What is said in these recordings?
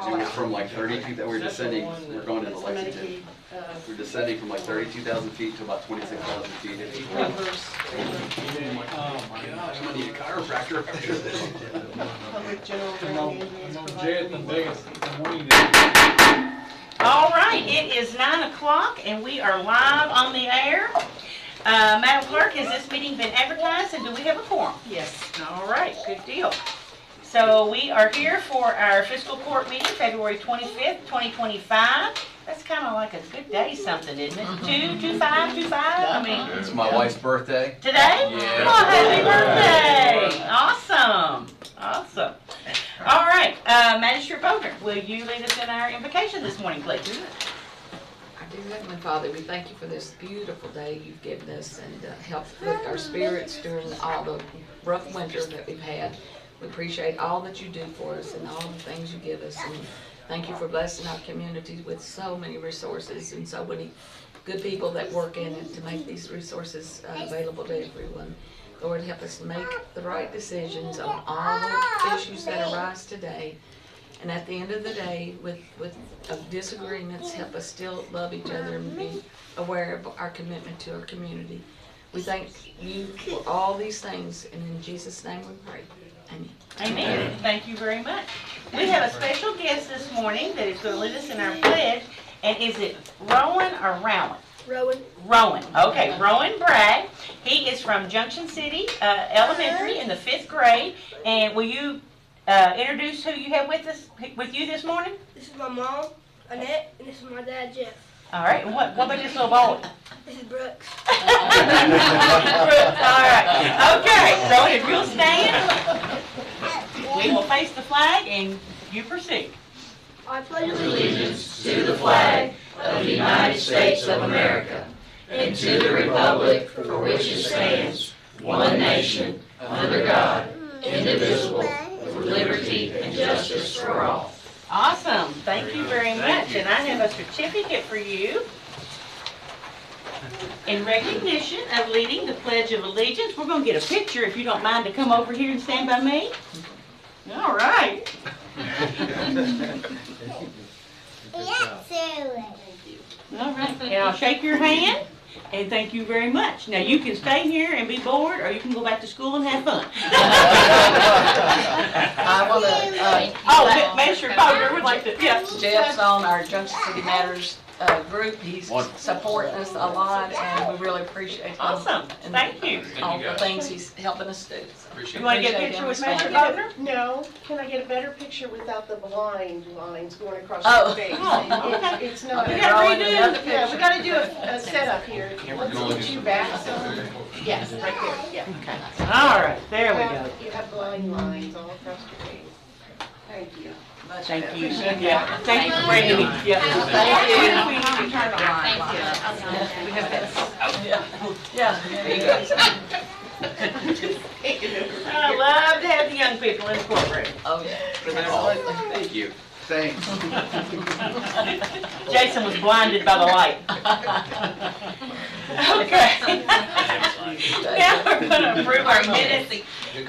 From like 32 that we're descending, we're going into Lexington. We're descending from like 32,000 feet to about 26,000 feet. Oh my gosh, I'm gonna need a chiropractor after this. Public general All right, it is 9 o'clock and we are live on the air. Madam Clerk, has this meeting been advertised and do we have a quorum? Yes. All right, good deal. So we are here for our fiscal court meeting, February 25th, 2025. That's kind of like a good day something, isn't it? 2-5. I mean, It's my wife's birthday. today? Yeah. Oh, happy birthday. Awesome. Awesome. All right, Magistrate Bodner, will you lead us in our invocation this morning, please? Our dear Heavenly Father, we thank you for this beautiful day you've given us and help lift our spirits during all the rough winter that we've had. We appreciate all that you do for us and all the things you give us. And thank you for blessing our community with so many resources and so many good people that work in it to make these resources available to everyone. Lord, help us make the right decisions on all the issues that arise today. And at the end of the day, with disagreements, help us still love each other and be aware of our commitment to our community. We thank you for all these things, and in Jesus' name we pray. Amen. Amen. Thank you very much. We have a special guest this morning that is going to lead us in our pledge. And is it Rowen or Rowen? Rowen. Rowen. Okay, Rowen Bragg. He is from Junction City Elementary in the 5th grade. And will you introduce who you have with you this morning? This is my mom, Annette, and this is my dad, Jeff. All right. And what about this little boy? This is Brooks. Brooks. All right. Okay. So if you'll stand, we will face the flag and you proceed. I pledge Allegiance to the flag of the United States of America and to the republic for which it stands, one nation, under God, indivisible, with liberty and justice for all. Awesome. Thank you very much. And I have a certificate for you in recognition of leading the Pledge of Allegiance. We're going to get a picture if you don't mind to come over here and stand by me. All right. All right. And I'll shake your hand. And thank you very much. Now you can stay here and be bored, or you can go back to school and have fun. I want to, Magistrate Bodner would like to, yeah. Jeff's on our Junction City Matters group. He's supporting us a lot, and we really appreciate him. Awesome. And Thank you. all the things he's helping us do. You want to get a picture with Magistrate Bodner? No, can I get a better picture without the blind lines going across Oh. the face? Oh. It's not. We gotta redo. Yeah, we gotta do a setup here. Let's get you back some. Yes, right there, yeah. Okay. All right, there we go. You have blind lines all across your face. Thank you. Thank you. Yeah. Thank you for bringing me. Yeah. Thank you. We need to turn on. We have this. Yeah. I love to have the young people in the courtroom. Oh, yeah. Oh, thank you. Thanks. Jason was blinded by the light. Okay. Now we're going to approve our minutes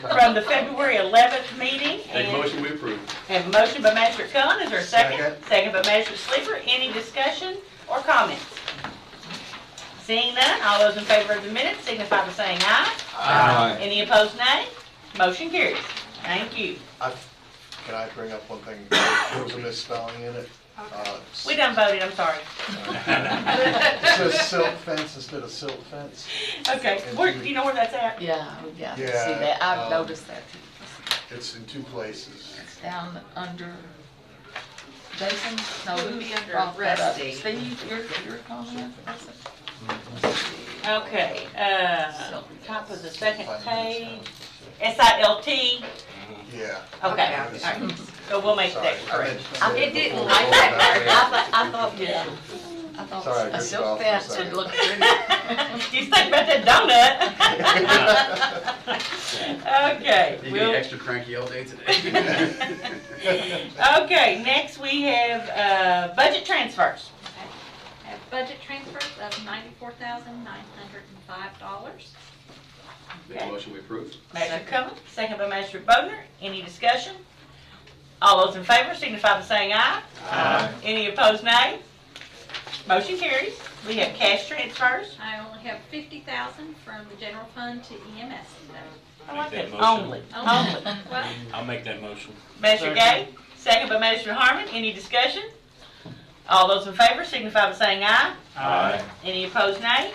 from the February 11th meeting. Make a motion, we approve. Have a motion by Magistrate Cullen. Is there a second? Second by Magistrate Sleeper. Any discussion or comments? Seeing none, all those in favor of the minutes signify by saying aye. Aye. Any opposed, nay? Motion carries. Thank you. Can I bring up one thing? There was a misspelling in it. We done voted, I'm sorry. It says silt fence instead of silt fence. Okay, do you know where that's at? Yeah, we got to see Yeah, that. I've noticed that too. It's in two places. It's down under Jason? No, It would be under brought that up. Rusty. Steve, your comment? Okay, top of the second page, SILT. Yeah. Okay, all right. So we'll make that correct. It didn't like that part. I thought, yeah. I thought Sorry, a good silk call. fence Sorry. would look pretty. You think about that donut? Okay. You get extra cranky all day today. Okay, next we have budget transfers. Have budget transfers of $94,905. Make a motion, we approve. Magistrate Cullen, second by Magistrate Bodner. Any discussion? All those in favor signify by saying aye. Aye. Any opposed, nay? Motion carries. We have cash transfers. I only have 50,000 from the general fund to EMS today. I like Make that. that motion. Only. Well, I'll make that motion. Magistrate Gay, second by Magistrate Harmon. Any discussion? All those in favor signify by saying aye. Aye. Any opposed, nay?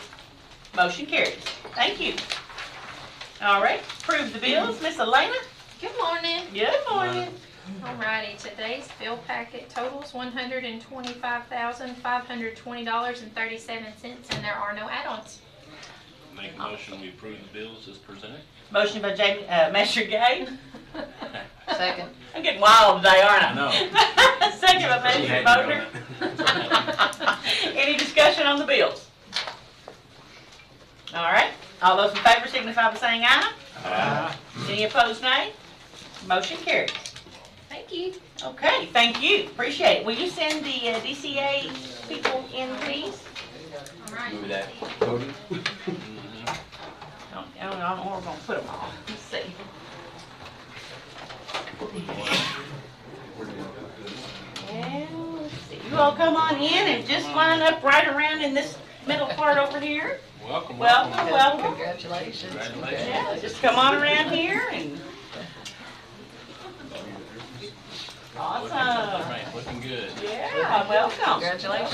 Motion carries. Thank you. All right, approve the bills. Miss Elena? good morning. Good morning. Alrighty, today's bill packet totals $125,520.37, and there are no add-ons. Make a motion, we approve the bills as presented. Motion by Magistrate Gay. Second. I'm getting wild today, aren't I? I know. Second by Magistrate Bodner. Any discussion on the bills? All right, all those in favor signify by saying aye. Aye. Any opposed, nay? Motion carries. Thank you. Okay, thank you, appreciate it. Will you send the DCA people in, please? Alright. Move that. I don't know where we're gonna put them all. Let's see. Yeah, let's see. You all come on in and just line up right around in this middle part over here. Welcome, Welcome, welcome. Congratulations. Yeah, just come on around here and. Awesome. Right, looking good. Yeah, welcome. Congratulations.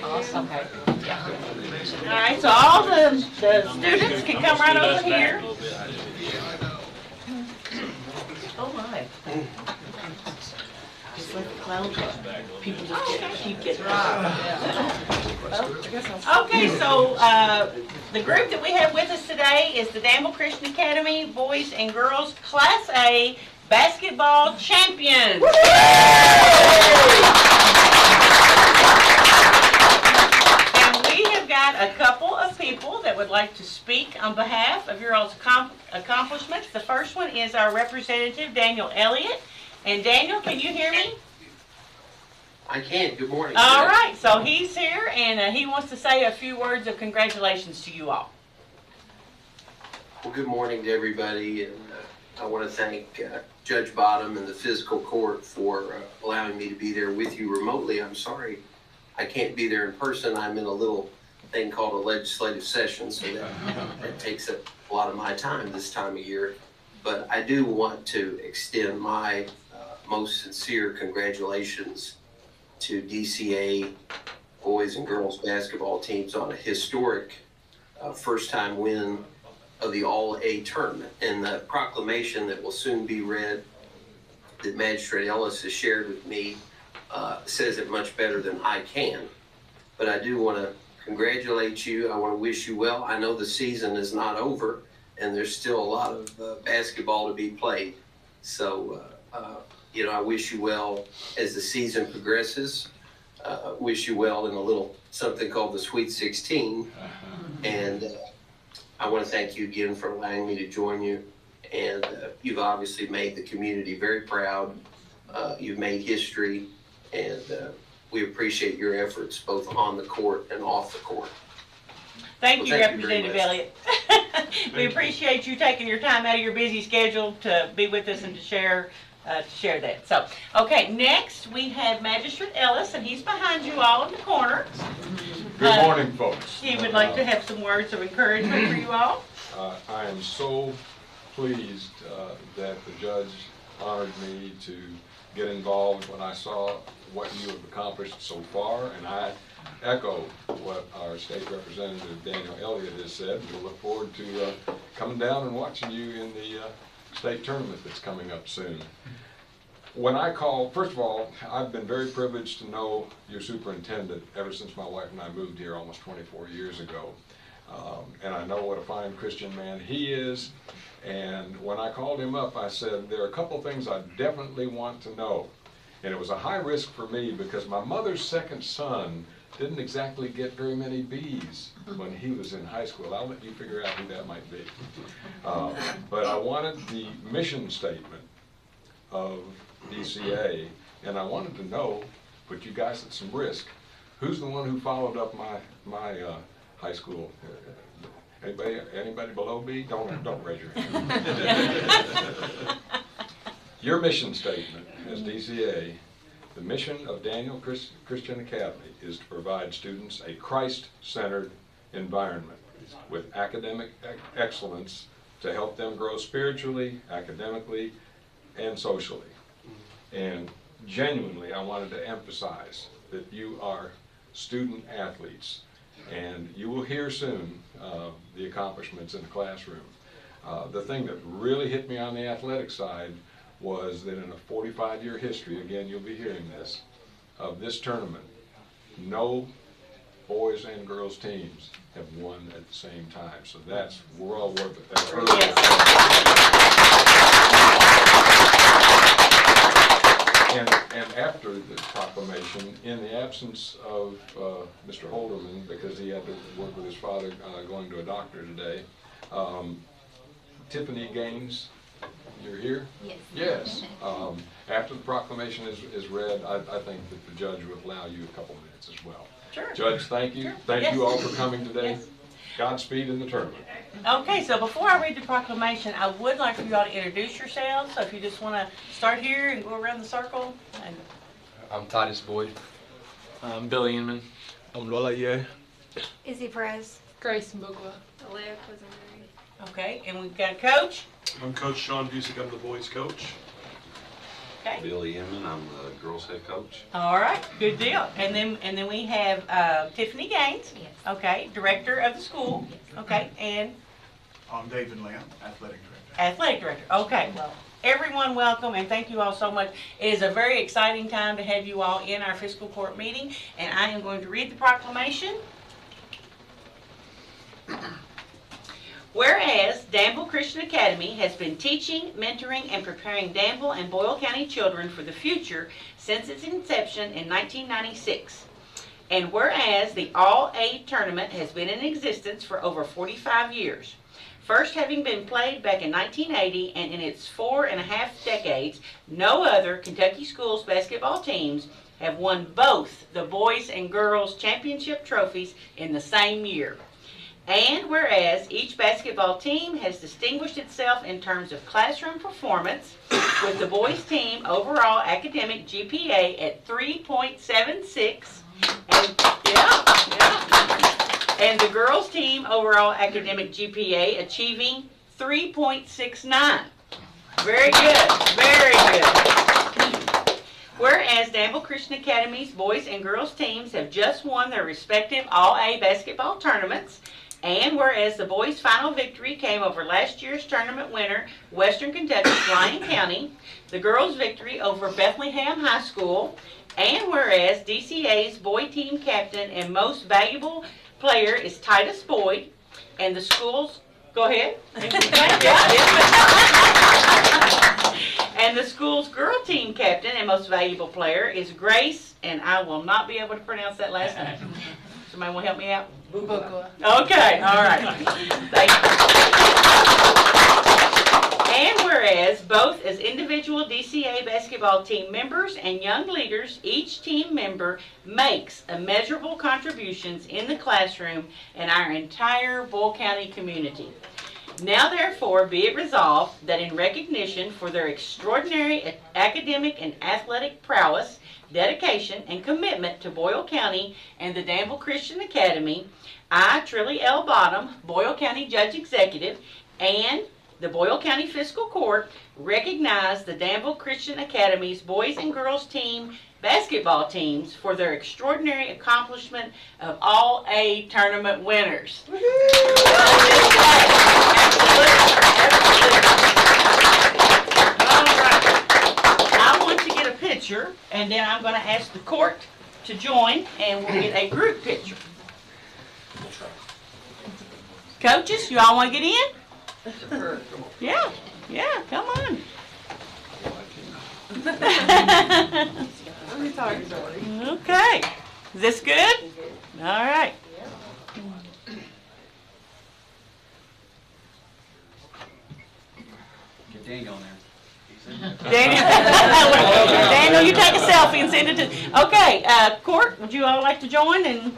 Awesome. All right, so all the students can come right over here. Oh my. Just let the clown go. People just keep getting Okay, so the group that we have with us today is the Danville Christian Academy Boys and Girls Class A Basketball Champions. And we have got a couple of people that would like to speak on behalf of your all's accomplishments. The first one is our representative, Daniel Elliott. And Daniel, can you hear me? I can. Good morning. All right, so he's here and he wants to say a few words of congratulations to you all. Well, good morning to everybody, and I want to thank Judge Bottom and the Fiscal Court for allowing me to be there with you remotely. I'm sorry I can't be there in person. I'm in a little thing called a legislative session, so that takes up a lot of my time this time of year. But I do want to extend my most sincere congratulations to DCA boys and girls basketball teams on a historic first-time win of the All-A tournament. And the proclamation that will soon be read that Magistrate Elias has shared with me says it much better than I can. But I do want to congratulate you. I want to wish you well. I know the season is not over, and there's still a lot of basketball to be played. So, you know, I wish you well as the season progresses. Wish you well in a little something called the Sweet 16. And I want to thank you again for allowing me to join you. And you've obviously made the community very proud. You've made history, and we appreciate your efforts both on the court and off the court. Thank you, Well, thank you very Representative Elliott. We appreciate you taking your time out of your busy schedule to be with us and to share that. So, okay, next we have Magistrate Ellis, and he's behind you all in the corner. Good morning, folks. He would like to have some words of encouragement for you all. I am so pleased that the judge honored me to get involved when I saw what you have accomplished so far, and I echo what our state representative Daniel Elliott has said. We look forward to coming down and watching you in the state tournament that's coming up soon. When I call, first of all, I've been very privileged to know your superintendent ever since my wife and I moved here almost 24 years ago. And I know what a fine Christian man he is. And when I called him up, I said, there are a couple things I definitely want to know. And it was a high risk for me because my mother's second son didn't exactly get very many B's when he was in high school. I'll let you figure out who that might be. But I wanted the mission statement of DCA, and I wanted to know, put you guys at some risk, who's the one who followed up my high school? Anybody below B? Don't raise your hand. Your mission statement as DCA, the mission of Daniel Christian Academy is to provide students a Christ-centered environment with academic excellence to help them grow spiritually, academically, and socially. And genuinely, I wanted to emphasize that you are student athletes, and you will hear soon the accomplishments in the classroom. The thing that really hit me on the athletic side was that in a 45-year history, again, you'll be hearing this, of this tournament, no boys and girls teams have won at the same time. So that's, we're all worth it. That's really and after the proclamation, in the absence of Mr. Holderman, because he had to work with his father going to a doctor today, Tiffany Gaines, you're here? Yes. Yes. After the proclamation is read, I think that the judge would allow you a couple minutes as well. Sure. Judge, thank you. Sure. Thank Yes. you all for coming today. Yes. Godspeed in the tournament. Okay, so before I read the proclamation, I would like for you all to introduce yourselves. So if you just want to start here and go around the circle. And I'm Titus Boyd. I'm Billy Inman. I'm Lola Ye. Izzy Perez. Grace Mbugwa. Alea okay, and we've got Coach. I'm Coach Sean Busick. I'm the boys' coach. Okay. Billy Inman, I'm the girls' head coach. All right, good deal. And then we have Tiffany Gaines. Yes. Okay, director of the school. Okay, and I'm David Lamb, athletic director. athletic director. Okay, well, everyone welcome and thank you all so much. It is a very exciting time to have you all in our fiscal court meeting, and I am going to read the proclamation. Whereas Danville Christian Academy has been teaching, mentoring, and preparing Danville and Boyle County children for the future since its inception in 1996. And whereas the All-Aid tournament has been in existence for over 45 years, first having been played back in 1980, and in its 4.5 decades, no other Kentucky schools basketball teams have won both the boys and girls championship trophies in the same year. And whereas each basketball team has distinguished itself in terms of classroom performance, with the boys team overall academic GPA at 3.76, and the girls team overall academic GPA achieving 3.69. Very good, very good. Whereas Danville Christian Academy's boys and girls teams have just won their respective All-A basketball tournaments, and whereas the boys' final victory came over last year's tournament winner, Western Kentucky's Lyon County, the girls' victory over Bethlehem High School, and whereas DCA's boy team captain and most valuable player is Titus Boyd, and the school's, go ahead. And the school's girl team captain and most valuable player is Grace, and I will not be able to pronounce that last name. Somebody want to help me out? Okay, all right. Thank you. And whereas both as individual DCA basketball team members and young leaders, each team member makes immeasurable contributions in the classroom and our entire Boyle County community. Now therefore be it resolved that in recognition for their extraordinary academic and athletic prowess, dedication, and commitment to Boyle County and the Danville Christian Academy, I, Trilly L. Bottom, Boyle County Judge Executive, and the Boyle County Fiscal Court recognize the Danville Christian Academy's boys and girls team basketball teams for their extraordinary accomplishment of All-A tournament winners. I want to get a picture, and then I'm going to ask the court to join, and we'll get a group picture. Coaches, you all want to get in? Yeah, come on. Okay, is this good? All right. Get Daniel in there. Daniel, you take a selfie and send it to. Okay, court, would you all like to join and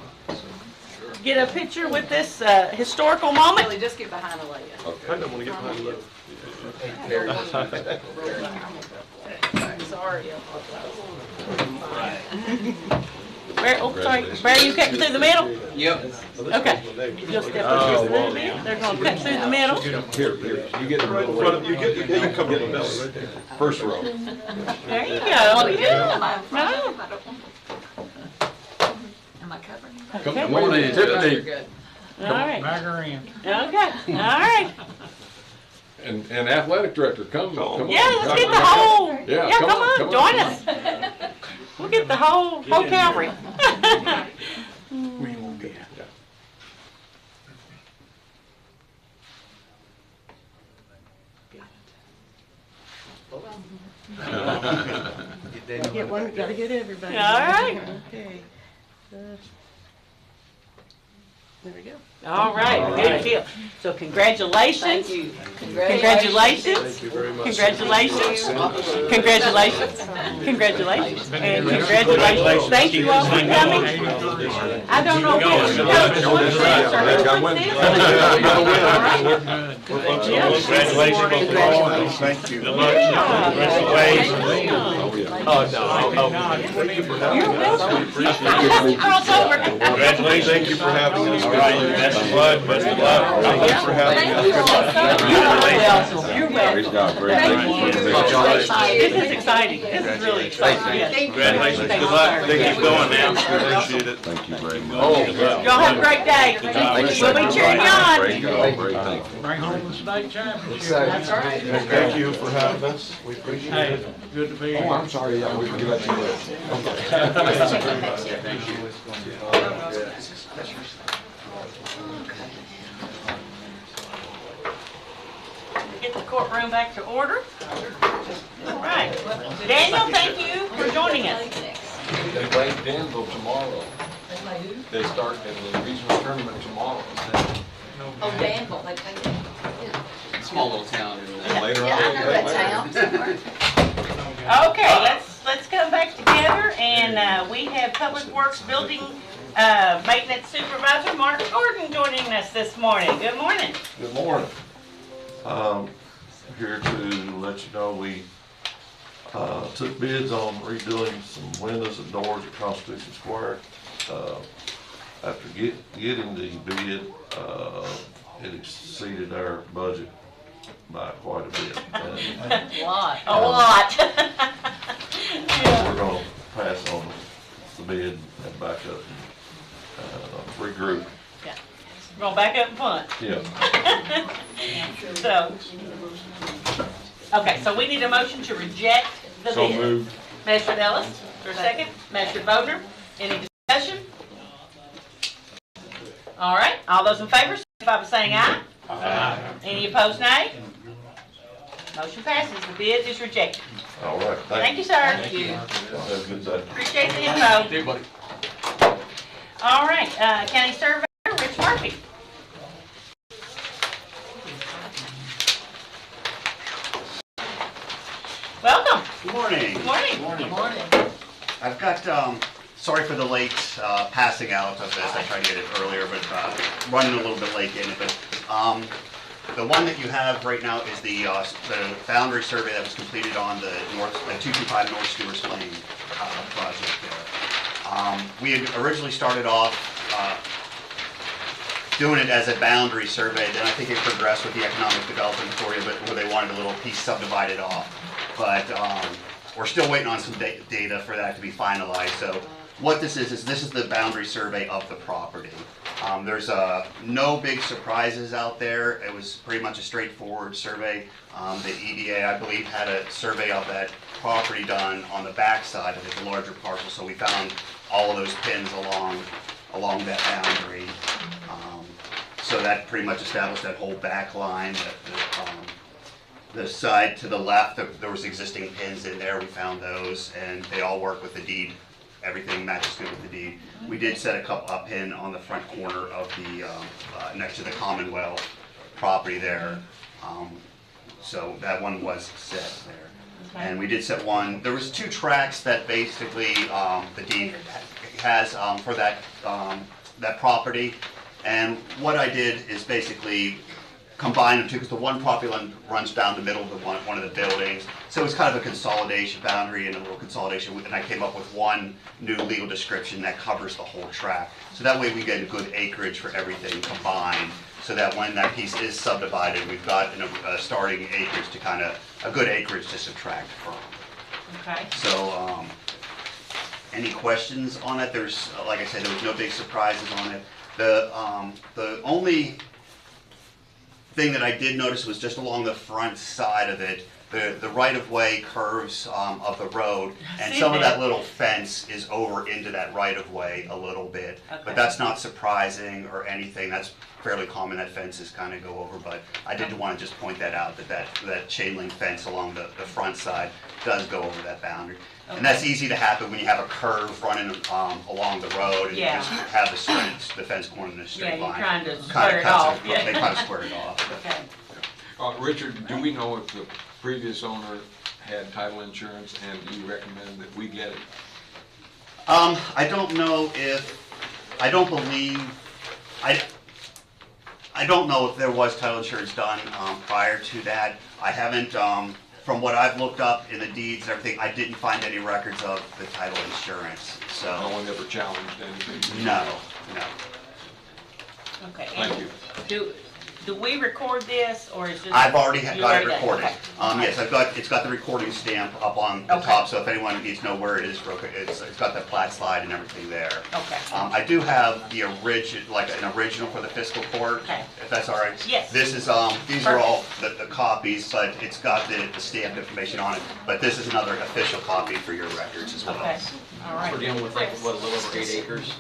get a picture with this historical moment? Really, just get behind Elias. Okay. I don't want to get behind the are you? Brad, oh, sorry, Brad, you cutting through the middle? Yep. Okay. You'll step up just a little bit. They're gonna cut through the middle. Here, you get in the middle. You can come in the middle right there. First row. There you go. Yeah. No. Am I covering? Come on in, Tiffany. All right. Back her in. Okay. All right. And athletic director, come on. Yeah, let's get the whole. Yeah, Yeah, come on, join us. We'll get the whole Calvary. We won't get it. Get one, gotta get everybody. All right. Okay. There we go. All right, good deal. So congratulations. Thank you. Congratulations. Thank you very much. Congratulations. Congratulations. Congratulations. And congratulations. Thank you all for coming. I don't know which coach wants this or who wants this. Congratulations. Thank you. Oh, no. You're welcome. Cross over. Congratulations. Thank you for having us. All right, best of luck, best of luck. Thank you for having us. You're welcome. He's got great Thank things. you. This is exciting. This is really exciting. Yes. Congratulations, good luck. They keep going now. Appreciate it. Thank you very much. Y'all have a great day. We'll be cheering you on. Great job, great, thank you. Bring home the state championship. That's right. Thank you for having us. We appreciate Hey, it. good to be Oh, here. I'm sorry, yeah, we can let you live. Thank you. Get the courtroom back to order. All right. Daniel, thank you for joining us. They play Danville tomorrow. They start in the regional tournament tomorrow. Oh, Danville, they play Danville. Small little town. And later on. Yeah, I know that town. Okay, let's come back together, and we have Public Works Building Maintenance Supervisor Mark Gordon joining us this morning. Good morning. Good morning. Here to let you know we took bids on redoing some windows and doors at Constitution Square. After getting the bid, it exceeded our budget by quite a bit. And A lot. A lot. we're gonna pass on the bid and back up and regroup. Yeah. We're going back up and punt. Yeah. So, okay, so we need a motion to reject the bid. So moved. Magistrate Ellis, for a second. Magistrate Bodner, any discussion? All right, all those in favor, signify by saying aye. Aye. Any opposed, nay? Motion passes, the bid is rejected. All right. Thank you, sir. Thank you. Have a good day. Appreciate the info. Dude, buddy. All right, County Surveyor, Rich Murphy. Welcome. Good morning. Good morning. Good morning. I've got, sorry for the late passing out of this. I tried to get it earlier, but running a little bit late getting it. But the one that you have right now is the boundary survey that was completed on the 225 North Stewarts Lane project there. We had originally started off doing it as a boundary survey, then I think it progressed with the Economic Development Authority, where they wanted a little piece subdivided off. But we're still waiting on some data for that to be finalized. So what this is this is the boundary survey of the property. There's no big surprises out there. It was pretty much a straightforward survey. The EDA, I believe, had a survey of that property done on the backside of the larger parcel, so we found all of those pins along that boundary. So that pretty much established that whole back line. The side to the left, there was existing pins in there. We found those, and they all work with the deed. Everything matches good with the deed. We did set a pin on the front corner of the next to the Commonwealth property there. So that one was set there. And we did set one. There was 2 tracks that basically the deed has for that that property. And what I did is basically combine them two, because the one property line runs down the middle of one of the buildings. So it's kind of a consolidation boundary and a little consolidation, and I came up with one new legal description that covers the whole tract. So that way we get a good acreage for everything combined, so that when that piece is subdivided, we've got a starting acreage to kind of, a good acreage to subtract from. Okay. So, any questions on it? There's, like I said, there was no big surprises on it. The only thing that I did notice was just along the front side of it, the right-of-way curves of the road, and some of that little fence is over into that right-of-way a little bit. Okay. But that's not surprising or anything. That's fairly common, that fences kind of go over, but I did want to just point that out, that chain link fence along the front side does go over that boundary. Okay. And that's easy to happen when you have a curve running along the road, and you just have the fence going in a straight line. Yeah, you're trying to Kinda square it cuts off. They kind of square it off. Okay. Richard, do we know if the previous owner had title insurance, and do you recommend that we get it? I don't know if, I don't know if there was title insurance done prior to that. I haven't, from what I've looked up in the deeds and everything, I didn't find any records of the title insurance, so. No one ever challenged anything? No. Okay. Thank you. Do we record this, or is this? I've already you got it done? recorded. Okay. Yes, it's got the recording stamp up on the top, so if anyone needs to know where it is, it's got the plat slide and everything there. Okay. I do have the an original for the fiscal court, if that's all right. Yes. This is, these are all the copies, but it's got the stamped information on it. But this is another official copy for your records as well. Okay. All right. We're dealing with like, what, a little over 8 acres?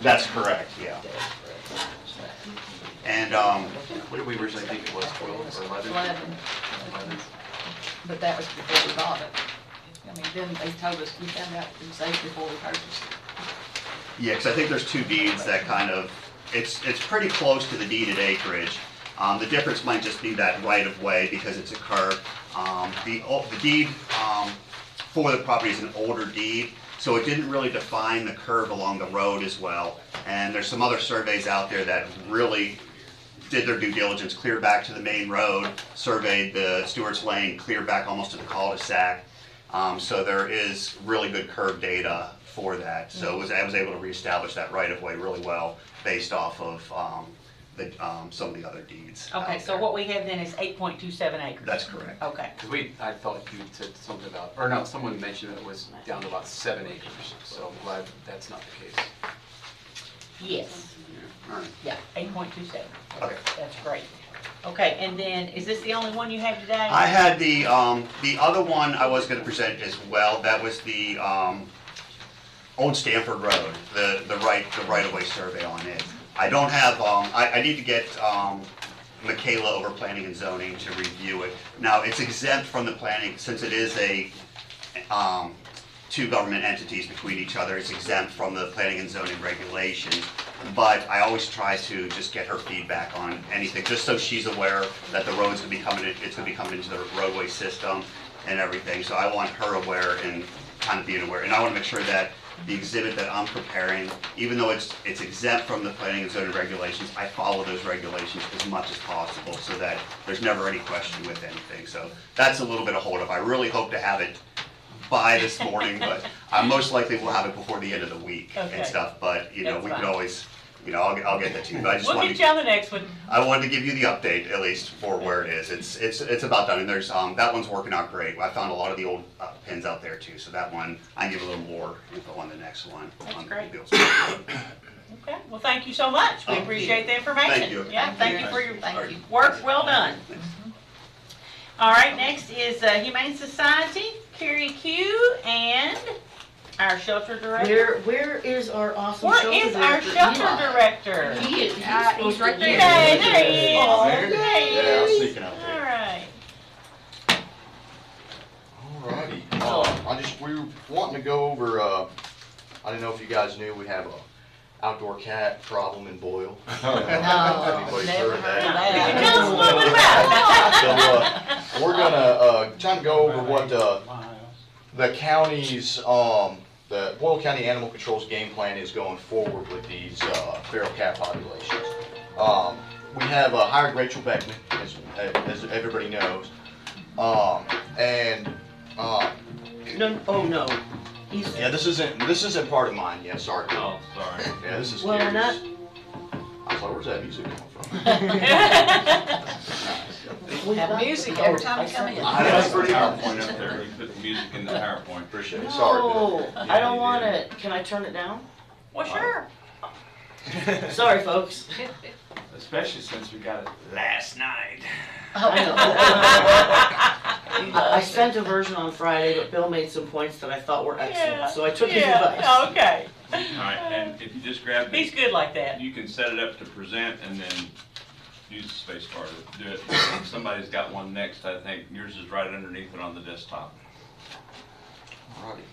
That's correct, yeah. And, what did we originally think it was, 12 or 11? 11. But that was before we bought it. I mean, then they told us, we found out it was 8 before we purchased it. yeah, because I think there's two deeds that kind of, it's pretty close to the deeded acreage. The difference might just be that right of way because it's a curve. The deed for the property is an older deed, so it didn't really define the curve along the road as well. And there's some other surveys out there that really did their due diligence, clear back to the main road, surveyed the Stewarts Lane, clear back almost to the cul-de-sac. So there is really good curve data for that. So I was able to reestablish that right of way really well based off of some of the other deeds. Okay, so what we have then is 8.27 acres. That's correct. Okay. Because I thought you said something about, or no, someone mentioned that it was down to about 7 acres, so I'm glad that's not the case. Yes. All right. Yeah, 8.27. Okay. That's great. Okay, and then, is this the only one you have today? I had the other one I was gonna present as well. That was the, old Stanford Road, the right-of-way survey on it. I don't have, I need to get, Michaela over planning and zoning to review it. Now, it's exempt from the planning, since it is two government entities between each other, it's exempt from the planning and zoning regulations. But I always try to just get her feedback on anything, just so she's aware that the road's gonna be coming, it's gonna be coming into the roadway system and everything. So I want her aware and kind of being aware. And I wanna make sure that the exhibit that I'm preparing, even though it's exempt from the planning and zoning regulations, I follow those regulations as much as possible so that there's never any question with anything. So that's a little bit of holdup. I really hope to have it by this morning, but I most likely will have it before the end of the week and stuff. But, you know, we could always, you know, I'll get that to you. But I just We'll get you on the next one. I wanted to give you the update, at least for where it is. It's about done, and there's, that one's working out great. I found a lot of the old pins out there too, so that one, I can give a little more info on the next one. That's great. Okay, well, thank you so much. We appreciate the information. Thank you. Yeah, thank you for your work, well done. All right, next is Humane Society, Kari Q, and our shelter director. Where is our awesome Where shelter is our director? shelter director? He is, he's right there. Yay, there he is. Oh, There he yeah, I was is. sneaking out there. All right. Alrighty, we were wanting to go over, I didn't know if you guys knew we have a outdoor cat problem in Boyle. Anybody's heard of that? Tell us a little bit about it. So, we're gonna, try to go over what, the county's, the Boyle County Animal Control's game plan is going forward with these, feral cat populations. we have hired Rachel Beckman, as everybody knows. No, oh no. Yeah, this isn't part of mine. Yeah, sorry. Oh, sorry. Yeah, this is Well, Kari's. not. I was like, where's that music coming from? We have music every time we come in. That's pretty PowerPoint up there. You put the music in the PowerPoint. Appreciate it. Sorry. No, Bill. I don't want it. Can I turn it down? Well, sure. Sorry, folks. Especially since we got it last night. I sent a version on Friday, but Bill made some points that I thought were excellent, so I took his advice. Okay. All right, and if you just grab it. He's good like that. You can set it up to present and then use the space bar to do it. If somebody's got one next, I think yours is right underneath it on the desktop. Alrighty.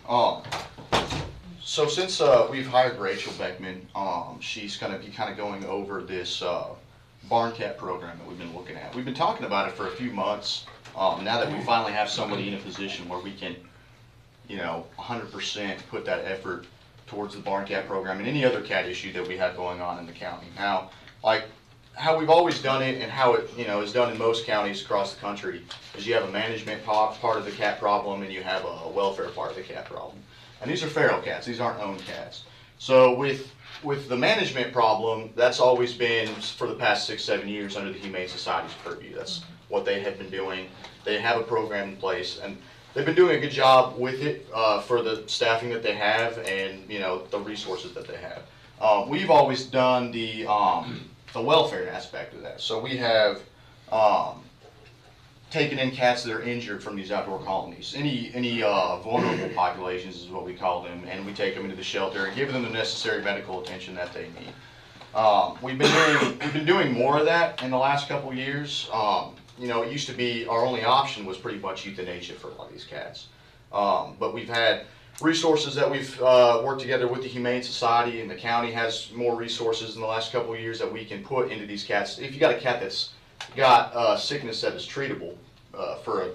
So since we've hired Rachel Beckman, she's going to be kind of going over this barn cat program that we've been looking at. We've been talking about it for a few months. Now that we finally have somebody in a position where we can, 100% put that effort towards the barn cat program and any other cat issue that we have going on in the county. Now, like how we've always done it and how it is done in most counties across the country is you have a management part of the cat problem and you have a welfare part of the cat problem. And these are feral cats, these aren't owned cats. So with the management problem, that's always been for the past 6-7 years under the Humane Society's purview. That's what they have been doing. They have a program in place and they've been doing a good job with it for the staffing that they have and the resources that they have. We've always done the welfare aspect of that. So we have taken in cats that are injured from these outdoor colonies. Any vulnerable populations is what we call them, and we take them into the shelter and give them the necessary medical attention that they need. We've been doing more of that in the last couple years. It used to be our only option was pretty much euthanasia for a lot of these cats. But we've had resources that we've worked together with the Humane Society, and the county has more resources in the last couple of years that we can put into these cats. If you got a cat that's got sickness that is treatable for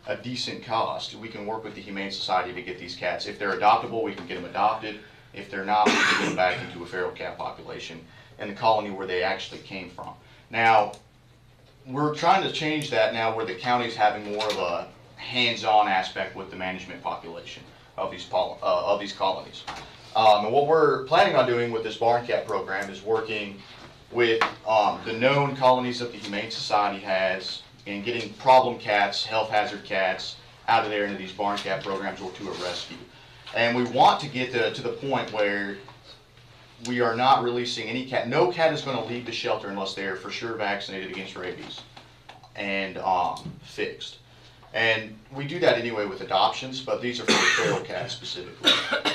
a decent cost, we can work with the Humane Society to get these cats. If they're adoptable, we can get them adopted. If they're not, we can get them back into a feral cat population in the colony where they actually came from. Now, we're trying to change that now where the county's having more of a hands-on aspect with the management population of these colonies. And what we're planning on doing with this barn cat program is working with the known colonies that the Humane Society has and getting problem cats, health hazard cats, out of there into these barn cat programs or to a rescue. And we want to get to the point where we are not releasing any cat. No cat is going to leave the shelter unless they are for sure vaccinated against rabies and fixed. And we do that anyway with adoptions, but these are for the feral cats specifically.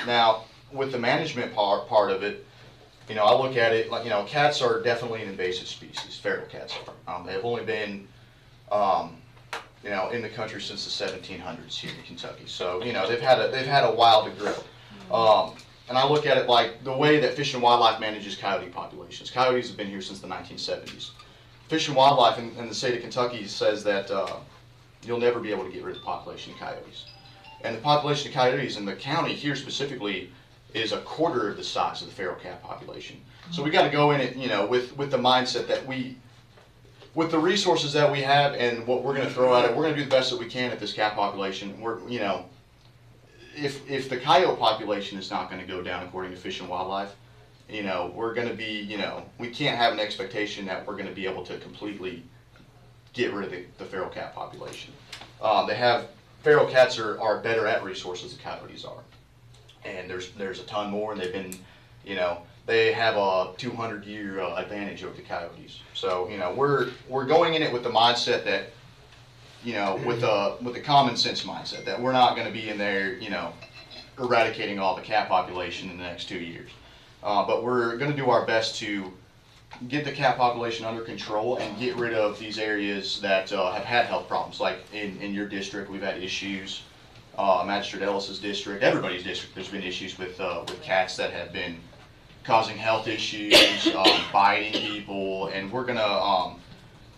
Now, with the management part of it, I look at it like, cats are definitely an invasive species, feral cats are. They've only been, in the country since the 1700s here in Kentucky. So, they've had a while to grow. And I look at it like the way that Fish and Wildlife manages coyote populations. Coyotes have been here since the 1970s. Fish and Wildlife in the state of Kentucky says that you'll never be able to get rid of the population of coyotes. And the population of coyotes in the county here specifically is a quarter of the size of the feral cat population. So we got to go in it, with the mindset that with the resources that we have and what we're going to throw at it, we're going to do the best that we can at this cat population. We're, if the coyote population is not going to go down according to Fish and Wildlife, we're going to be, we can't have an expectation that we're going to be able to completely get rid of the feral cat population. Feral cats are better at resources than coyotes are. And there's a ton more, and they've been, they have a 200-year advantage over the coyotes. So, we're going in it with the mindset that, with the common sense mindset that we're not going to be in there, eradicating all the cat population in the next 2 years. But we're going to do our best to get the cat population under control and get rid of these areas that have had health problems. Like in your district, we've had issues. Magistrate Ellis's district, everybody's district, there's been issues with cats that have been causing health issues, biting people, and we're going to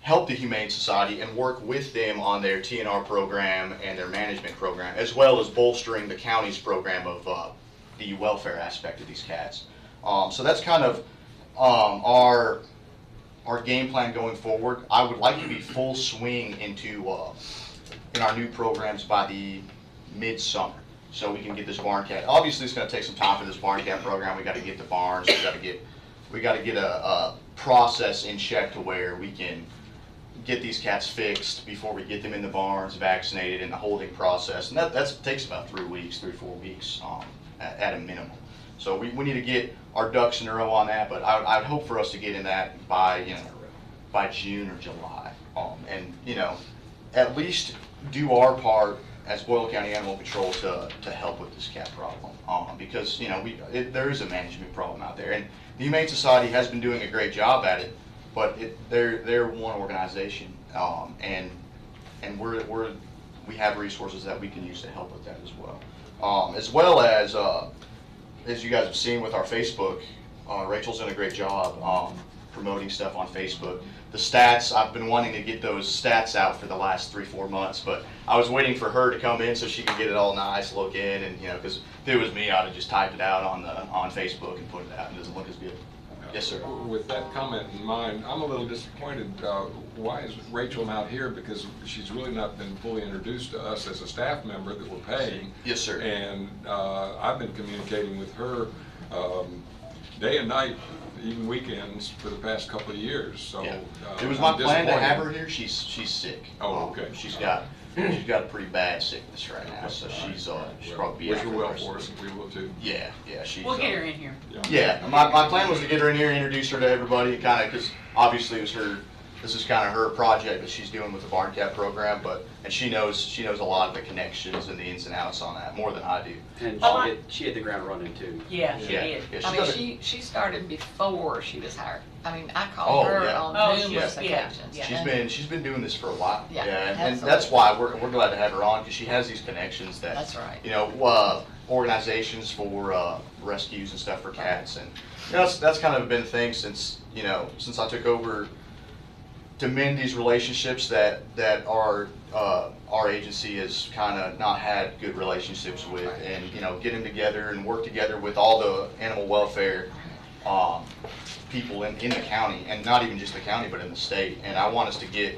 help the Humane Society and work with them on their TNR program and their management program, as well as bolstering the county's program of the welfare aspect of these cats. So that's kind of our our game plan going forward, I would like to be full swing into, in our new programs by the midsummer. So we can get this barn cat, obviously it's gonna take some time for this barn cat program. We gotta get the barns, we gotta get a process in check to where we can get these cats fixed before we get them in the barns, vaccinated, in the holding process. And that takes about 3 weeks, 3-4 weeks at a minimum. So we need to get our ducks in a row on that, but I'd hope for us to get in that by June or July. And at least do our part as Boyle County Animal Control to help with this cat problem. Because there is a management problem out there. And the Humane Society has been doing a great job at it, but they're one organization, and we have resources that we can use to help with that as well. As you guys have seen with our Facebook, Rachel's done a great job promoting stuff on Facebook. The stats, I've been wanting to get those stats out for the last 3-4 months, but I was waiting for her to come in so she could get it all nice looking, and because if it was me, I'd have just typed it out on Facebook and put it out. It doesn't look as good. Yes, sir. With that comment in mind, I'm a little disappointed. Why is Rachel not here? Because she's really not been fully introduced to us as a staff member that we're paying. Yes, sir. And I've been communicating with her day and night, even weekends, for the past couple of years. So yeah. It was my plan to have her here. She's sick. Oh, okay. She's got a pretty bad sickness right now, so she's probably wish her well for us, and we will too. Yeah. We'll get her in here. Yeah. My plan was to get her in here, introduce her to everybody, kind of, because obviously this is kind of her project that she's doing with the Barn Cat program, and she knows a lot of the connections and the ins and outs on that more than I do. And she hit the ground running too. Yeah, she did. Yeah, she started before she was hired. I mean, I called her on numerous occasions. Yeah. She's been doing this for a while. Yeah, and that's why we're glad to have her on, because she has these connections that that's right. Organizations for rescues and stuff for cats, and that's kind of been a thing since I took over to mend these relationships that our agency has kind of not had good relationships with, and get them together and work together with all the animal welfare people in the county, and not even just the county but in the state. And I want us to get,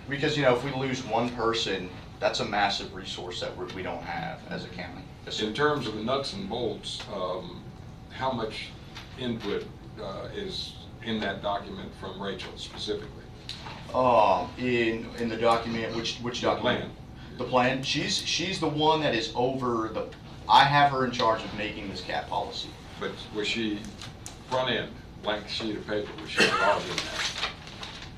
because if we lose one person, that's a massive resource that we don't have as a county. In terms of the nuts and bolts, how much input is in that document from Rachel specifically? In the document, which document? The plan. She's the one that is over the. I have her in charge of making this cat policy. But was she front end, blank sheet of paper? Was she involved in that?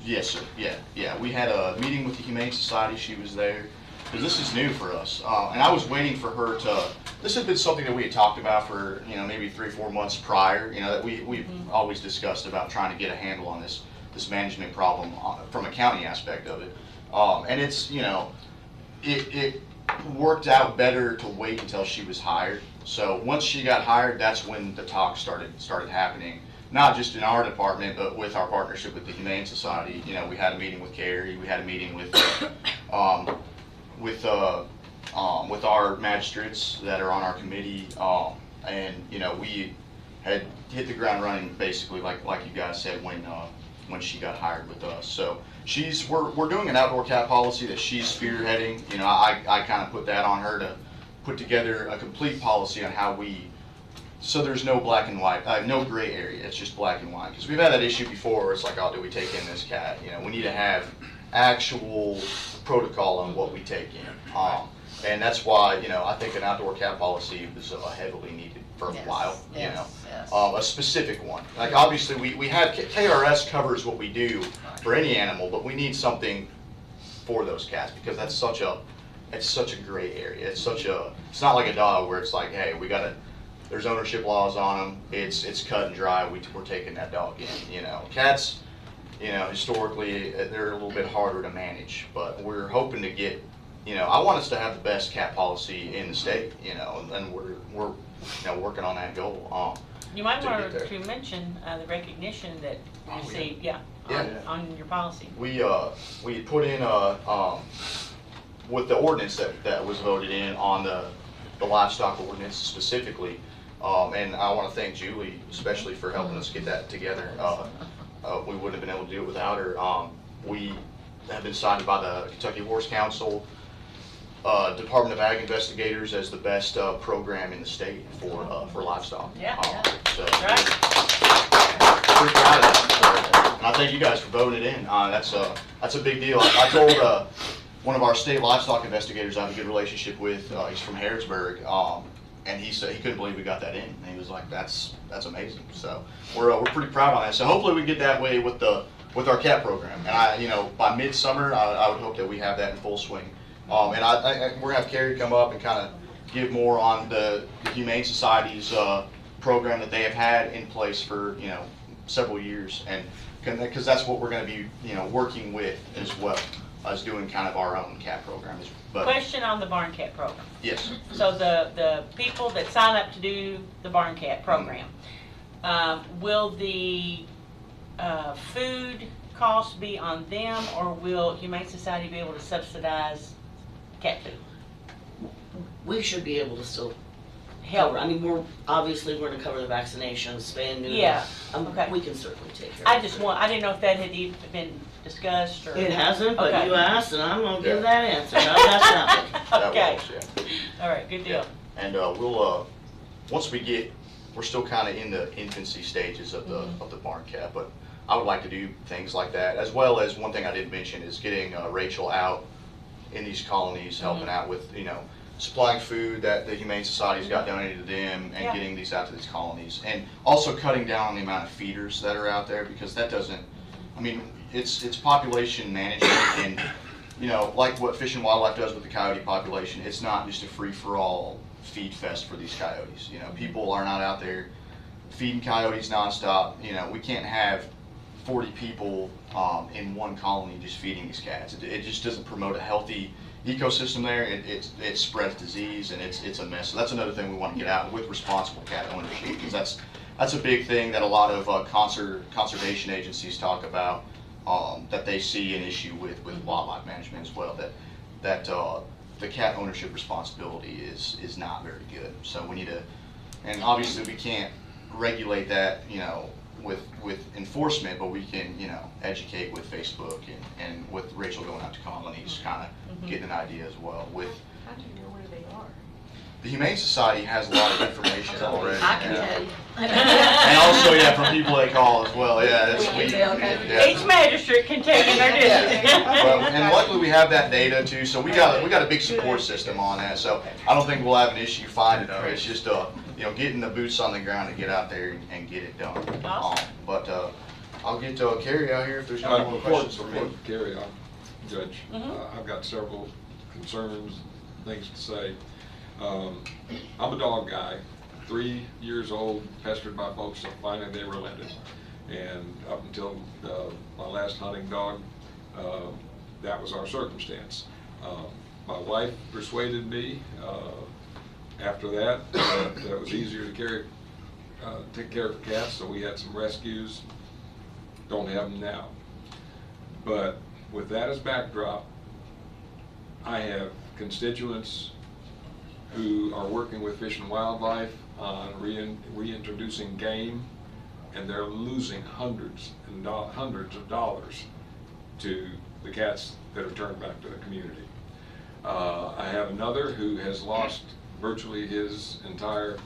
Yes, sir. Yeah. We had a meeting with the Humane Society. She was there, because this is new for us, and I was waiting for her to. This had been something that we had talked about for maybe 3-4 months prior. That we've always discussed about trying to get a handle on this management problem from a county aspect of it, and it's it worked out better to wait until she was hired. So once she got hired, that's when the talk started happening, not just in our department, but with our partnership with the Humane Society. We had a meeting with Kari, we had a meeting with our magistrates that are on our committee, and we had hit the ground running basically like you guys said when she got hired with us. So we're doing an outdoor cat policy that she's spearheading. I kind of put that on her to put together a complete policy on how so there's no black and white, no gray area. It's just black and white, because we've had that issue before where it's like, oh, do we take in this cat? We need to have actual protocol on what we take in. And that's why, I think an outdoor cat policy was heavily needed for a while, a specific one. Like, obviously, we have, KRS covers what we do for any animal, but we need something for those cats, because it's such a gray area. It's not like a dog where it's like, hey, there's ownership laws on them, it's cut and dry, we're taking that dog in, Cats, historically, they're a little bit harder to manage, but we're hoping to get, I want us to have the best cat policy in the state, and we're working on that goal. You might want to mention the recognition that you received, on your policy. We put in with the ordinance that was voted in on the livestock ordinance specifically, and I want to thank Julie especially for helping us get that together. we wouldn't have been able to do it without her. We have been cited by the Kentucky Horse Council, Department of Ag investigators as the best program in the state for livestock. Yeah. So Right. pretty proud of that. And I thank you guys for voting it in. That's a big deal. I told one of our state livestock investigators I have a good relationship with. He's from Harrodsburg, and he said he couldn't believe we got that in. And he was like, "That's amazing." So we're pretty proud on that. So hopefully we get that way with our cat program. And by midsummer, I would hope that we have that in full swing. And we're gonna have Kari come up and kind of give more on the Humane Society's program that they have had in place for several years, and because that's what we're going to be working with as well as doing kind of our own cat program. But Question on the barn cat program. yes, So the people that sign up to do the barn cat program, will the food costs be on them, or will Humane Society be able to subsidize cat food? We should be able to still Help. cover. I mean, we're gonna cover the vaccinations, spay, neuter. Yeah, okay. We can certainly take care I of just it. I didn't know if that had even been discussed or. It hasn't, but Okay. you asked, and I'm gonna give Yeah. that answer. How's that sound? Okay. that was, yeah. All right, good deal. And we'll once we're still kind of in the infancy stages of the barn cat, but I would like to do things like that, as well as one thing I didn't mention is getting Rachel out in these colonies, helping out with supplying food that the Humane Society's got donated to them, and Yeah. getting these out to these colonies, and also cutting down on the amount of feeders that are out there, because that doesn't, I mean, it's population management, and like what Fish and Wildlife does with the coyote population, it's not just a free-for-all feed fest for these coyotes. People are not out there feeding coyotes nonstop. We can't have 40 people in one colony just feeding these cats. It just doesn't promote a healthy ecosystem there. It spreads disease, and it's a mess. So that's another thing we want to get out with responsible cat ownership, because that's a big thing that a lot of conservation agencies talk about, that they see an issue with wildlife management as well, that the cat ownership responsibility is not very good. So we need to, and obviously we can't regulate that with enforcement, but we can educate with Facebook and with Rachel going out to colonies, kind of getting an idea as well. How do you know where they are? The Humane Society has a lot of information already. I can tell you. And also, from people they call as well. Yeah, that's sweet. Yeah. Each magistrate can tell you their district. Well, and luckily we have that data too, so we got a big support system on that. So I don't think we'll have an issue finding her. It's just getting the boots on the ground to get out there and get it done. Awesome. But I'll get Kari out here if there's no more questions for me. Kari, Judge, I've got several concerns, things to say. I'm a dog guy, 3 years old, pestered by folks, so finally they relented. And up until my last hunting dog, that was our circumstance. My wife persuaded me after that it was easier to take care of cats, so we had some rescues. Don't have them now. But with that as backdrop, I have constituents who are working with Fish and Wildlife on reintroducing game, and they're losing hundreds of dollars to the cats that are turned back to the community. I have another who has lost virtually his entire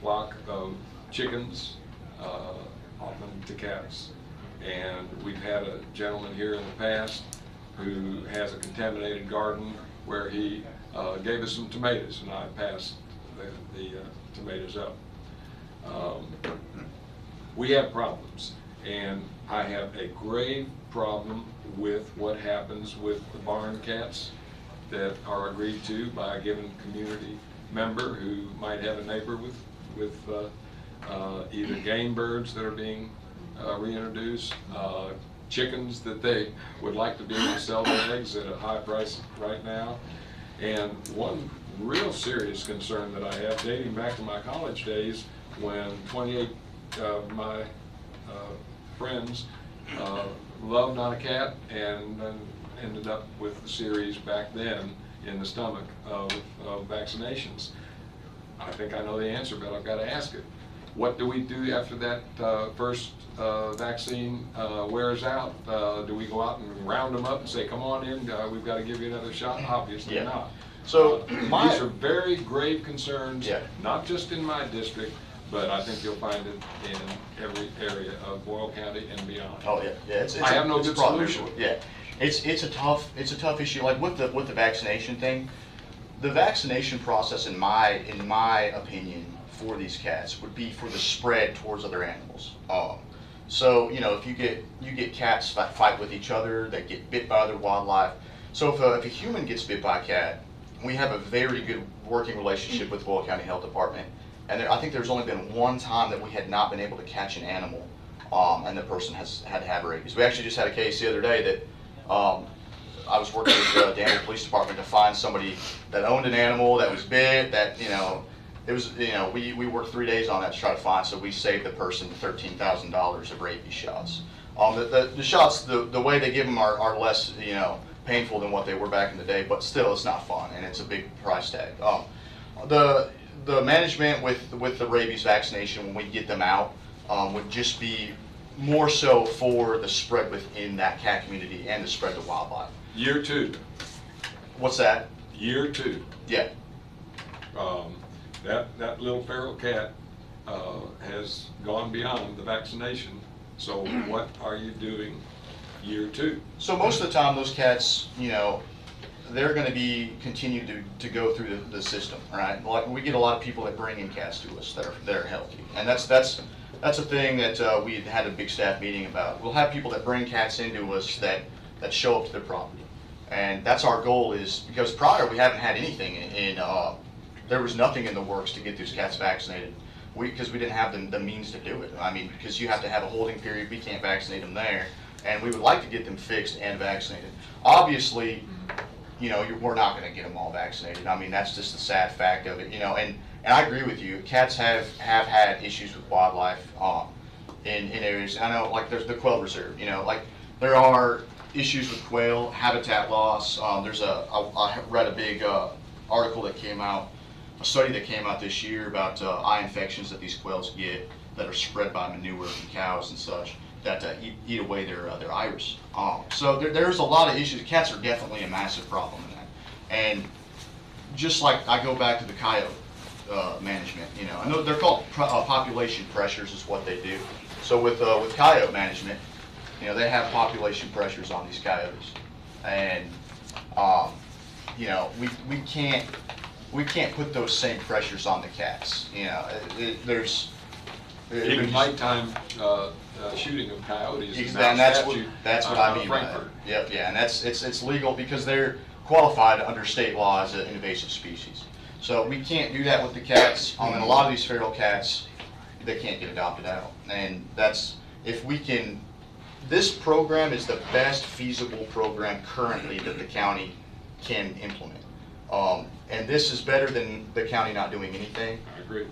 flock of chickens, often to cats. And we've had a gentleman here in the past who has a contaminated garden where he gave us some tomatoes, and I passed the tomatoes up. We have problems, and I have a grave problem with what happens with the barn cats that are agreed to by a given community member who might have a neighbor with either game birds that are being reintroduced, chickens that they would like to be able to sell their eggs at a high price right now. And one real serious concern that I have, dating back to my college days, when 28 of my friends loved on a cat and ended up with the series back then in the stomach of vaccinations. I think I know the answer, but I've got to ask it. What do we do after that first vaccine wears out? Do we go out and round them up and say, come on in, we've got to give you another shot? Obviously not. So these are very grave concerns, Yeah. not just in my district, but I think you'll find it in every area of Boyle County and beyond. Oh, yeah, yeah. It's I have no it's a good problem solution. everywhere. Yeah, it's a tough issue. Like with the vaccination thing, the vaccination process, in my opinion, for these cats would be for the spread towards other animals. So you know, if you get cats that fight with each other, that get bit by other wildlife. So if a human gets bit by a cat, we have a very good working relationship with the Boyle County Health Department. And I think there's only been one time that we had not been able to catch an animal, and the person had to have rabies. We actually just had a case the other day that I was working with the Danville Police Department to find somebody that owned an animal that was bit. That it was we worked 3 days on that to try to find. So we saved the person $13,000 of rabies shots. The shots, the way they give them are less painful than what they were back in the day, but still it's not fun and it's a big price tag. The management with the rabies vaccination, when we get them out, would just be more so for the spread within that cat community and the spread to wildlife. Year 2. What's that? Year 2. Yeah. That little feral cat has gone beyond the vaccination. So what are you doing year 2? So most of the time, those cats, they're going to be continued to go through the system, right? Like we get a lot of people that bring in cats to us that are healthy, and that's a thing that we had a big staff meeting about. We'll have people that bring cats into us that show up to their property, and that's our goal. Is because prior we haven't had anything there was nothing in the works to get these cats vaccinated. Because we didn't have the means to do it. I mean, because you have to have a holding period, we can't vaccinate them there, and we would like to get them fixed and vaccinated. Obviously, we're not going to get them all vaccinated. I mean, that's just the sad fact of it, and I agree with you. Cats have had issues with wildlife in areas. I know, like there's the quail reserve, like there are issues with quail, habitat loss. I read a big article that came out, a study that came out this year about eye infections that these quails get that are spread by manure from cows and such that eat away their iris. So there's a lot of issues. Cats are definitely a massive problem in that. And just like I go back to the coyote management, I know they're called population pressures is what they do. So with coyote management, they have population pressures on these coyotes, and we can't put those same pressures on the cats. There's even nighttime shooting of coyotes. And that's what I mean by that. Yep, yeah, and it's legal because they're qualified under state law as an invasive species. So we can't do that with the cats. And a lot of these feral cats, they can't get adopted out. And this program is the best feasible program currently that the county can implement. And this is better than the county not doing anything. I agree.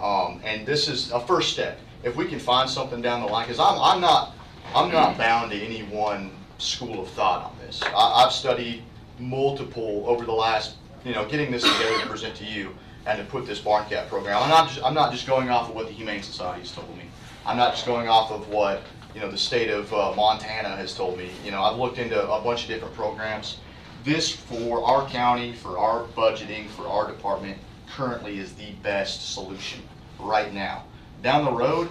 And this is a first step. If we can find something down the line, because I'm not bound to any one school of thought on this. I've studied multiple over the last, getting this together to present to you and to put this barn cat program. I'm not just going off of what the Humane Society has told me. I'm not just going off of what the state of Montana has told me. I've looked into a bunch of different programs. This, for our county, for our budgeting, for our department, currently is the best solution right now. Down the road,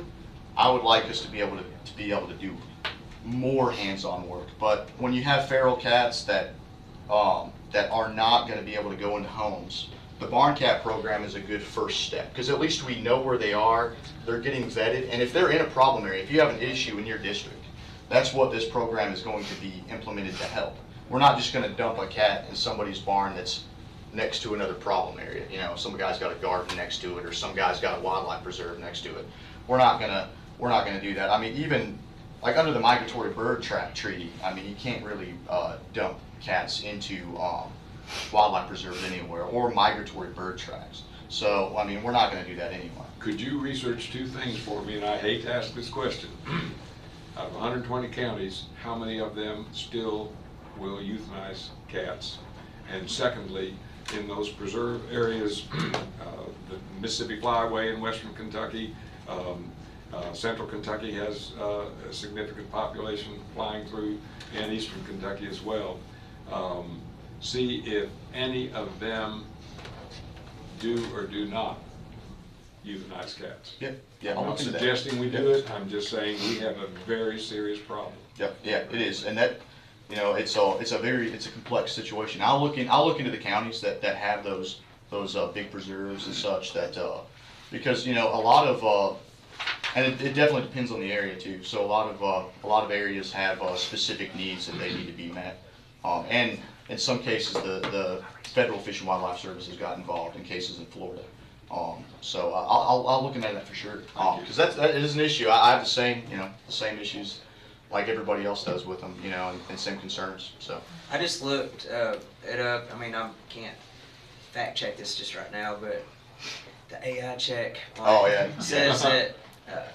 I would like us to be able to do more hands-on work. But when you have feral cats that are not going to be able to go into homes, the barn cat program is a good first step, because at least we know where they are, they're getting vetted, and if they're in a problem area, if you have an issue in your district, that's what this program is going to be implemented to help. We're not just going to dump a cat in somebody's barn that's next to another problem area. Some guy's got a garden next to it, or some guy's got a wildlife preserve next to it. We're not gonna do that. I mean, even like under the migratory bird trap treaty, I mean, you can't really dump cats into wildlife preserves anywhere or migratory bird traps. So I mean, we're not going to do that anymore. Could you research 2 things for me? And I hate to ask this question. Out of 120 counties, how many of them still will euthanize cats? And secondly, in those preserve areas, the Mississippi Flyway in western Kentucky, Central Kentucky has a significant population flying through, and Eastern Kentucky as well. See if any of them do or do not euthanize cats. Yeah, yeah. I'm not suggesting we do it, I'm just saying we have a very serious problem. Yep, yeah, it is, and that, you know, it's a complex situation. I'll look into the counties that have those big preserves and such, that because, you know, a lot of and it definitely depends on the area too. So a lot of areas have specific needs that they need to be met, and in some cases the Federal Fish and Wildlife Service has got involved in cases in Florida. So I'll look into that for sure, because that is an issue. I have the same issues like everybody else does with them, you know, and same concerns. So I just looked it up. I mean, I can't fact check this just right now, but the AI check says that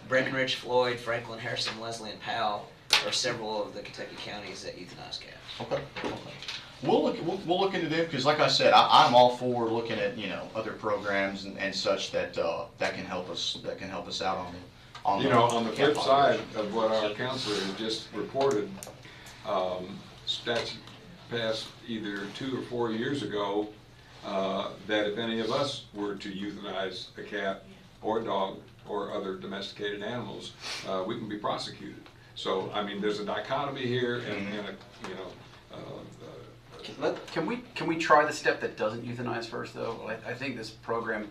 Breckenridge, Floyd, Franklin, Harrison, Leslie, and Powell are several of the Kentucky counties that euthanize cats. Okay. We'll look into them, because like I said, I'm all for looking at, you know, other programs and such that can help us out on the flip side of what our counselor has just reported, statute passed either 2 or 4 years ago that if any of us were to euthanize a cat or a dog or other domesticated animals, we can be prosecuted. So I mean, there's a dichotomy here, and a, you know. Can we try the step that doesn't euthanize first, though? I think this program,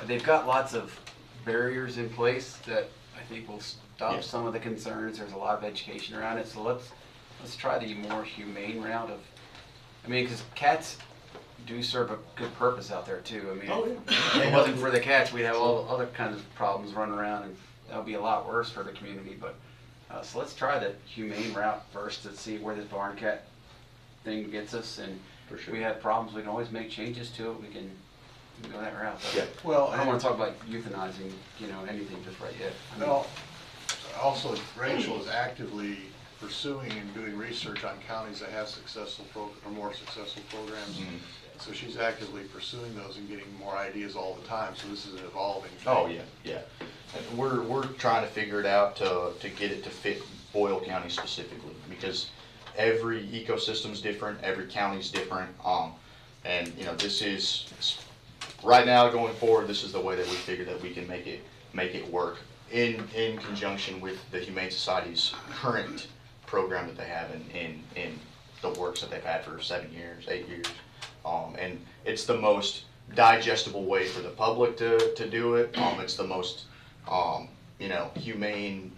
they've got lots of barriers in place that I think will stop some of the concerns. There's a lot of education around it, so let's try the more humane route of, I mean, because cats do serve a good purpose out there too. I mean, if it wasn't for the cats, we'd have all other kinds of problems running around, and that would be a lot worse for the community. But so let's try the humane route first to see where this barn cat thing gets us, and if we have problems, we can always make changes to it. We can go that route. But Well, I don't want to talk about euthanizing, you know, anything just right yet. I mean, well, also Rachel is actively pursuing and doing research on counties that have successful or more successful programs. So she's actively pursuing those and getting more ideas all the time. So this is an evolving thing. Oh yeah. And we're trying to figure it out to get it to fit Boyle County specifically, because every ecosystem's different, every county's different, and you know, this is right now going forward. This is the way that we figure that we can make it work in conjunction with the Humane Society's current program that they have in the works that they've had for 7 years, 8 years, and it's the most digestible way for the public to do it. It's the most you know, humane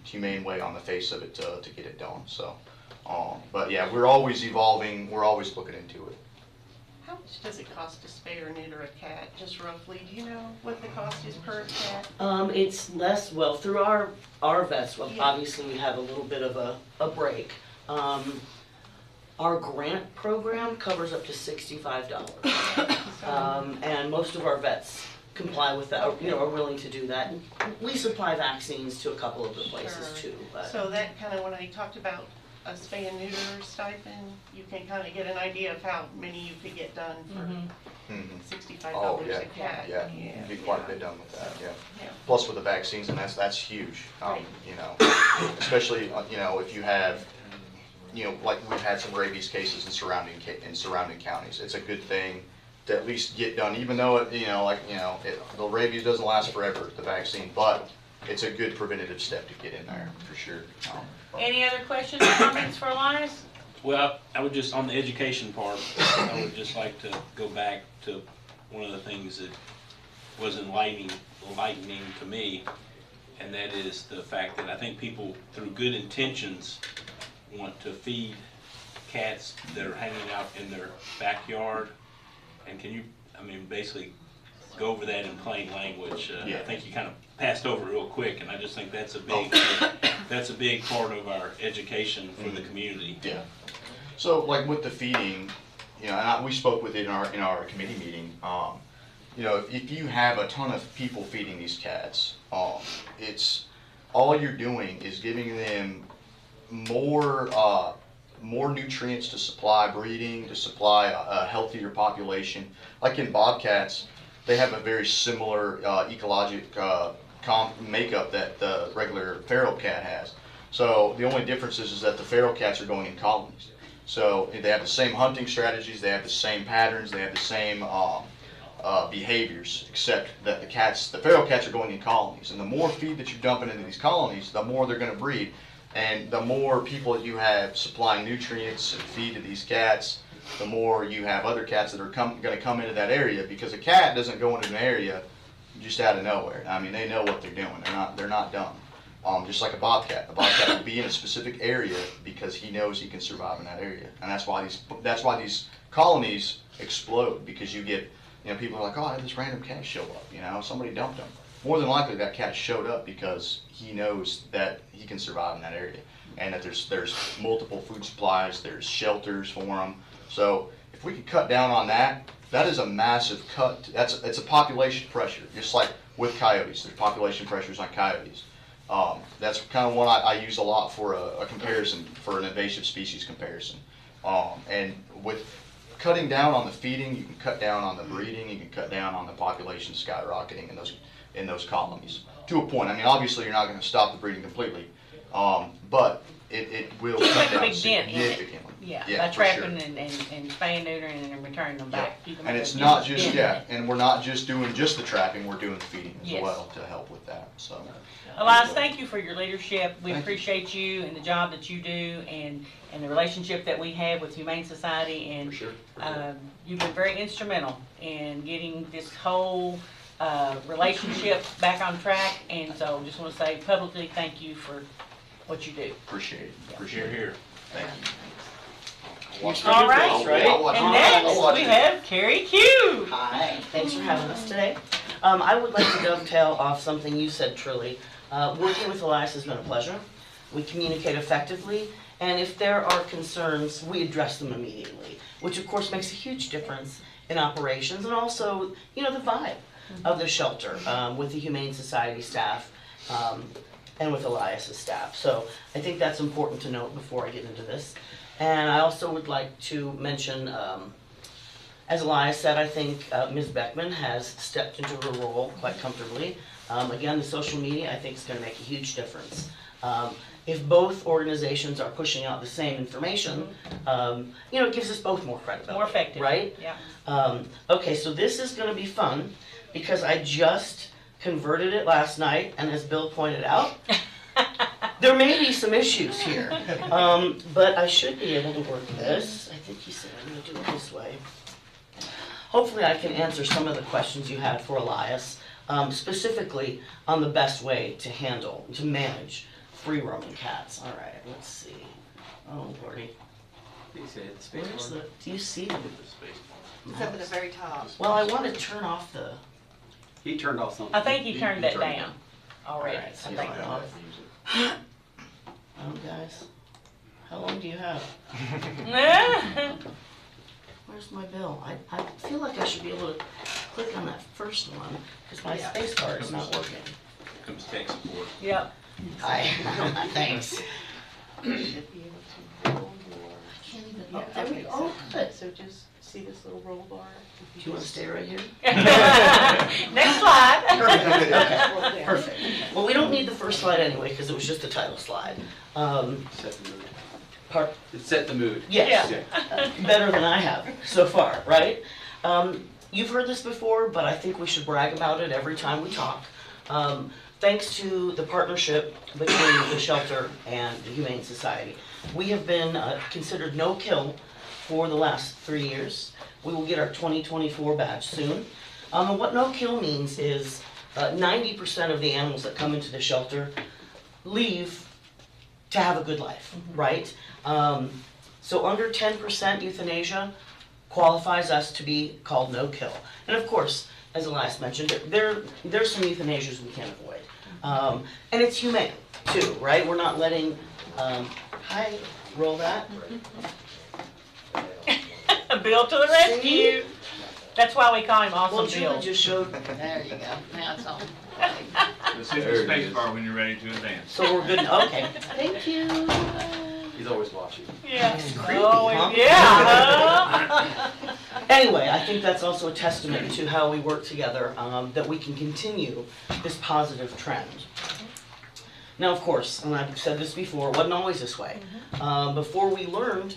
way on the face of it to get it done. So. But yeah, we're always evolving, we're always looking into it. How much does it cost to spay or neuter a cat, just roughly? Do you know what the cost is per cat? It's less, well, through our vets, well, obviously we have a little bit of a break. Our grant program covers up to $65. And most of our vets comply with that, you know, are willing to do that. And we supply vaccines to a couple of the places too. But. So that kind of, when I talked about a spay and neuter stipend, you can kind of get an idea of how many you could get done for $65 a cat. Yeah, you can get quite a bit done with that, yeah. Plus with the vaccines, and that's huge, you know, especially, you know, if you have, you know, like we've had some rabies cases in surrounding counties. It's a good thing to at least get done, even though it, you know, like, you know, the rabies doesn't last forever, the vaccine, but it's a good preventative step to get in there, for sure. Any other questions or comments for Elias? Well, I would just, on the education part, I would just like to go back to one of the things that was enlightening to me, and that is the fact that I think people, through good intentions, want to feed cats that are hanging out in their backyard. And can you, I mean, basically go over that in plain language? I think you kind of passed over it real quick, and I just think that's a big part of our education for the community. Yeah. So like with the feeding, you know, and we spoke with it in our committee meeting. You know, if you have a ton of people feeding these cats, it's all you're doing is giving them more nutrients to supply breeding, to supply a healthier population. Like in bobcats, they have a very similar ecologic makeup that the regular feral cat has. So the only difference is that the feral cats are going in colonies. So they have the same hunting strategies, they have the same patterns, they have the same behaviors, except that the feral cats are going in colonies. And the more feed that you're dumping into these colonies, the more they're going to breed. And the more people that you have supplying nutrients and feed to these cats, the more you have other cats that are going to come into that area, because a cat doesn't go into an area just out of nowhere. I mean, they know what they're doing. They're not dumb. Just like a bobcat. A bobcat will be in a specific area because he knows he can survive in that area. And that's why these colonies explode, because you get, people are like, oh, I had this random cat show up, somebody dumped him. More than likely that cat showed up because he knows that he can survive in that area, and that there's multiple food supplies, there's shelters for them. So if we could cut down on that, that is a massive cut. It's a population pressure, just like with coyotes. There's population pressures on coyotes. That's kind of one I use a lot for a comparison, for an invasive species comparison. And with cutting down on the feeding, you can cut down on the breeding, you can cut down on the population skyrocketing in those colonies. To a point. I mean, obviously you're not going to stop the breeding completely, but it will cut down significantly. By trapping and spaying, neutering, and then returning them back. And it's not just, and we're not just doing just the trapping, we're doing the feeding as well to help with that, so. Elias, thank you for your leadership. We appreciate you and the job that you do, and the relationship that we have with Humane Society, and you've been very instrumental in getting this whole relationship back on track, and so just want to say publicly thank you for what you do. Appreciate it. Appreciate it. Thank you. All right, and next we have Kari Q. Hi, thanks for having us today. I would like to dovetail off something you said, Truly. Working with Elias has been a pleasure. We communicate effectively, and if there are concerns, we address them immediately, which of course makes a huge difference in operations, and also, the vibe of the shelter with the Humane Society staff and with Elias's staff. So I think that's important to note before I get into this. And I also would like to mention, as Elias said, I think Ms. Beckman has stepped into her role quite comfortably. Again, the social media, I think, is going to make a huge difference. If both organizations are pushing out the same information, it gives us both more credibility. More effective. Right? Yeah. Okay, so this is going to be fun, because I just converted it last night, and as Bill pointed out, there may be some issues here, but I should be able to work this. I think he said I'm going to do it this way. Hopefully I can answer some of the questions you had for Elias, specifically on the best way to manage free-roaming cats. All right, let's see. Oh, Lordy. Do you see them? It's up at the very top. Well, I want to turn off the... He turned off something. I think he turned that down already. Right, so guys, how long do you have? Where's my bill? I feel like I should be able to click on that first one, because my space bar is not working. Comes tech support. Yep. Thanks. You should be able to roll your... I can't even, Yeah, there we go. Good. So just see this little roll bar? Do you want to stay right here? Next slide. Perfect. Okay. Perfect. Well, we don't need the first slide anyway, because it was just a title slide. Set the mood. It set the mood. Yes. Better than I have so far, right? You've heard this before, but I think we should brag about it every time we talk. Thanks to the partnership between the shelter and the Humane Society, we have been considered no-kill for the last 3 years. We will get our 2024 badge soon. And what no-kill means is 90% of the animals that come into the shelter leave to have a good life, right? So under 10% euthanasia qualifies us to be called no-kill. And of course, as Elias mentioned, there's some euthanasias we can't avoid. And it's humane too, right? We're not letting, roll that. Bill to the rescue. That's why we call him Awesome Well, Bill. Julie just showed. There you go. Now it's on. Just hit the space bar when you're ready to advance. So we're good. Okay. Thank you. He's always watching. Yeah. It's creepy, Oh, huh? yeah. Anyway, I think that's also a testament to how we work together, that we can continue this positive trend. Now, of course, and I've said this before, it wasn't always this way. Before we learned,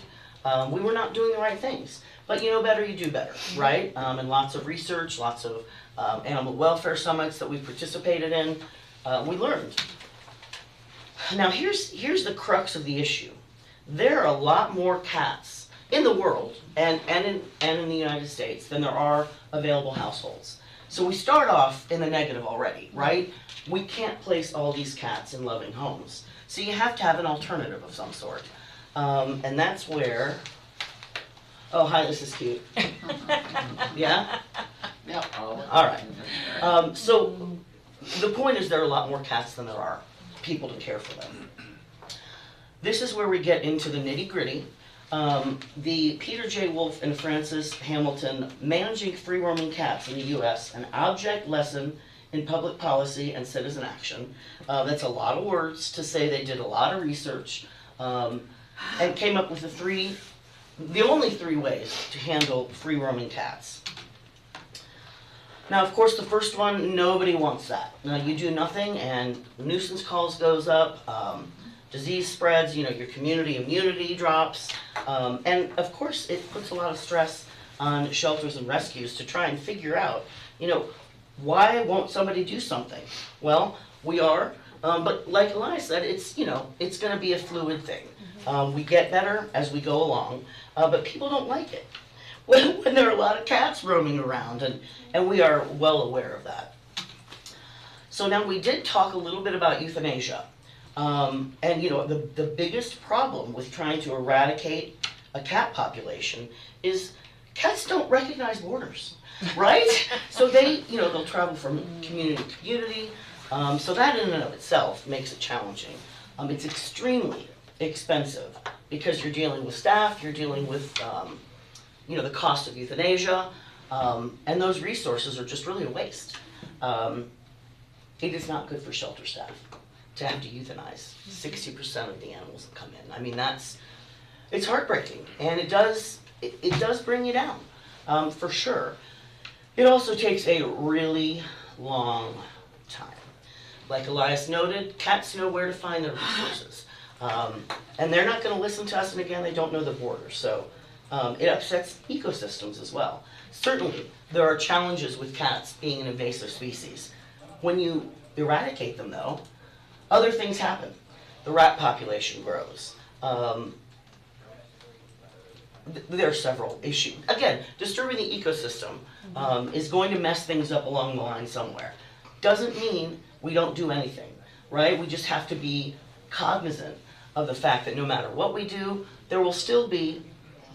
we were not doing the right things. But you know better, you do better, right? And lots of research, lots of animal welfare summits that we participated in, we learned. Now, here's the crux of the issue. There are a lot more cats in the world and in the United States than there are available households. So we start off in the negative already, right? We can't place all these cats in loving homes. So you have to have an alternative of some sort. And that's where, oh, hi, this is cute. Yeah? Yep. All right. So the point is there are a lot more cats than there are people to care for them. This is where we get into the nitty-gritty. The Peter J. Wolf and Francis Hamilton Managing Free Roaming Cats in the U.S., an object lesson in public policy and citizen action. That's a lot of words to say. They did a lot of research and came up with the only three ways to handle free roaming cats. Now, of course, the first one, nobody wants that. Now, you do nothing and nuisance calls goes up, disease spreads, you know, your community immunity drops, and of course, it puts a lot of stress on shelters and rescues to try and figure out, you know, why won't somebody do something? Well, we are, but like Elias said, it's, you know, it's going to be a fluid thing. We get better as we go along, but people don't like it when there are a lot of cats roaming around, and we are well aware of that. So now we did talk a little bit about euthanasia, and you know, the biggest problem with trying to eradicate a cat population is cats don't recognize borders, right? So they, you know, they'll travel from community to community, so that in and of itself makes it challenging. It's extremely expensive because you're dealing with staff, you're dealing with you know, the cost of euthanasia, and those resources are just really a waste. It is not good for shelter staff to have to euthanize 60% of the animals that come in. I mean, it's heartbreaking, and it does bring you down, for sure. It also takes a really long time. Like Elias noted, cats know where to find their resources. And they're not going to listen to us, and again, they don't know the borders. So it upsets ecosystems as well. Certainly, there are challenges with cats being an invasive species. When you eradicate them, though, other things happen. The rat population grows. There are several issues. Again, disturbing the ecosystem is going to mess things up along the line somewhere. Doesn't mean we don't do anything, right? We just have to be cognizant of the fact that no matter what we do, there will still be,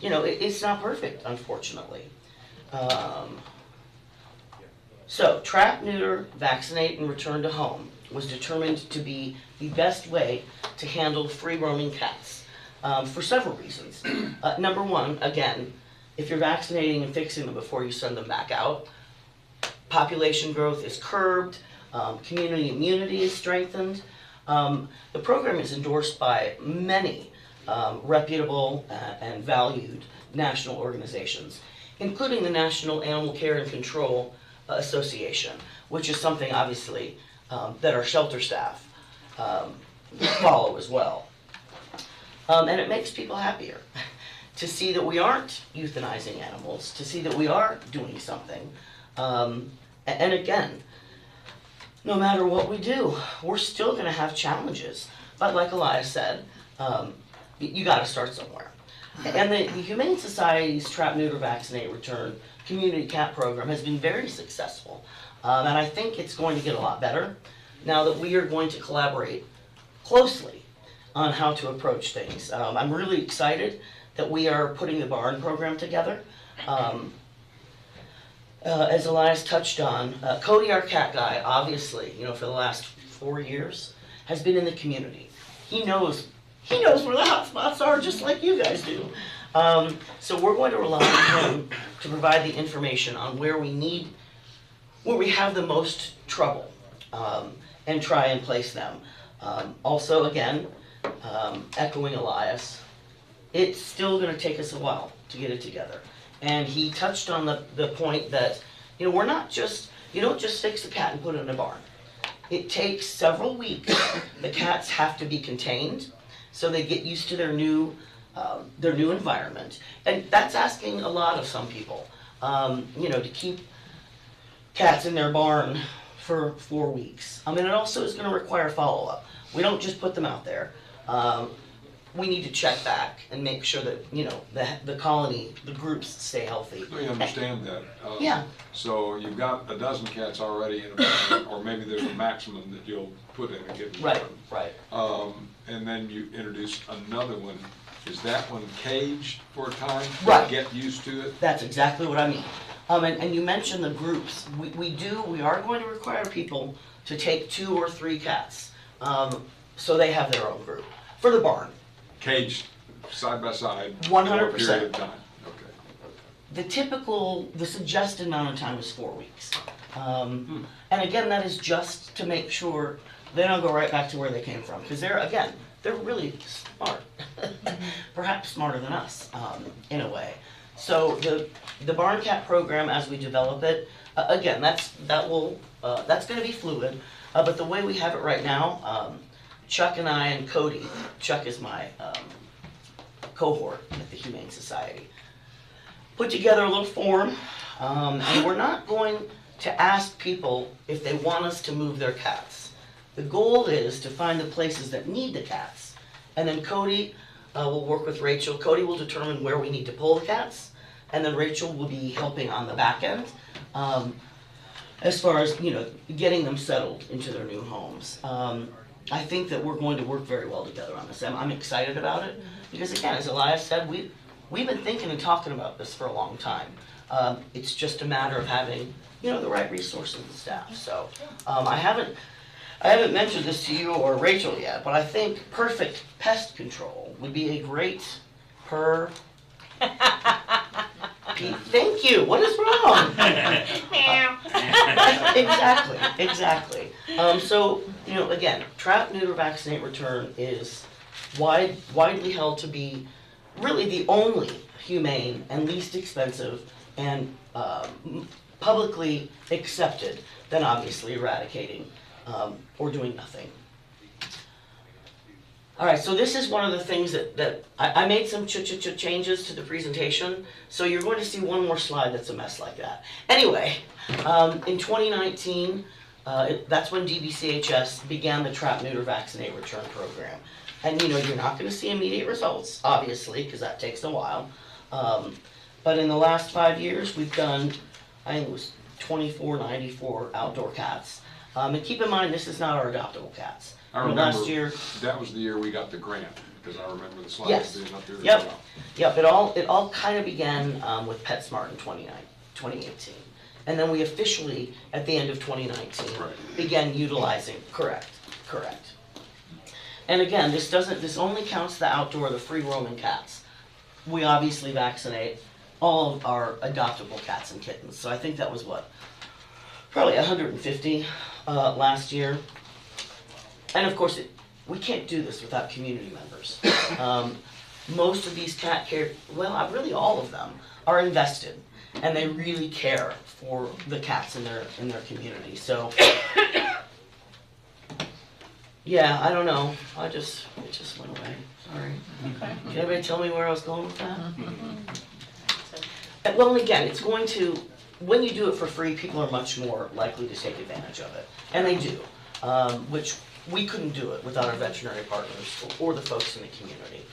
you know, it's not perfect, unfortunately. So, trap, neuter, vaccinate, and return to home was determined to be the best way to handle free roaming cats for several reasons. Number one, again, if you're vaccinating and fixing them before you send them back out, population growth is curbed, community immunity is strengthened. The program is endorsed by many reputable and valued national organizations, including the National Animal Care and Control Association, which is something obviously that our shelter staff follow as well. And it makes people happier to see that we aren't euthanizing animals, to see that we are doing something. And again, no matter what we do, we're still going to have challenges. But like Elias said, you got to start somewhere. And the Humane Society's Trap, Neuter, Vaccinate, Return community cat program has been very successful. And I think it's going to get a lot better now that we are going to collaborate closely on how to approach things. I'm really excited that we are putting the barn program together. As Elias touched on, Cody, our cat guy, obviously, you know, for the last 4 years, has been in the community. He knows where the hot spots are, just like you guys do. So we're going to rely on him to provide the information on where we have the most trouble, and try and place them. Also, again, echoing Elias, it's still going to take us a while to get it together. And he touched on the point that, you know, we're not just, you don't just fix a cat and put it in a barn. It takes several weeks. The cats have to be contained, so they get used to their new environment. And that's asking a lot of some people, you know, to keep cats in their barn for 4 weeks. I mean, it also is gonna require follow-up. We don't just put them out there. We need to check back and make sure that, you know, the colony, the groups stay healthy. We understand that. Yeah. So you've got a dozen cats already in a barn, or maybe there's a maximum that you'll put in a given barn. Right. And then you introduce another one. Is that one caged for a time? Right. Get used to it? That's exactly what I mean. And you mentioned the groups. We are going to require people to take 2 or 3 cats, so they have their own group for the barn. Caged side by side? 100%. For a period of time? Okay. The suggested amount of time is 4 weeks. And again, that is just to make sure they don't go right back to where they came from, because they're really smart, perhaps smarter than us, in a way. So the barn cat program, as we develop it, again, that's going to be fluid. But the way we have it right now, Chuck and I and Cody, Chuck is my cohort at the Humane Society, put together a little form, and we're not going to ask people if they want us to move their cats. The goal is to find the places that need the cats, and then Cody will work with Rachel. Cody will determine where we need to pull the cats, and then Rachel will be helping on the back end, as far as, you know, getting them settled into their new homes. I think that we're going to work very well together on this. I'm excited about it because, again, as Elias said, we've been thinking and talking about this for a long time. It's just a matter of having, you know, the right resources and staff. So I haven't mentioned this to you or Rachel yet, but I think perfect pest control would be a great Thank you. What is wrong? Exactly. So, you know, again, trap, neuter, vaccinate, return is widely held to be really the only humane and least expensive and publicly accepted than obviously eradicating or doing nothing. All right, so this is one of the things that I made some changes to the presentation, so you're going to see one more slide that's a mess like that. Anyway, in 2019, that's when DBCHS began the Trap, Neuter, Vaccinate, Return program. And you know, you're not going to see immediate results, obviously, because that takes a while. But in the last 5 years, we've done, I think it was 2494 outdoor cats. And keep in mind, this is not our adoptable cats. I remember last year, that was the year we got the grant, because I remember the slides yes, being up there. yep. It all kind of began with PetSmart in 2018, and then we officially at the end of 2019 began utilizing. Correct. And again, this only counts the outdoor, the free roaming cats. We obviously vaccinate all of our adoptable cats and kittens. So I think that was probably 150 last year. And of course, we can't do this without community members. Most of these cat care, well, really all of them, are invested, and they really care for the cats in their community. So, yeah, I don't know. It just went away. Sorry. Okay. Can anybody tell me where I was going with that? Well, and again, it's going to, when you do it for free, people are much more likely to take advantage of it, and they do, which we couldn't do it without our veterinary partners or the folks in the community.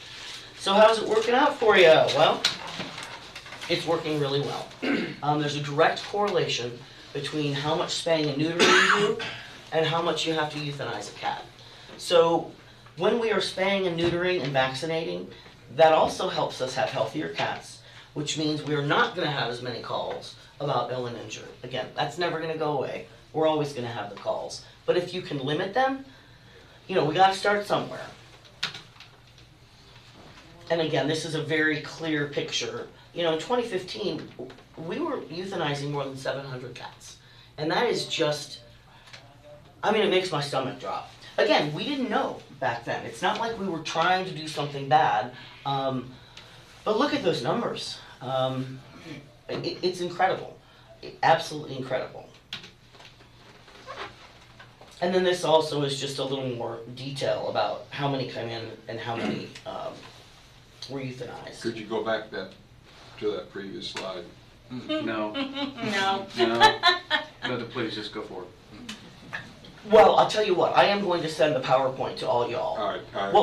So how's it working out for you? Well, it's working really well. There's a direct correlation between how much spaying and neutering you do and how much you have to euthanize a cat. So when we are spaying and neutering and vaccinating, that also helps us have healthier cats, which means we're not going to have as many calls about ill and injured. Again, that's never going to go away. We're always going to have the calls. But if you can limit them, you know, we got to start somewhere. And again, this is a very clear picture. You know, in 2015, we were euthanizing more than 700 cats. And that is just, I mean, it makes my stomach drop. Again, we didn't know back then. It's not like we were trying to do something bad. But look at those numbers. It's incredible, absolutely incredible. And then this also is just a little more detail about how many come in and how many were euthanized. Could you go back to that previous slide? No. No. No, please just go for it. Well, I'll tell you what, I am going to send the PowerPoint to all y'all. All right.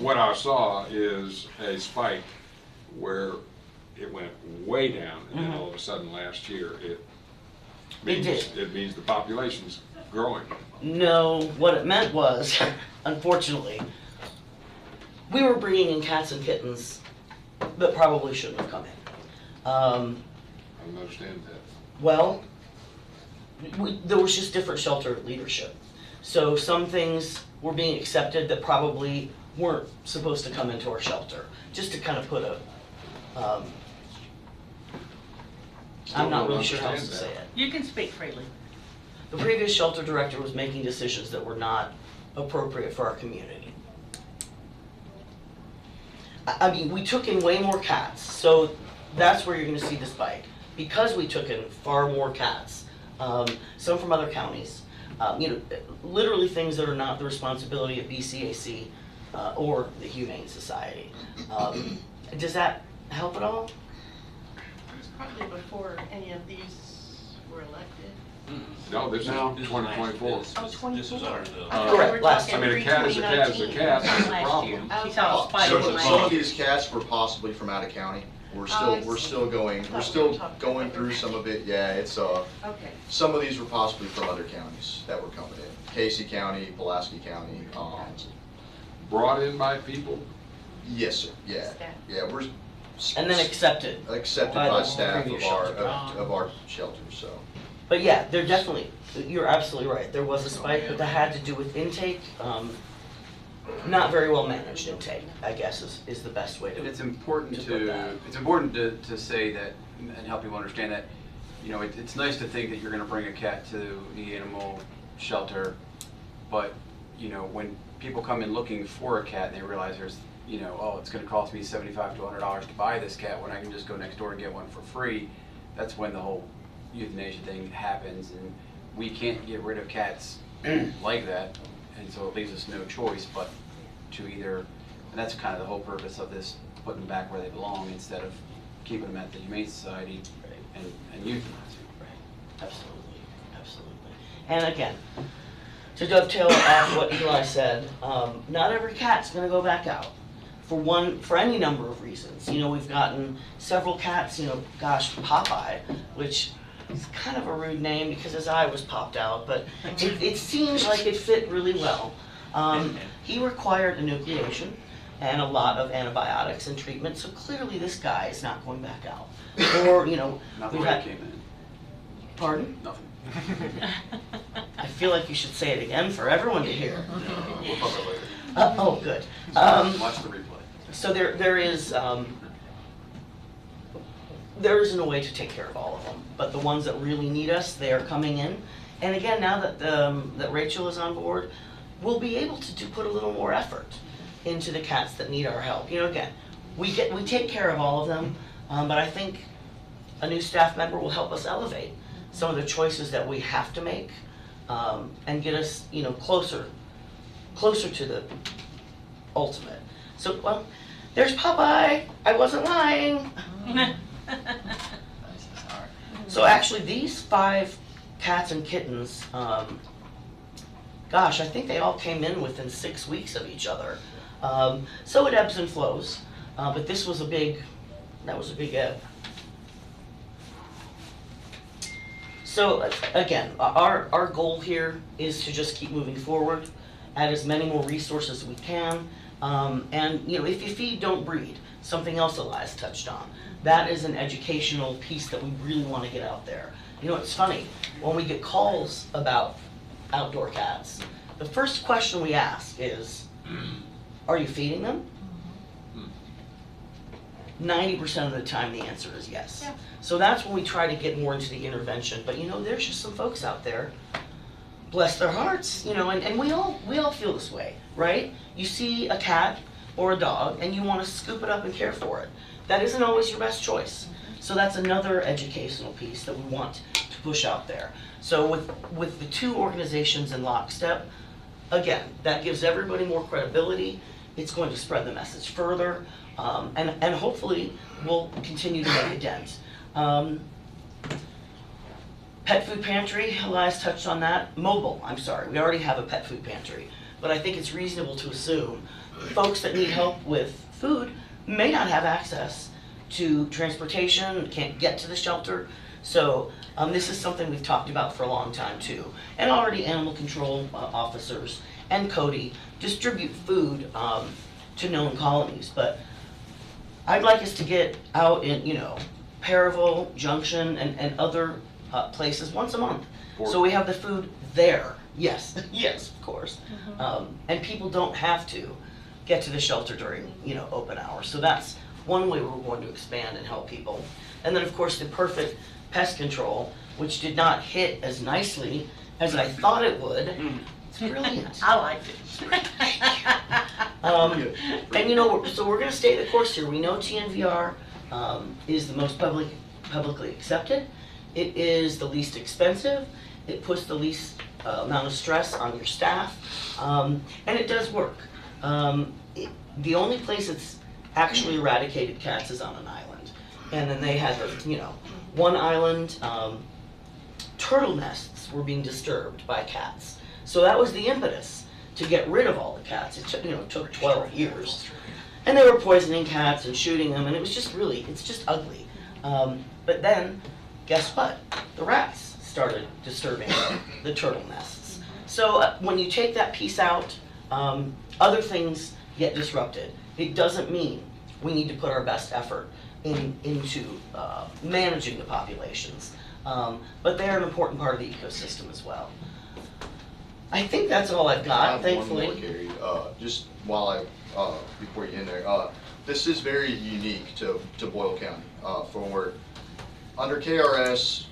What I saw is a spike where it went way down, and then all of a sudden last year it means the population's growing. No, what it meant was, unfortunately, we were bringing in cats and kittens that probably shouldn't have come in. I don't understand that. Well, there was just different shelter leadership. So some things were being accepted that probably weren't supposed to come into our shelter. Just to kind of put a, I'm not really sure how else to say it. You can speak freely. The previous shelter director was making decisions that were not appropriate for our community. I mean, we took in way more cats, so that's where you're gonna see the spike. Because we took in far more cats, some from other counties, literally things that are not the responsibility of BCAC or the Humane Society. Does that help at all? It's probably before any of these were elected. No, this is 2024. This is ours. Correct, last I mean, a cat is a cat is a cat, that's the problem. She saw a spike in Some last of year. these cats were possibly from out of county. We're still going through some of it. Yeah, it's Okay. some of these were possibly from other counties that were coming in. Casey County, Pulaski County. Brought in by people? Yes, sir. Yeah, yeah. We're And then accepted by the staff previous of our shelters. So. But yeah, there definitely, you're absolutely right, there was a spike, but that had to do with intake, not very well managed intake, I guess is the best way to. And it's important to say that, and help people understand that, it's nice to think that you're gonna bring a cat to the animal shelter, but, when people come in looking for a cat and they realize there's, oh, it's gonna cost me $75 to $100 to buy this cat when I can just go next door and get one for free, that's when the whole euthanasia thing happens, and we can't get rid of cats like that, and so it leaves us no choice but to either, and that's kind of the whole purpose of this, putting them back where they belong instead of keeping them at the Humane Society and euthanizing. Right, absolutely, absolutely. And again, to dovetail off what Eli said, not every cat's gonna go back out. For any number of reasons. We've gotten several cats, gosh, Popeye, which is kind of a rude name because his eye was popped out, but it seems like it fit really well. He required enucleation and a lot of antibiotics and treatment, so clearly this guy is not going back out. Or, Not the way it came in. Pardon? Nothing. I feel like you should say it again for everyone to hear. We'll talk about it later. Oh, good. Watch the replay. So there isn't a way to take care of all of them, but the ones that really need us, they are coming in. And again, now that that Rachel is on board, we'll be able to put a little more effort into the cats that need our help. Again, we take care of all of them, but I think a new staff member will help us elevate some of the choices that we have to make, and get us, closer to the ultimate. So, well, there's Popeye. I wasn't lying. So actually, these 5 cats and kittens, gosh, I think they all came in within 6 weeks of each other. So it ebbs and flows, but this was that was a big ebb. So again, our goal here is to just keep moving forward, add as many more resources as we can, and if you feed, don't breed. Something else Elias touched on. That is an educational piece that we really want to get out there. It's funny, when we get calls about outdoor cats, the first question we ask is, are you feeding them? 90% of the time the answer is yes. Yeah. So that's when we try to get more into the intervention. But there's just some folks out there, bless their hearts, and we all feel this way, right? You see a cat or a dog and you want to scoop it up and care for it. That isn't always your best choice. So that's another educational piece that we want to push out there. So with the two organizations in lockstep, again, that gives everybody more credibility. It's going to spread the message further, and hopefully we'll continue to make a dent. Pet food pantry, Elias touched on that. Mobile, I'm sorry, we already have a pet food pantry, but I think it's reasonable to assume folks that need help with food may not have access to transportation, can't get to the shelter. So this is something we've talked about for a long time too. And already animal control officers and Cody distribute food to known colonies. But I'd like us to get out in, Paravel, Junction, and other places once a month. So we have the food there. Yes, yes, of course. And people don't have to get to the shelter during, open hours. So that's one way we're going to expand and help people. And then, of course, the perfect pest control, which did not hit as nicely as I thought it would. It's brilliant. I liked it. And so we're gonna stay the course here. We know TNVR is the most publicly accepted. It is the least expensive. It puts the least amount of stress on your staff, and it does work. The only place it's actually eradicated cats is on an island, and then they had one island turtle nests were being disturbed by cats. So that was the impetus to get rid of all the cats. It took 12 years. And they were poisoning cats and shooting them, and it's just ugly. But then, guess what? The rats started disturbing the turtle nests. So when you take that piece out, other things get disrupted. It doesn't mean we need to put our best effort into managing the populations. But they're an important part of the ecosystem as well. I think that's all I've got, thankfully. I have one more, Kari. Just before you end there, this is very unique to Boyle County. Under KRS,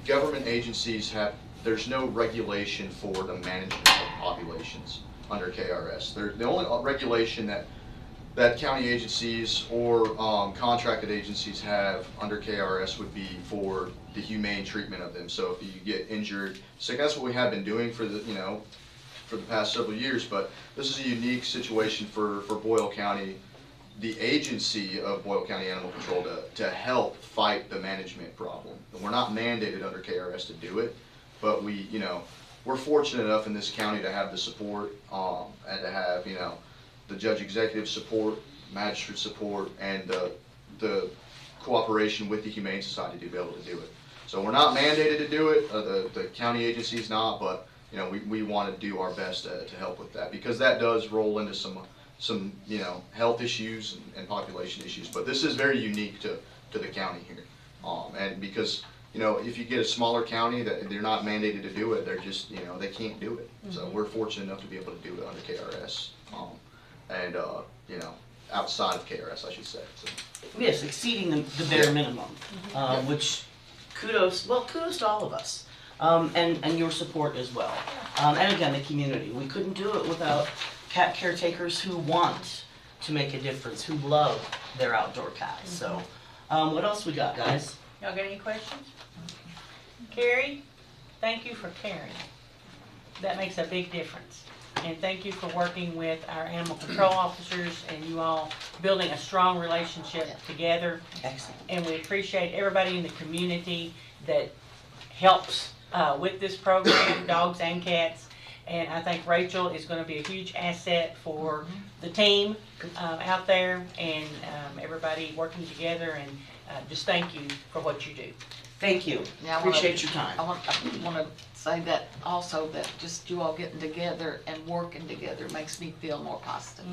government agencies there's no regulation for the management of populations under KRS. The only regulation that county agencies or contracted agencies have under KRS would be for the humane treatment of them. So if you get injured, sick, that's what we have been doing for the past several years. But this is a unique situation for Boyle County, the agency of Boyle County Animal Control, to help fight the management problem. And we're not mandated under KRS to do it, but we're fortunate enough in this county to have the support and to have the judge executive support, magistrate support, and the cooperation with the Humane Society to be able to do it. So we're not mandated to do it, the county agency's not, but we want to do our best to help with that, because that does roll into some health issues and population issues. But this is very unique to the county here, and because if you get a smaller county that they're not mandated to do it, they're just they can't do it. So we're fortunate enough to be able to do it under KRS. And outside of KRS, I should say. So. Yes, exceeding the bare minimum, which kudos to all of us, and your support as well. And again, the community. We couldn't do it without cat caretakers who want to make a difference, who love their outdoor cats. So, what else we got, guys? Y'all got any questions? Kari, thank you for caring. That makes a big difference. And thank you for working with our animal control officers and you all building a strong relationship together. Excellent. And we appreciate everybody in the community that helps with this program, dogs and cats. And I think Rachel is going to be a huge asset for the team out there and everybody working together. And just thank you for what you do. Thank you. Appreciate your time. I want to say that also, that just you all getting together and working together makes me feel more positive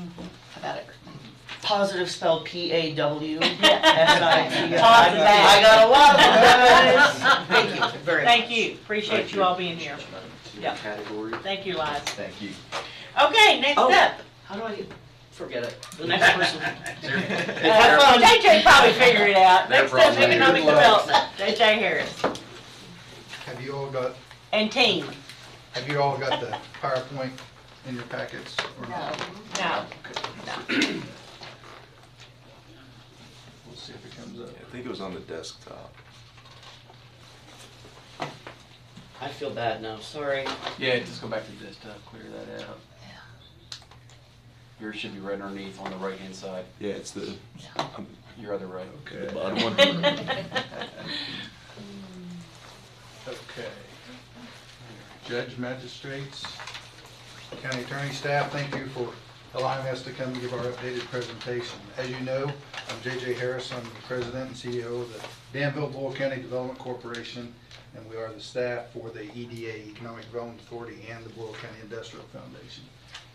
about everything. Positive spelled P-A-W. Positive. I got a lot of them, guys. Thank you very much. Thank you. Appreciate you all being here. Yeah. Thank you, Elias. Thank you. Okay, next up. How do I forget it? The next person. JJ probably figured it out. Next up, economic development. JJ Harris. Have you all got? And team. Have you all got the PowerPoint in your packets? Or No. No. We'll see if it comes up. I think it was on the desktop. I feel bad now, sorry. Yeah, just go back to the desktop, clear that out. Yours should be right underneath on the right-hand side. Yeah, it's the Your other right. Okay. The bottom one. Okay. Judge, magistrates, county attorney, staff, thank you for allowing us to come and give our updated presentation. As you know, I'm J.J. Harris. I'm the president and CEO of the Danville Boyle County Development Corporation, and we are the staff for the EDA, Economic Development Authority, and the Boyle County Industrial Foundation.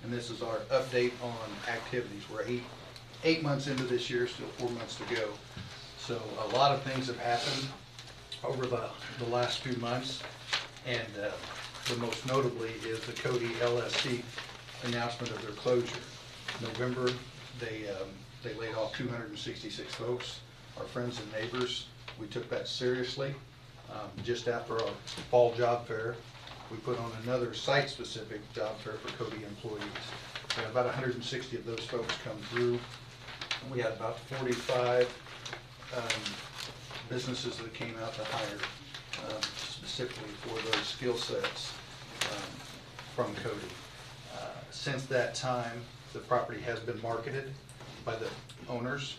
And this is our update on activities. We're eight months into this year, still 4 months to go. So a lot of things have happened over the last few months, and the most notably is the Cody LSC announcement of their closure. November, they laid off 266 folks, our friends and neighbors. We took that seriously. Just after our fall job fair, we put on another site-specific job fair for Cody employees. We had about 160 of those folks come through. We had about 45 businesses that came out to hire specifically for those skill sets from Cody. Since that time, the property has been marketed by the owners.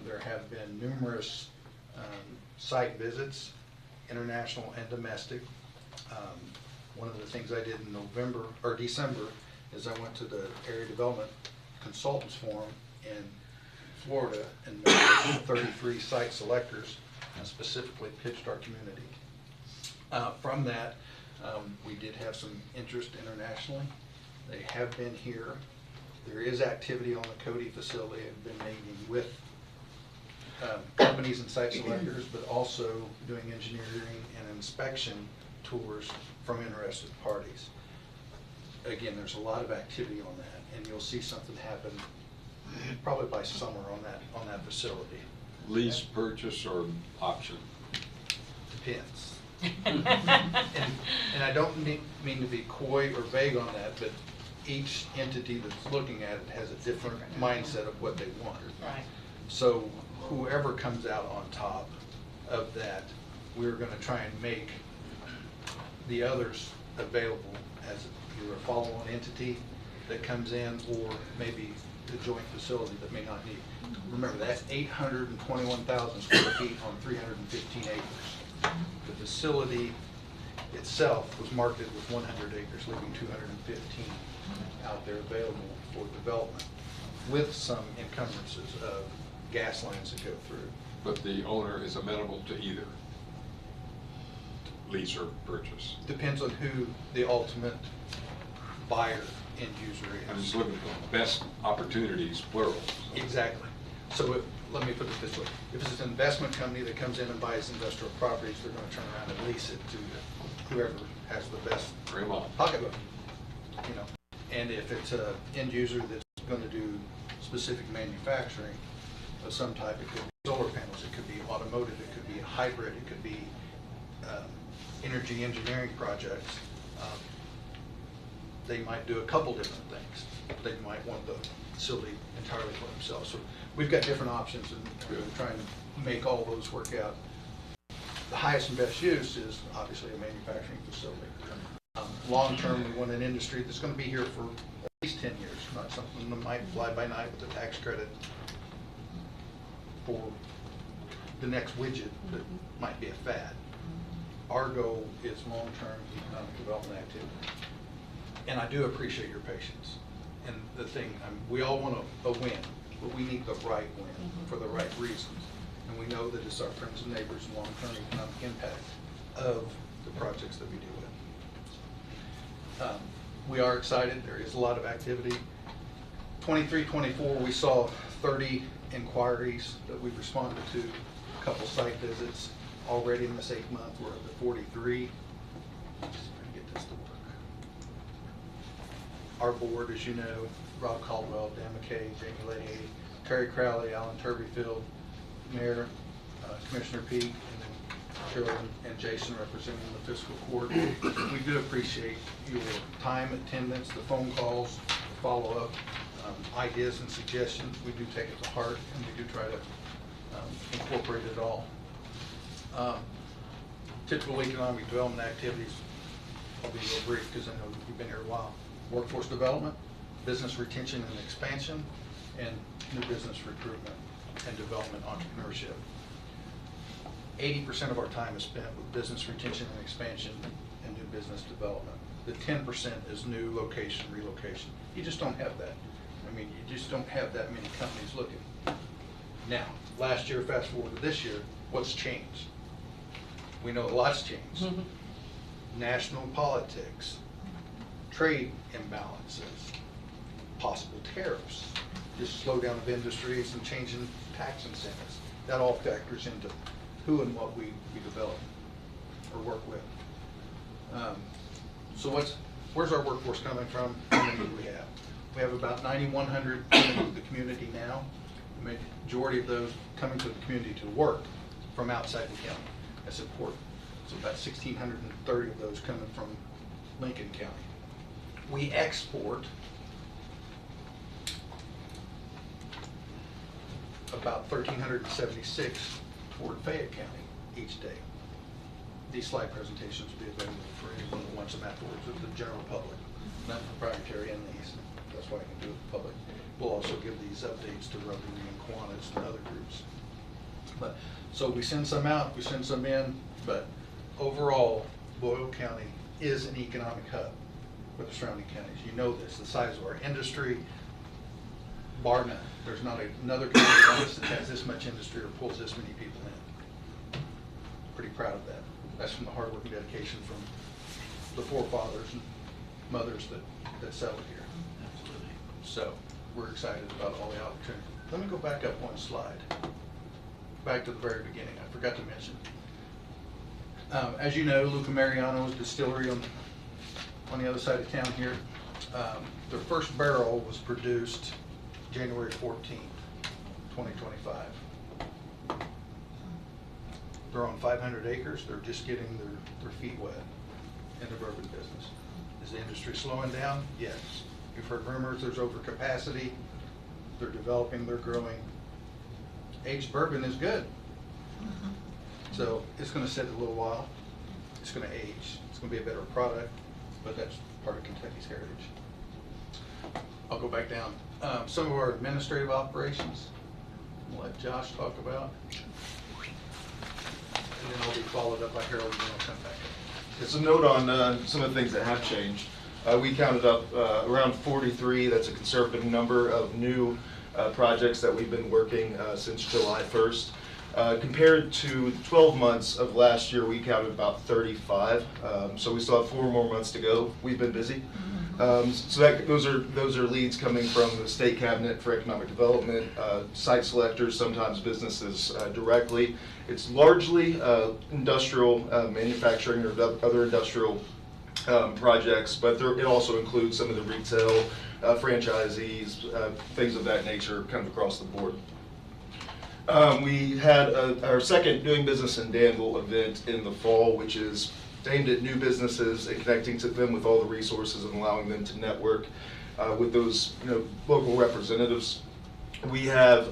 There have been numerous site visits, international and domestic. One of the things I did in December is I went to the Area Development Consultants Forum in Florida and met with 33 site selectors and specifically pitched our community. From that, we did have some interest internationally. They have been here. There is activity on the Cody facility. I've been meeting with companies and site selectors, but also doing engineering and inspection tours from interested parties. Again, there's a lot of activity on that, and you'll see something happen probably by summer on that facility. Lease, purchase, or option? Depends. And I don't mean to be coy or vague on that, but each entity that's looking at it has a different mindset of what they want. Right. So whoever comes out on top of that, we're going to try and make the others available as either a follow-on entity that comes in or maybe the joint facility that may not need. Remember, that's 821,000 square feet on 315 acres. The facility itself was marketed with 100 acres, leaving 215 out there available for development with some encumbrances of gas lines that go through. But the owner is amenable to either lease or purchase? Depends on who the ultimate buyer, end user is. I'm just looking for the best opportunities, plural. Exactly. So let me put it this way. If it's an investment company that comes in and buys industrial properties, they're going to turn around and lease it to whoever has the best pocketbook. You know. And if it's an end user that's going to do specific manufacturing of some type, it could be solar panels, it could be automotive, it could be hybrid, it could be energy engineering projects. They might do a couple different things. They might want the facility entirely for themselves. So we've got different options, and we're trying to make all those work out. The highest and best use is obviously a manufacturing facility. Long term, we want an industry that's going to be here for at least 10 years, not something that might fly by night with a tax credit for the next widget that might be a fad. Our goal is long-term economic development activity. And I do appreciate your patience. And the thing, we all want a win, but we need the right win for the right reasons. And we know that it's our friends and neighbors and long-term economic impact of the projects that we deal with. We are excited. There is a lot of activity. 23-24, we saw 30 inquiries that we've responded to, a couple site visits. Already in this 8th month, we're up to 43. Let's see if I can get this to work. Our board, as you know, Rob Caldwell, Dan McKay, Jamie Leahy, Kari Crowley, Alan Turbyfield, Mayor, Commissioner Peak, and then Carolyn and Jason representing the fiscal court. We do appreciate your time, attendance, the phone calls, the follow-up, ideas and suggestions. We do take it to heart, and we do try to incorporate it all. Typical economic development activities, I'll be real brief because I know you've been here a while. Workforce development, business retention and expansion, and new business recruitment and development entrepreneurship. 80% of our time is spent with business retention and expansion and new business development. The 10% is new location, relocation. You just don't have that. I mean, you just don't have that many companies looking. Now, last year, fast forward to this year, what's changed? We know a lot's changed. National politics, trade imbalances, possible tariffs, just slowdown of industries and changing tax incentives. That all factors into who and what we develop or work with. So where's our workforce coming from? How many do we have? We have about 9,100 coming to the community now. The majority of those coming to the community to work from outside the county. That's important. So about 1,630 of those coming from Lincoln County. We export about 1,376 toward Fayette County each day. These slide presentations will be available for anyone who wants them afterwards with the general public, not proprietary in these. That's why I can do it with the public. We'll also give these updates to Rowen and Kiwanis and other groups. But so we send some out, we send some in, but overall, Boyle County is an economic hub for the surrounding counties. You know this, the size of our industry, bar none. There's not another county on this that has this much industry or pulls this many people in. Pretty proud of that. That's from the hard work and dedication from the forefathers and mothers that settled here. Absolutely. So we're excited about all the opportunity. Let me go back up one slide. Back to the very beginning. I forgot to mention. As you know, Luca Mariano's distillery on the other side of town here. Their first barrel was produced January 14th, 2025. They're on 500 acres. They're just getting their feet wet in the bourbon business. Is the industry slowing down? Yes. You've heard rumors there's overcapacity. They're developing, they're growing. Aged bourbon is good. So it's going to sit a little while. It's going to age. It's going to be a better product, but that's part of Kentucky's heritage. I'll go back down. Some of our administrative operations, I'll let Josh talk about. And then I'll be followed up by Harold, and then I'll come back up. It's a note on some of the things that have changed. We counted up around 43, that's a conservative number of new projects that we've been working since July 1st. Compared to 12 months of last year, we counted about 35. So we still have 4 more months to go. We've been busy. So those are leads coming from the state cabinet for economic development, site selectors, sometimes businesses directly. It's largely industrial manufacturing or other industrial projects, but it also includes some of the retail, franchisees, things of that nature, kind of across the board. We had our second Doing Business in Danville event in the fall, which is aimed at new businesses and connecting to them with all the resources and allowing them to network with those local representatives. We have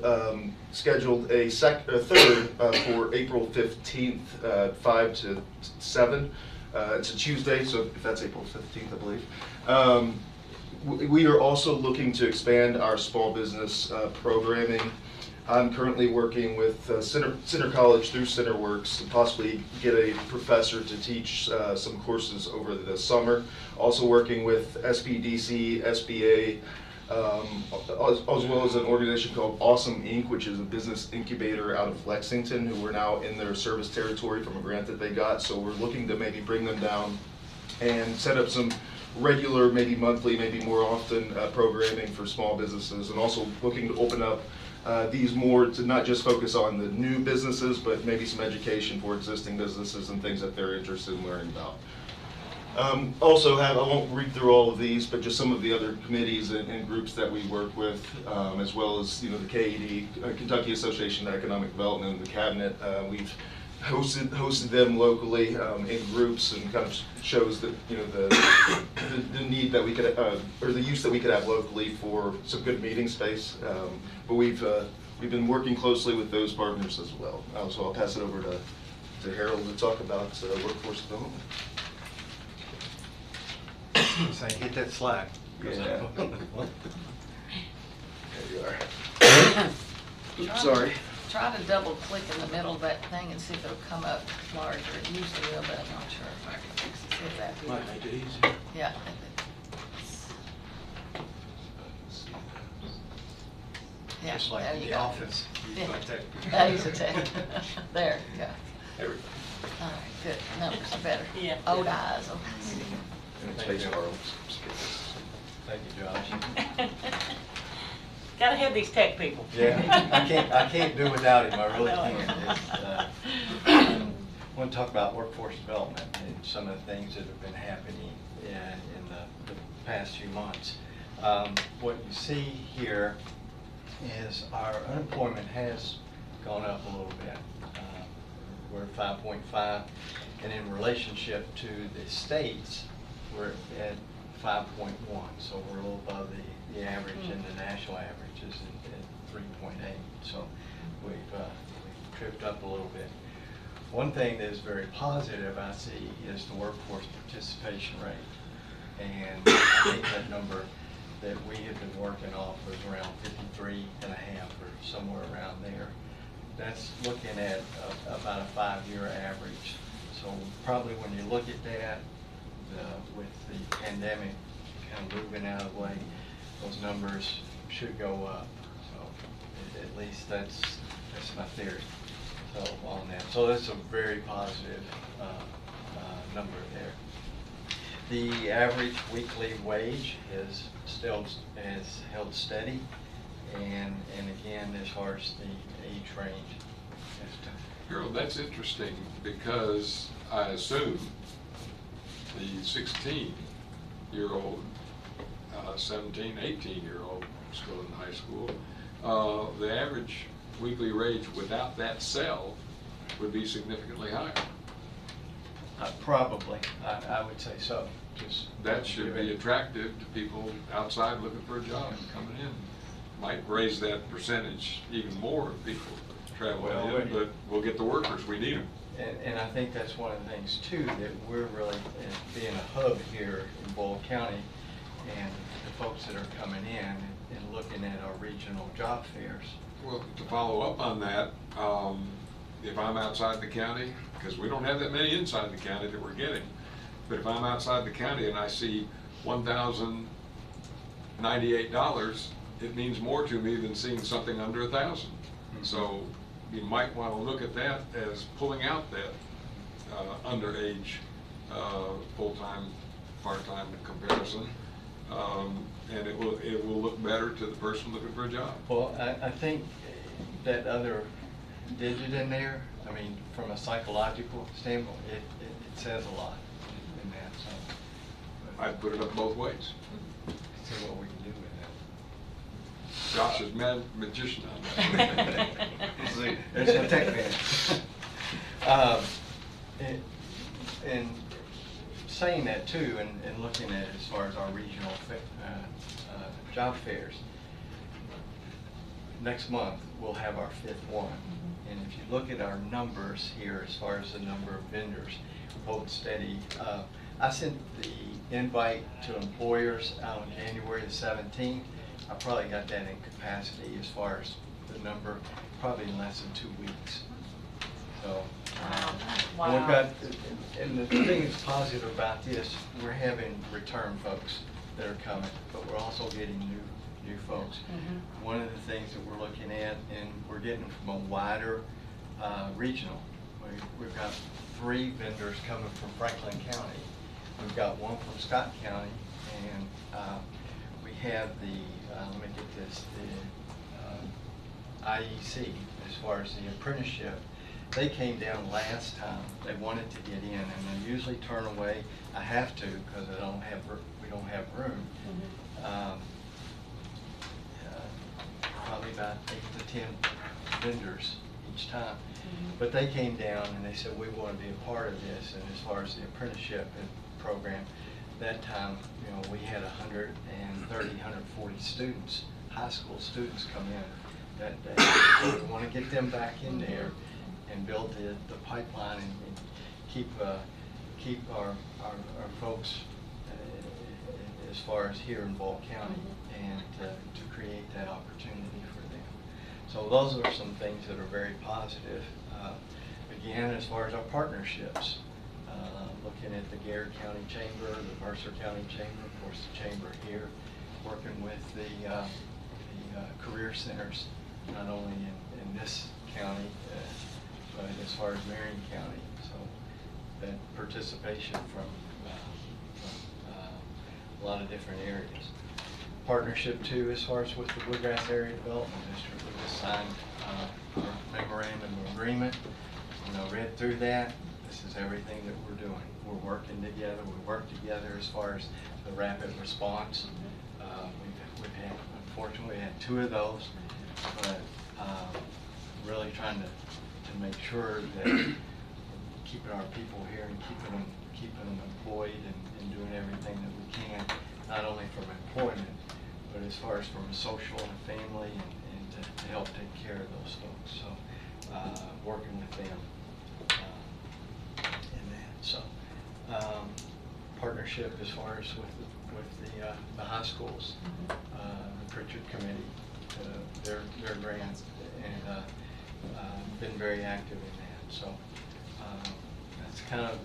scheduled a third for April 15th, 5 to 7. It's a Tuesday, so if that's April 15th, I believe. We are also looking to expand our small business programming. I'm currently working with Center College through CenterWorks to possibly get a professor to teach some courses over the summer. Also working with SBDC, SBA, as well as an organization called Awesome Inc., which is a business incubator out of Lexington, who are now in their service territory from a grant that they got. So we're looking to maybe bring them down and set up some regular, maybe monthly, maybe more often programming for small businesses, and also looking to open up these more to not just focus on the new businesses, but maybe some education for existing businesses and things that they're interested in learning about. Also I won't read through all of these, but just some of the other committees and groups that we work with, as well as the KED, Kentucky Association of Economic Development, and the cabinet. We've hosted them locally in groups, and kind of shows that the need that we could or the use that we could have locally for some good meeting space. But we've we've been working closely with those partners as well. So I'll pass it over to Harold to talk about workforce development. So hit that slack. Yeah. There you are. Oops, sorry. Try to double click in the middle of that thing and see if it'll come up larger. It usually will, but I'm not sure if I can fix it. See if that Might make it easier. Yeah. Yeah, Just like there in you the go. office, use my tech. Yeah, use a tech. There you go. There we go. All right, good. Numbers are better. Yeah. Old eyes, old eyes. Thank you, Josh. Gotta have these tech people. Yeah, I can't do without him, I really can't. I want to talk about workforce development and some of the things that have been happening in the past few months. What you see here is our unemployment has gone up a little bit. We're at 5.5, and in relationship to the states, we're at 5.1, so we're a little above the average, and the national average is at 3.8. So we've tripped up a little bit. One thing that is very positive I see is the workforce participation rate, and I think that number that we have been working off was around 53.5 or somewhere around there. That's looking at about a 5-year average. So probably when you look at that, with the pandemic kind of moving out of the way, those numbers should go up. So at least that's my theory. So on that, so that's a very positive number there. The average weekly wage is still held steady, and again, as far as the age range. Harold, that's interesting because I assume the 16-year-old, 17, 18-year-old still in high school, the average weekly wage without that cell would be significantly higher. Probably, I would say so. Just that should be attractive to people outside looking for a job and coming in. Might raise that percentage even more if people travel in, but we'll get the workers, we need them. And I think that's one of the things too, that we're really, being a hub here in Boyle County, and the folks that are coming in and looking at our regional job fairs. Well, to follow up on that, if I'm outside the county, because we don't have that many inside the county that we're getting, but if I'm outside the county and I see $1,098, it means more to me than seeing something under 1,000. So you might want to look at that as pulling out that underage full-time, part-time comparison, and it will look better to the person looking for a job. Well, I think that other digit in there, I mean, from a psychological standpoint, it says a lot in that. So I'd put it up both ways. See what we can do with that. Josh is magician on that. See, there's my tech man. And saying that too, and looking at it as far as our regional job fairs, next month we'll have our 5th one. And if you look at our numbers here, as far as the number of vendors, hold steady. I sent the invite to employers out on January the 17th. I probably got that in capacity as far as the number, probably in less than 2 weeks. So, wow. And we've got, and the thing that's positive about this, we're having return folks that are coming, but we're also getting new folks. Mm-hmm. One of the things that we're looking at, and we're getting from a wider regional, we've got 3 vendors coming from Franklin County. We've got 1 from Scott County, and we have the, let me get this, the IEC, as far as the apprenticeship. They came down last time. They wanted to get in, and they usually turn away. I have to because we don't have room. Mm-hmm. Probably about 8 to 10 vendors each time. Mm-hmm. But they came down and they said, we want to be a part of this. And as far as the apprenticeship program, that time, you know, we had 130, 140 students, high school students come in that day. So we want to get them back in there and build the pipeline and keep our folks as far as here in Boyle County and to create that opportunity for them. So those are some things that are very positive. Again, as far as our partnerships, looking at the Garrett County Chamber, the Mercer County Chamber, of course the Chamber here, working with the career centers, not only in this county, but as far as Marion County. So that participation from a lot of different areas. Partnership too, as far as with the Bluegrass Area Development District, we just signed our memorandum of agreement. Read through that. This is everything that we're doing. We're working together. We work together as far as the rapid response. We've had, unfortunately, we had 2 of those, but really trying to make sure that we're keeping our people here and keeping them employed and doing everything that we can, not only from employment, but as far as from a social and family and to help take care of those folks. So working with them in that. So partnership as far as with the high schools, the Pritchard Committee, their grants, and been very active in that. So that's kind of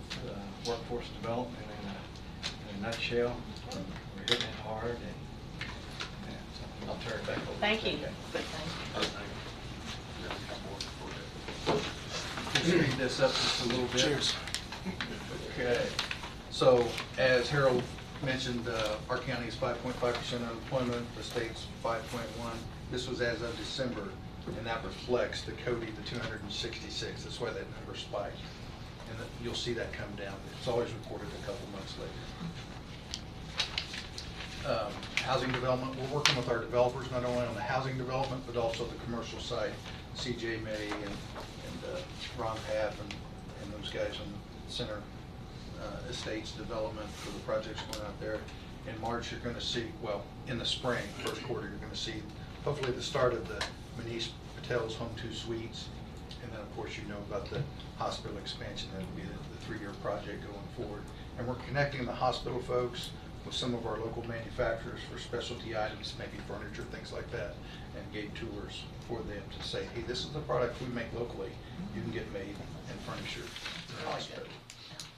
workforce development in a nutshell. We're hitting it hard, and so I'll turn it back over. Thank you. Just speed this up just a little bit. Cheers. Okay. So as Harold mentioned, our county is 5.5% unemployment, the state's 5.1. This was as of December, and that reflects the Cody, the 266. That's why that number spiked. And you'll see that come down. It's always reported a couple months later. Housing development, we're working with our developers, not only on the housing development, but also the commercial side. CJ May and Ron Paff and those guys on Center Estates development for the projects going out there. In March, you're going to see, well, in the spring, first quarter, you're going to see hopefully the start of the Manish Patel's Home 2 Suites. And then, of course, you know about the hospital expansion. That will be the 3-year project going forward. And we're connecting the hospital folks with some of our local manufacturers for specialty items, maybe furniture, things like that, and gave tours for them to say, hey, this is the product we make locally. You can get made and furniture in the hospital.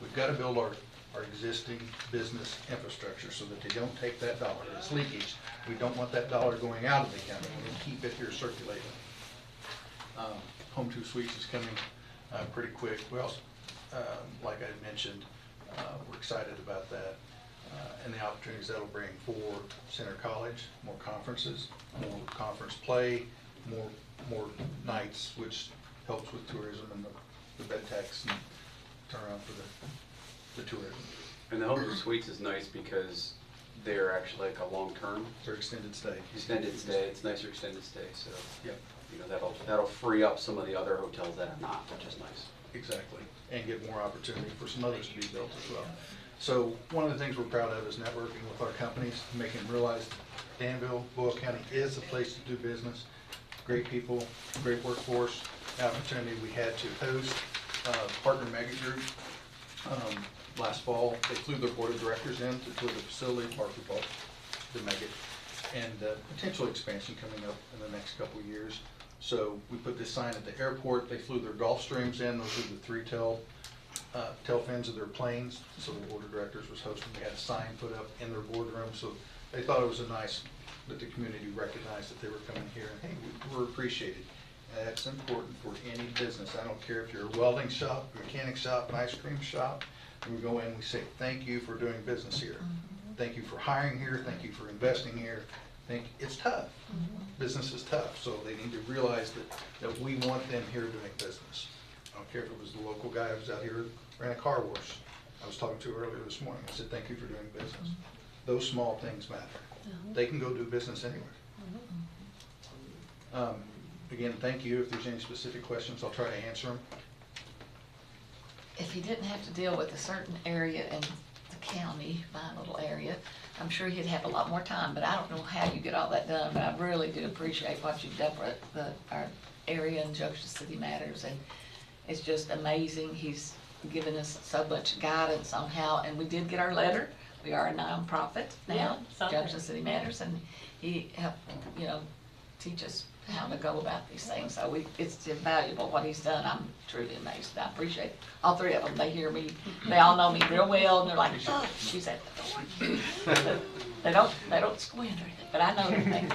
We've got to build our existing business infrastructure so that they don't take that dollar. It's leakage. We don't want that dollar going out of the county. We want to keep it here circulating. Home 2 Suites is coming pretty quick. We also, like I mentioned, we're excited about that. And the opportunities that'll bring for Center College, more conferences, more conference play, more nights, which helps with tourism and the bed tax and turnaround for the tourism. And the Home Suites is nice because they're actually like a long-term. They're extended stay. Extended stay. It's nicer extended stay. So that'll free up some of the other hotels that are not, which is nice. Exactly, and give more opportunity for some others to be built as well. So one of the things we're proud of is networking with our companies, making them realize Danville, Boyle County is a place to do business. Great people, great workforce. Opportunity we had to host Partner Mega Group last fall. They flew their board of directors in to tour the facility, the Mega, and potential expansion coming up in the next couple of years. So we put this sign at the airport. They flew their Gulfstreams in. Those are the 3 tail fins of their planes. So the board of directors was hosting. We had a sign put up in their boardroom. So they thought it was nice that the community recognized that they were coming here. And hey, we're appreciated. That's important for any business. I don't care if you're a welding shop, a mechanic shop, an ice cream shop. And we go in and we say, thank you for doing business here. Thank you for hiring here. Thank you for investing here. It's tough. Business is tough. So they need to realize that we want them here doing business. I don't care if it was the local guy who was out here, ran a car wash. I was talking to earlier this morning. I said, thank you for doing business. Those small things matter. They can go do business anywhere. Again, thank you. If there's any specific questions, I'll try to answer them. If you didn't have to deal with a certain area in the county, my little area, I'm sure he'd have a lot more time, but I don't know how you get all that done, but I really do appreciate what you've done for our area and Junction City Matters, and it's just amazing. He's given us so much guidance on how, and we did get our letter. We are a nonprofit now, Junction City Matters, and he helped, teach us how to go about these things. So it's invaluable what he's done. I'm truly amazed. I appreciate all three of them. They hear me. They all know me real well, and they're like, "Oh, she's at the door." They don't squint or anything, but I know everything.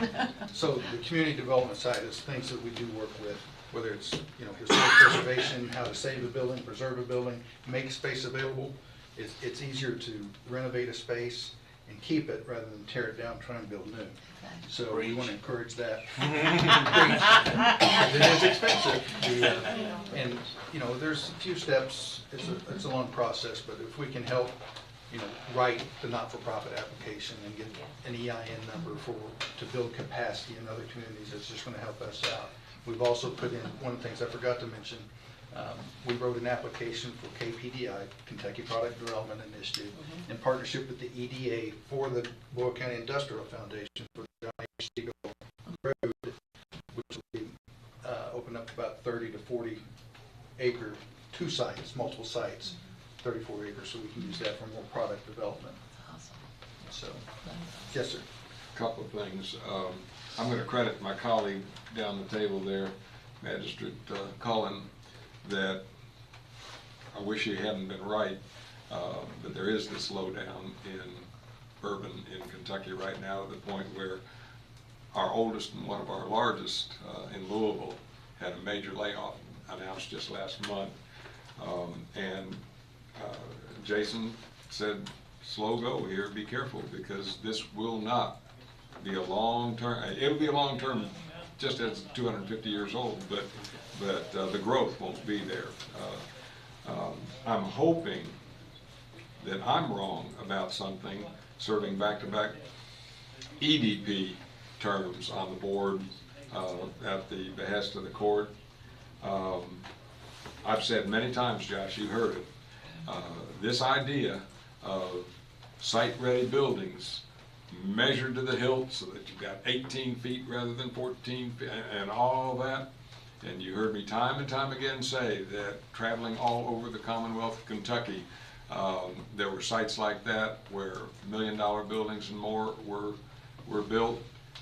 So the community development side is things that we do work with, whether it's, historic preservation, how to save a building, preserve a building, make space available. It's easier to renovate a space and keep it rather than tear it down, try and build new. So we want to encourage that. It is expensive. And, there's a few steps. It's a long process, but if we can help, write the not-for-profit application and get an EIN number to build capacity in other communities, it's just going to help us out. We've also put in, one of the things I forgot to mention, we wrote an application for KPDI, Kentucky Product Development Initiative, in partnership with the EDA for the Boyle County Industrial Foundation for the John H. Siegel Road, which will be open up to about 30 to 40 acre, two sites, multiple sites, 34 acres, so we can use that for more product development. Awesome. So, yes, sir. Couple of things. I'm going to credit my colleague down the table there, Magistrate Cullen, that I wish he hadn't been right, but there is this slowdown in urban in Kentucky right now, at the point where our oldest and one of our largest in Louisville had a major layoff announced just last month. And Jason said, slow go here, be careful, because this will not be a long term. It'll be a long term, just as 250 years old, but the growth won't be there. I'm hoping that I'm wrong about something, serving back-to-back EDP terms on the board at the behest of the court. I've said many times, Josh, you heard it, this idea of site-ready buildings measured to the hilt so that you've got 18 feet rather than 14 feet and all that. And you heard me time and time again say that traveling all over the Commonwealth of Kentucky, there were sites like that where $1 million buildings and more were built,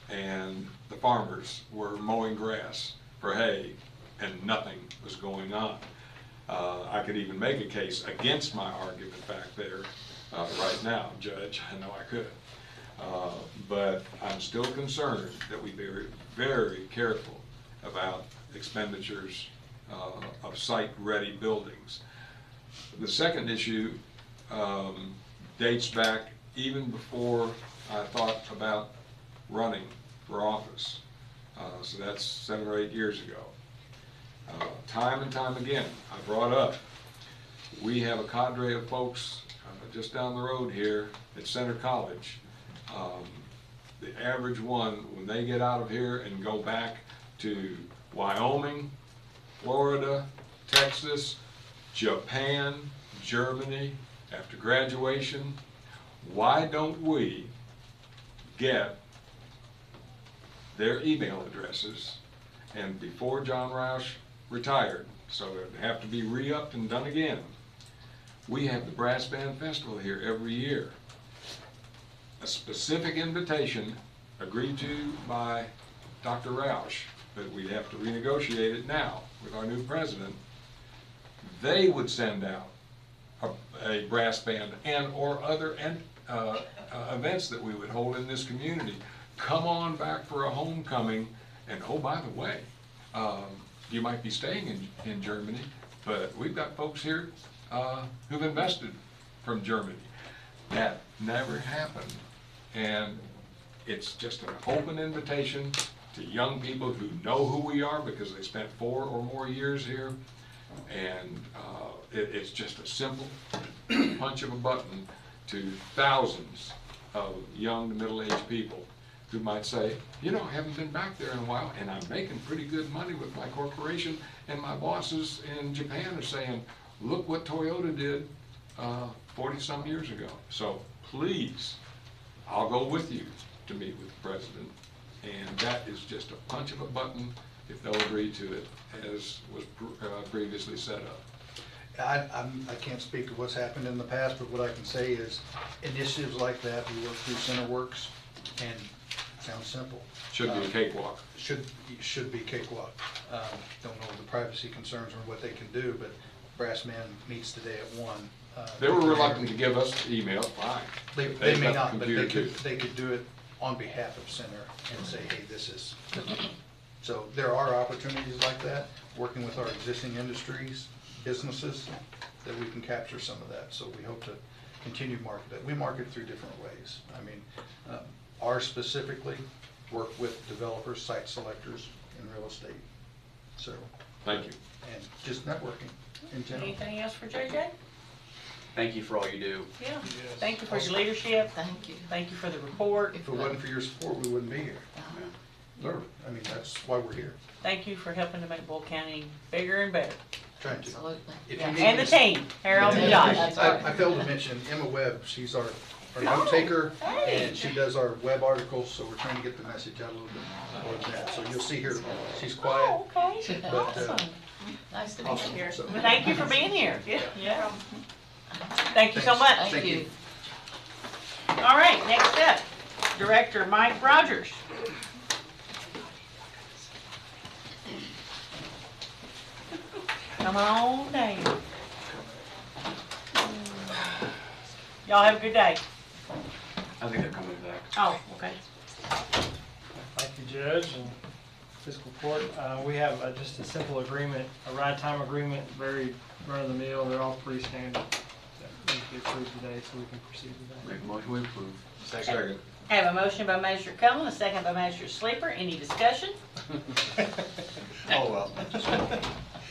and the farmers were mowing grass for hay and nothing was going on. I could even make a case against my argument back there right now, Judge. I know I could. But I'm still concerned that we be very, very careful about expenditures of site-ready buildings. The second issue dates back even before I thought about running for office. So that's 7 or 8 years ago. Time and time again, I brought up, we have a cadre of folks just down the road here at Center College. The average one, when they get out of here and go back to Wyoming, Florida, Texas, Japan, Germany, after graduation, why don't we get their email addresses? And before John Roush retired, so it would have to be re-upped and done again, we have the Brass Band Festival here every year. A specific invitation agreed to by Dr. Roush, but we'd have to renegotiate it now with our new president. They would send out a brass band and or other events that we would hold in this community. Come on back for a homecoming, and oh, by the way, you might be staying in Germany, but we've got folks here who've invested from Germany. That never happened. And it's just an open invitation to young people who know who we are because they spent 4 or more years here. And it's just a simple punch of a button to thousands of young to middle-aged people who might say, you know, I haven't been back there in a while, and I'm making pretty good money with my corporation, and my bosses in Japan are saying, look what Toyota did 40-some years ago. So please, I'll go with you to meet with the president, and that is just a punch of a button if they'll agree to it, as was previously set up. I can't speak to what's happened in the past, but what I can say is initiatives like that, we work through CenterWorks, and it sounds simple. Should be a cakewalk. Should be cakewalk. Don't know the privacy concerns or what they can do, but Brass Man meets today at 1. They were reluctant to give us the email, fine. They may got not, the but computer they could do it on behalf of Center and say, hey, this is. So there are opportunities like that, working with our existing industries, businesses, that we can capture some of that. So we hope to continue to market it. We market through different ways. I mean, ours specifically work with developers, site selectors in real estate. So. Thank you. And just networking in general. Anything else for JJ? Thank you for all you do. Yeah. Thank you for your leadership. Thank you. Thank you for the report. If it wasn't for your support, we wouldn't be here. Literally. I mean, that's why we're here. Thank you for helping to make Boyle County bigger and better. Trying to. Absolutely. If Yeah, you need and the me- team, Harold and Josh. I failed to mention Emma Webb, she's our note taker, hey. and she does our web articles, so we're trying to get the message out a little bit more than that. So you'll see her, she's quiet. Oh, okay. But, Awesome. Nice to meet awesome. you. So- Well, thank you for being here. Yeah. Thank you so much. Thank you. All right, next up, Director Mike Rogers. Come on down. Y'all have a good day. I think they're coming back. Oh, okay. Thank you, Judge and Fiscal Court. We have just a simple agreement, a ride time agreement, very run-of-the-mill. They're all pretty standard that need to be approved today, so we can proceed with that. Make a motion, we approve. Second. I have a motion by Magistrate Cullen, a second by Magistrate Sleeper. Any discussion? Oh, well.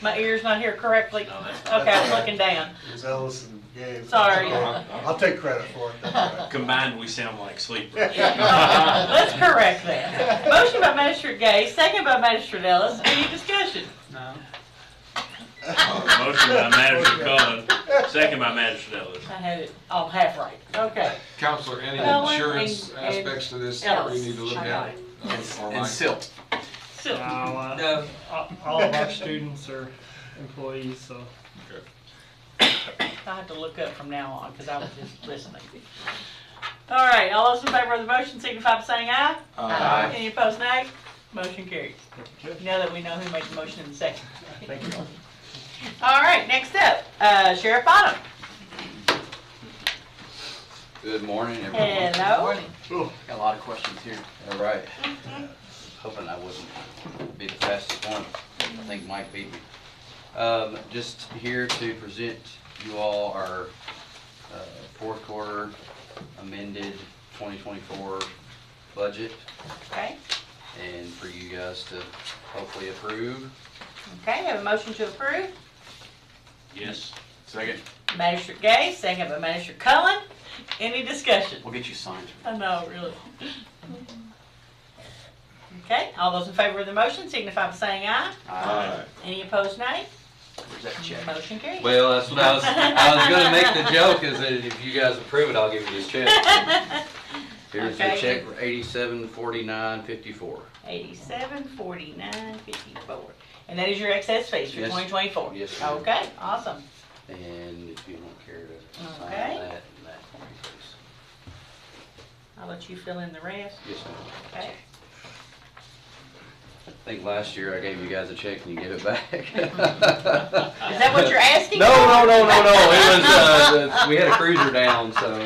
My ear's not here correctly. Okay, I'm looking down. It was Ellis and Gabe. Sorry. I'll take credit for it. That's all right. Combined, we sound like sleepers. Let's correct that. Motion by Magistrate Gay, second by Magistrate Ellis. Any discussion? No. Motion by Magistrate Cullen, second by Magistrate Ellis. I had it all half right. Okay. Counselor, any Cullen insurance and aspects to this that we Ellis. need to look at? And silt. So, No, all of our students are employees, so. I have to look up from now on because I was just listening. All right, all those in favor of the motion signify by saying aye. Aye. Any opposed, nay? Motion carries. Now that we know who made the motion in the second. Thank you. All right, next up, Sheriff Bonham. Good morning, everyone. Hello. Ooh, got a lot of questions here. All right. Hoping I wouldn't be the fastest one. I think Mike beat me. Just here to present you all our fourth quarter amended 2024 budget, Okay, and for you guys to hopefully approve. okay, have a motion to approve. Yes. Second. Magistrate Gay, second by Magistrate Cullen. Any discussion? We'll get you signed. I know, really. Okay, all those in favor of the motion signify by saying aye. Aye. Any opposed, nay? Where's that check? Motion carries. Well, that's what I was gonna make the joke, is that if you guys approve it, I'll give you this check. Here's the Okay. check for $87.49.54. 8749.54. And that is your excess fees for Yes. 2024? Yes, ma'am. Okay, awesome. And if you don't care to sign Okay. that and that for me, please. I'll let you fill in the rest. Yes, ma'am. Okay. I think last year I gave you guys a check and you gave it back. Is that what you're asking? No. It was, we had a cruiser down, so.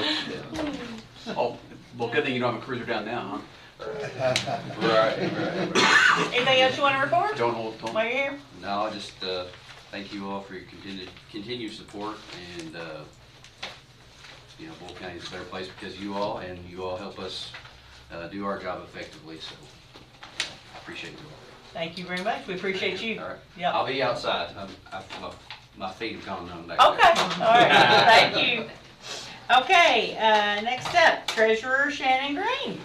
Oh, well, good thing you don't have a cruiser down now, huh? Right. Anything else you want to report? Don't hold, don't. While you're here? No, just, thank you all for your continued support, and, Boyle County is a better place because you all help us, do our job effectively, so I appreciate you all. Thank you very much. We appreciate you. All right. Yeah. I'll be outside. My feet have gone numb back Okay, there. all right, thank you. Okay, next up, Treasurer Shannon Green.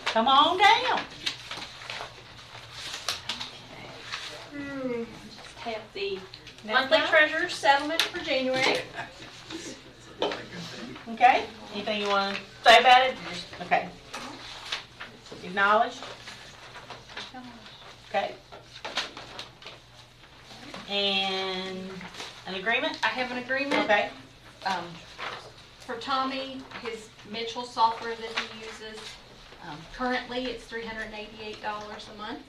Come on down. Have the monthly treasurer's settlement for January. Okay, Anything you want to say about it? Okay. Acknowledged? Okay. And an agreement? I have an agreement. Okay. For Tommy, his Mitchell software that he uses, currently it's $388 a month.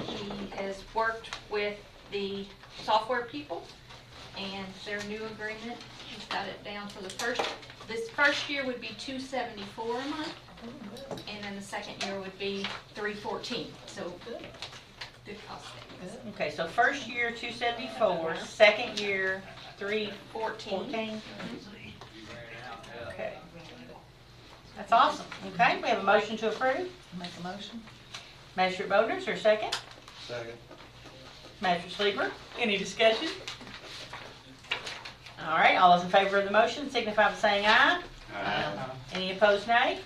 He has worked with the software people and their new agreement, he's got it down for this first year would be $274 a month, and then the second year would be $314. So good cost savings. Okay, so first year 274, second year 314. Okay. That's awesome. Okay, we have a motion to approve. Make a motion. Magistrate Bodner, is there a second? Second. Magistrate Sleeper, any discussion? All right, all those in favor of the motion signify by saying aye. Aye. Any opposed, nay?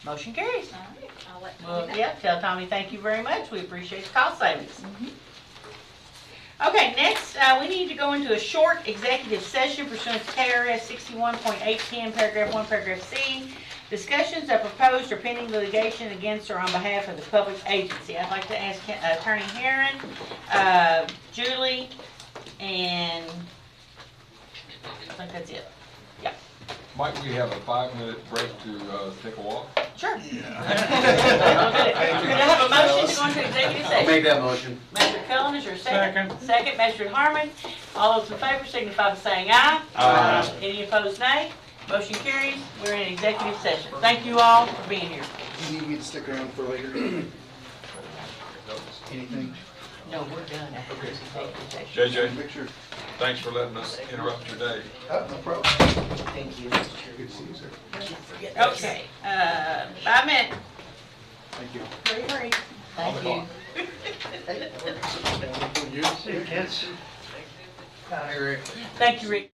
Motion carries. All right, I'll let Tommy Well, know. yeah, tell Tommy thank you very much. We appreciate the cost savings. Okay, next, we need to go into a short executive session pursuant to KRS 61.810, paragraph 1, paragraph C. Discussions of proposed or pending litigation against or on behalf of the public agency. I'd like to ask Attorney Herron, Julie, and I think that's it. Yeah. Might we have a 5-minute break to take a walk? Sure. We're gonna have a motion to go into executive session. I'll make that motion. Magistrate Cullen, is your second? Second, Magistrate Harmon. All those in favor signify by saying aye. Aye. Any opposed, nay? Motion carries. We're in executive session. Thank you all for being here. Do you need me to stick around for later? Anything? No, we're done after this executive session. JJ, thanks for letting us interrupt your day. No problem. Thank you. Good to see you, sir. Okay, 5 minutes. Thank you. Hurry, hurry. Thank you. Thank you, Rick.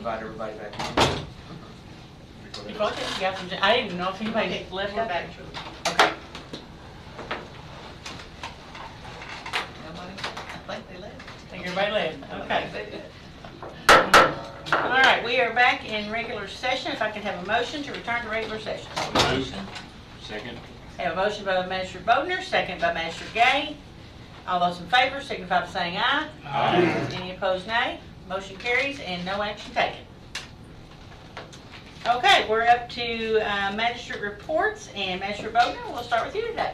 invite everybody back in. You got some, I didn't even know if anybody had left We're that. back to Okay. Nobody, I think they left. I think everybody left, okay. All right, we are back in regular session. If I can have a motion to return to regular session. Motion. Second. Have a motion by Magistrate Bodner, second by Magistrate Gay. All those in favor signify by saying aye. Aye. Any opposed, nay. Motion carries and no action taken. Okay, we're up to magistrate reports, and Magistrate Bodner, we'll start with you today.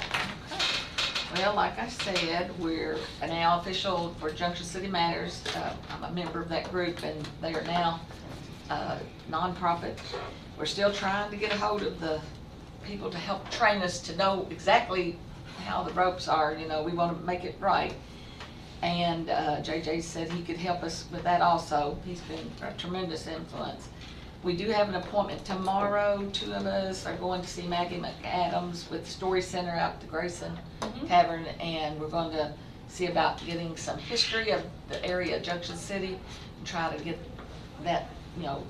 Well, like I said, we're now official for Junction City Matters. I'm a member of that group, and they are now nonprofit. We're still trying to get a hold of the people to help train us to know exactly how the ropes are. You know, we want to make it right. And JJ said he could help us with that also. He's been a tremendous influence. We do have an appointment tomorrow. 2 of us are going to see Maggie McAdams with the Story Center out at the Grayson Tavern, and we're going to see about getting some history of the area of Junction City and try to get that, you know,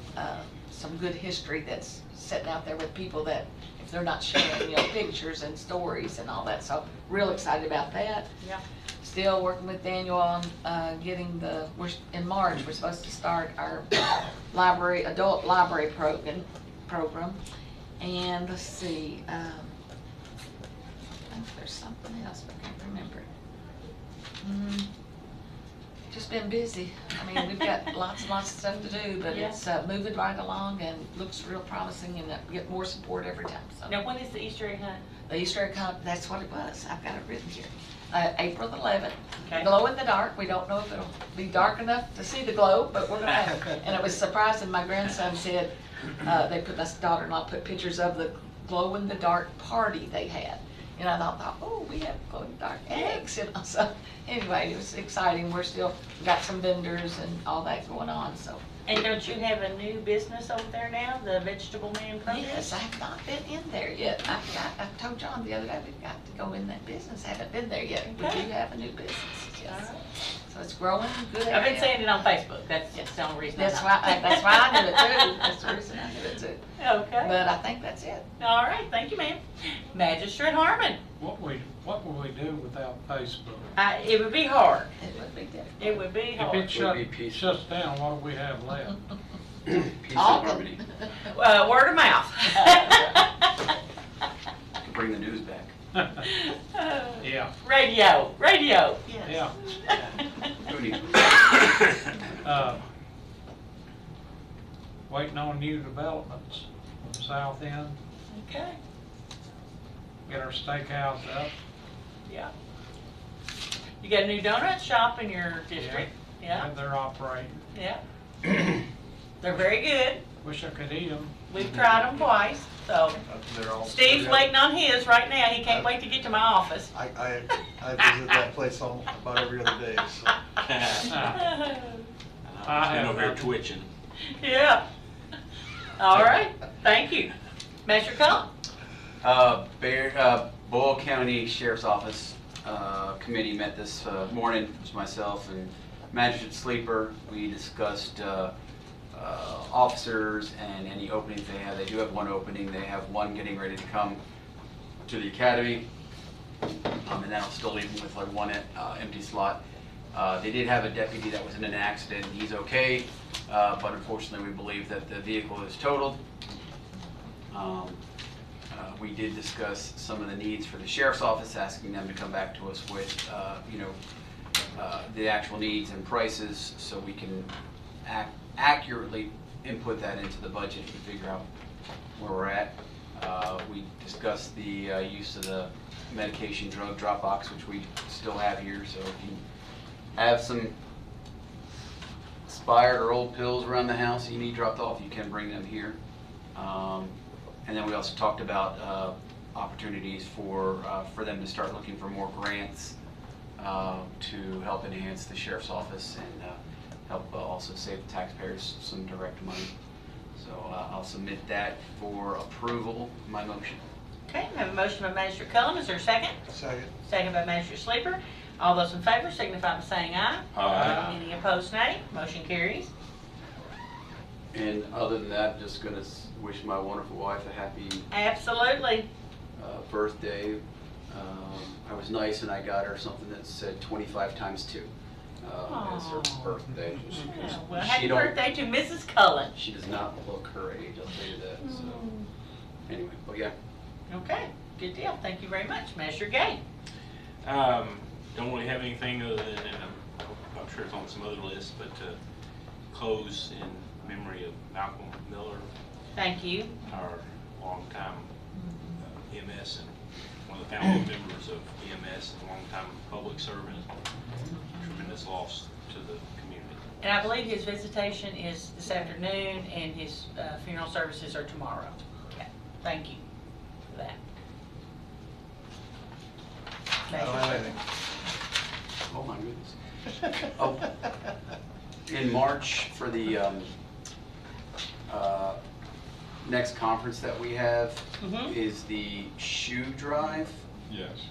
some good history that's sitting out there with people that, if they're not sharing, you know, pictures and stories and all that. So real excited about that. Yeah. Still working with Daniel on getting in March, we're supposed to start our adult library program. And let's see, I think there's something else, but I can't remember it. Just been busy. I mean, we've got lots and lots of stuff to do, but Yeah. it's moving right along and looks real promising, and get more support every time. So. Now, when is the Easter egg hunt? The Easter egg hunt, that's what it was. I've got it written here. April the 11th. Okay. Glow in the dark. We don't know if it'll be dark enough to see the glow, but we're gonna have it. And it was surprising. My grandson said, my daughter-in-law put pictures of the glow in the dark party they had. And I thought, oh, we have glow in the dark eggs. You know? So anyway, it was exciting. We're still got some vendors and all that going on. So. And don't you have a new business over there now, the Vegetable Man Produce? Yes, I have not been in there yet. I told John the other day we've got to go in that business. Haven't been there yet. We Okay. do have a new business. Yes. All right. So it's growing good. I've been area. seeing it on Facebook. That's the only reason. That's why I knew it too. That's the reason I knew it too. Okay. But I think that's it. All right, thank you, ma'am. Magistrate Harmon. What would we do without Facebook? It would be hard. It would be different. It would be If hard. it shuts down, what do we have left? Peace and harmony. Word of mouth. Could bring the news back. Yeah. Radio. Yes. Yeah. Who needs Waiting on new developments on the south end. Okay. Get our steakhouse up. Yeah. You got a new donut shop in your district? Yeah. And they're operating. Yeah. They're very good. Wish I could eat them. We've tried them twice, so. They're all. Steve's waiting on his right now. He can't wait to get to my office. I visit that place about every other day, so. Been over here twitching. Yeah. All right, thank you. Magistrate Cullen? Boyle County Sheriff's Office committee met this morning. It was myself and Magistrate Sleeper. We discussed officers and any openings they have. They do have one opening. They have one getting ready to come to the academy, and that'll still leave them with like one empty slot. They did have a deputy that was in an accident. He's okay, but unfortunately we believe that the vehicle is totaled. We did discuss some of the needs for the sheriff's office, asking them to come back to us with, the actual needs and prices, so we can accurately input that into the budget and figure out where we're at. We discussed the use of the medication drug drop box, which we still have here, so if you have some expired or old pills around the house that you need dropped off, you can bring them here. And then we also talked about opportunities for them to start looking for more grants to help enhance the sheriff's office and help also save the taxpayers some direct money. So I'll submit that for approval, my motion. Okay, we have a motion by Magistrate Cullen. Is there a second? Second. Second by Magistrate Sleeper. All those in favor signify by saying aye. Aye. Any opposed, nay. Motion carries. And other than that, just gonna wish my wonderful wife a happy Absolutely. birthday. I was nice and I got her something that said 25 times 2 as her birthday. Yeah, well, happy birthday to Mrs. Cullen. She does not look her age, I'll tell you that. So anyway, but yeah. Okay, good deal. Thank you very much. Measure Gay. Don't really have anything other than, I'm sure it's on some other lists, but to close in memory of Malcolm Miller. Thank you. Our longtime EMS and one of the founding members of EMS and longtime public servant. Tremendous loss to the community. And I believe his visitation is this afternoon and his funeral services are tomorrow. Okay. Thank you for that. I don't have anything. Oh my goodness. Oh, in March for the next conference that we have is the shoe drive. Yes.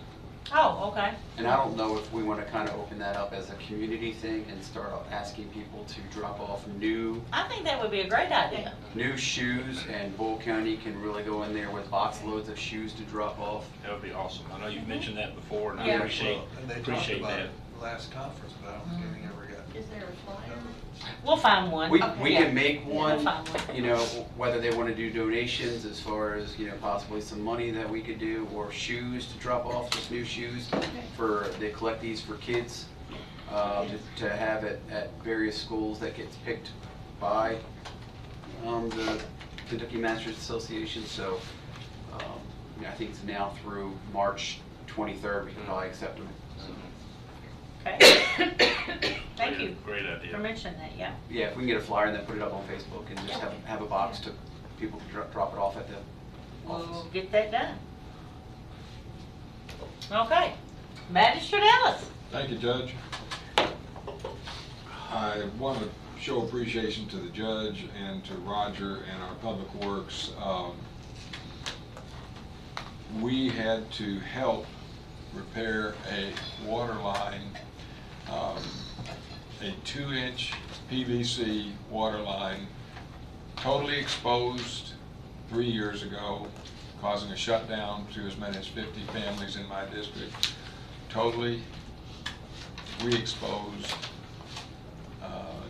Oh, okay. And I don't know if we want to kind of open that up as a community thing and start asking people to drop off new. I think that would be a great idea. New shoes, and Boyle County can really go in there with box loads of shoes to drop off. That would be awesome. I know you've mentioned that before, and I Yeah. appreciate And they talked appreciate about that. it last conference, but I don't think anything ever got. Is there a flyer? We'll find one. We Yeah. can make Yeah, one, we'll find one. you know, whether they want to do donations as far as, you know, possibly some money that we could do, or shoes to drop off, just new shoes for, they collect these for kids, to have it at various schools that gets picked by the Kentucky Magistrate Association. So, yeah, I think it's now through March 23rd, we can probably accept them. So. Okay. Thank you. Great idea. For mentioning that, yeah. Yeah, if we can get a flyer and then put it up on Facebook and just have a box to people to drop it off at the office. We'll get that done. Okay. Magistrate Ellis. Thank you, Judge. I want to show appreciation to the judge and to Roger and our Public Works. We had to help repair a water line, a 2-inch PVC water line, totally exposed 3 years ago, causing a shutdown to as many as 50 families in my district. Totally re-exposed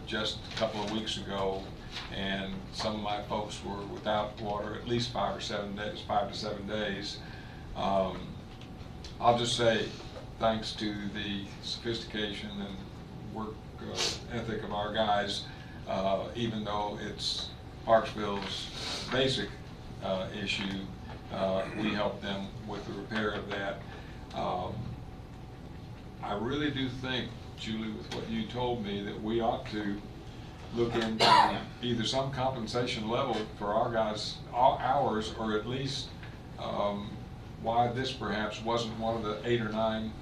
just a couple of weeks ago, and some of my folks were without water at least 5 to 7 days. I'll just say thanks to the sophistication and work ethic of our guys, even though it's Parksville's basic issue, we helped them with the repair of that. I really do think, Julie, with what you told me, that we ought to look into either some compensation level for our guys' hours, or at least why this perhaps wasn't one of the 8 or 9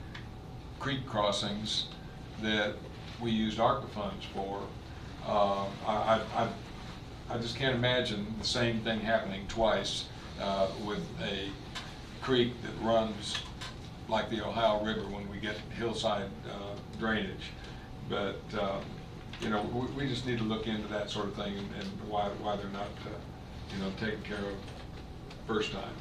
creek crossings that we used ARPA funds for. I just can't imagine the same thing happening twice with a creek that runs like the Ohio River when we get hillside drainage. But you know, we just need to look into that sort of thing, and why they're not you know, taken care of first time.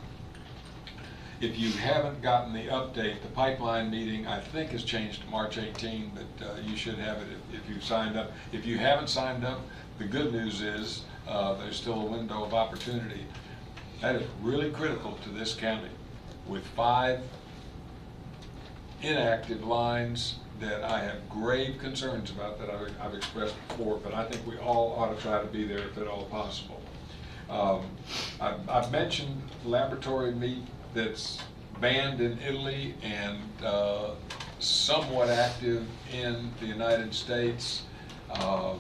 If you haven't gotten the update, the pipeline meeting, I think, has changed to March 18, but you should have it if you've signed up. If you haven't signed up, the good news is there's still a window of opportunity. That is really critical to this county, with 5 inactive lines that I have grave concerns about, that I've expressed before, but I think we all ought to try to be there if at all possible. I've mentioned laboratory meat that's banned in Italy and somewhat active in the United States. I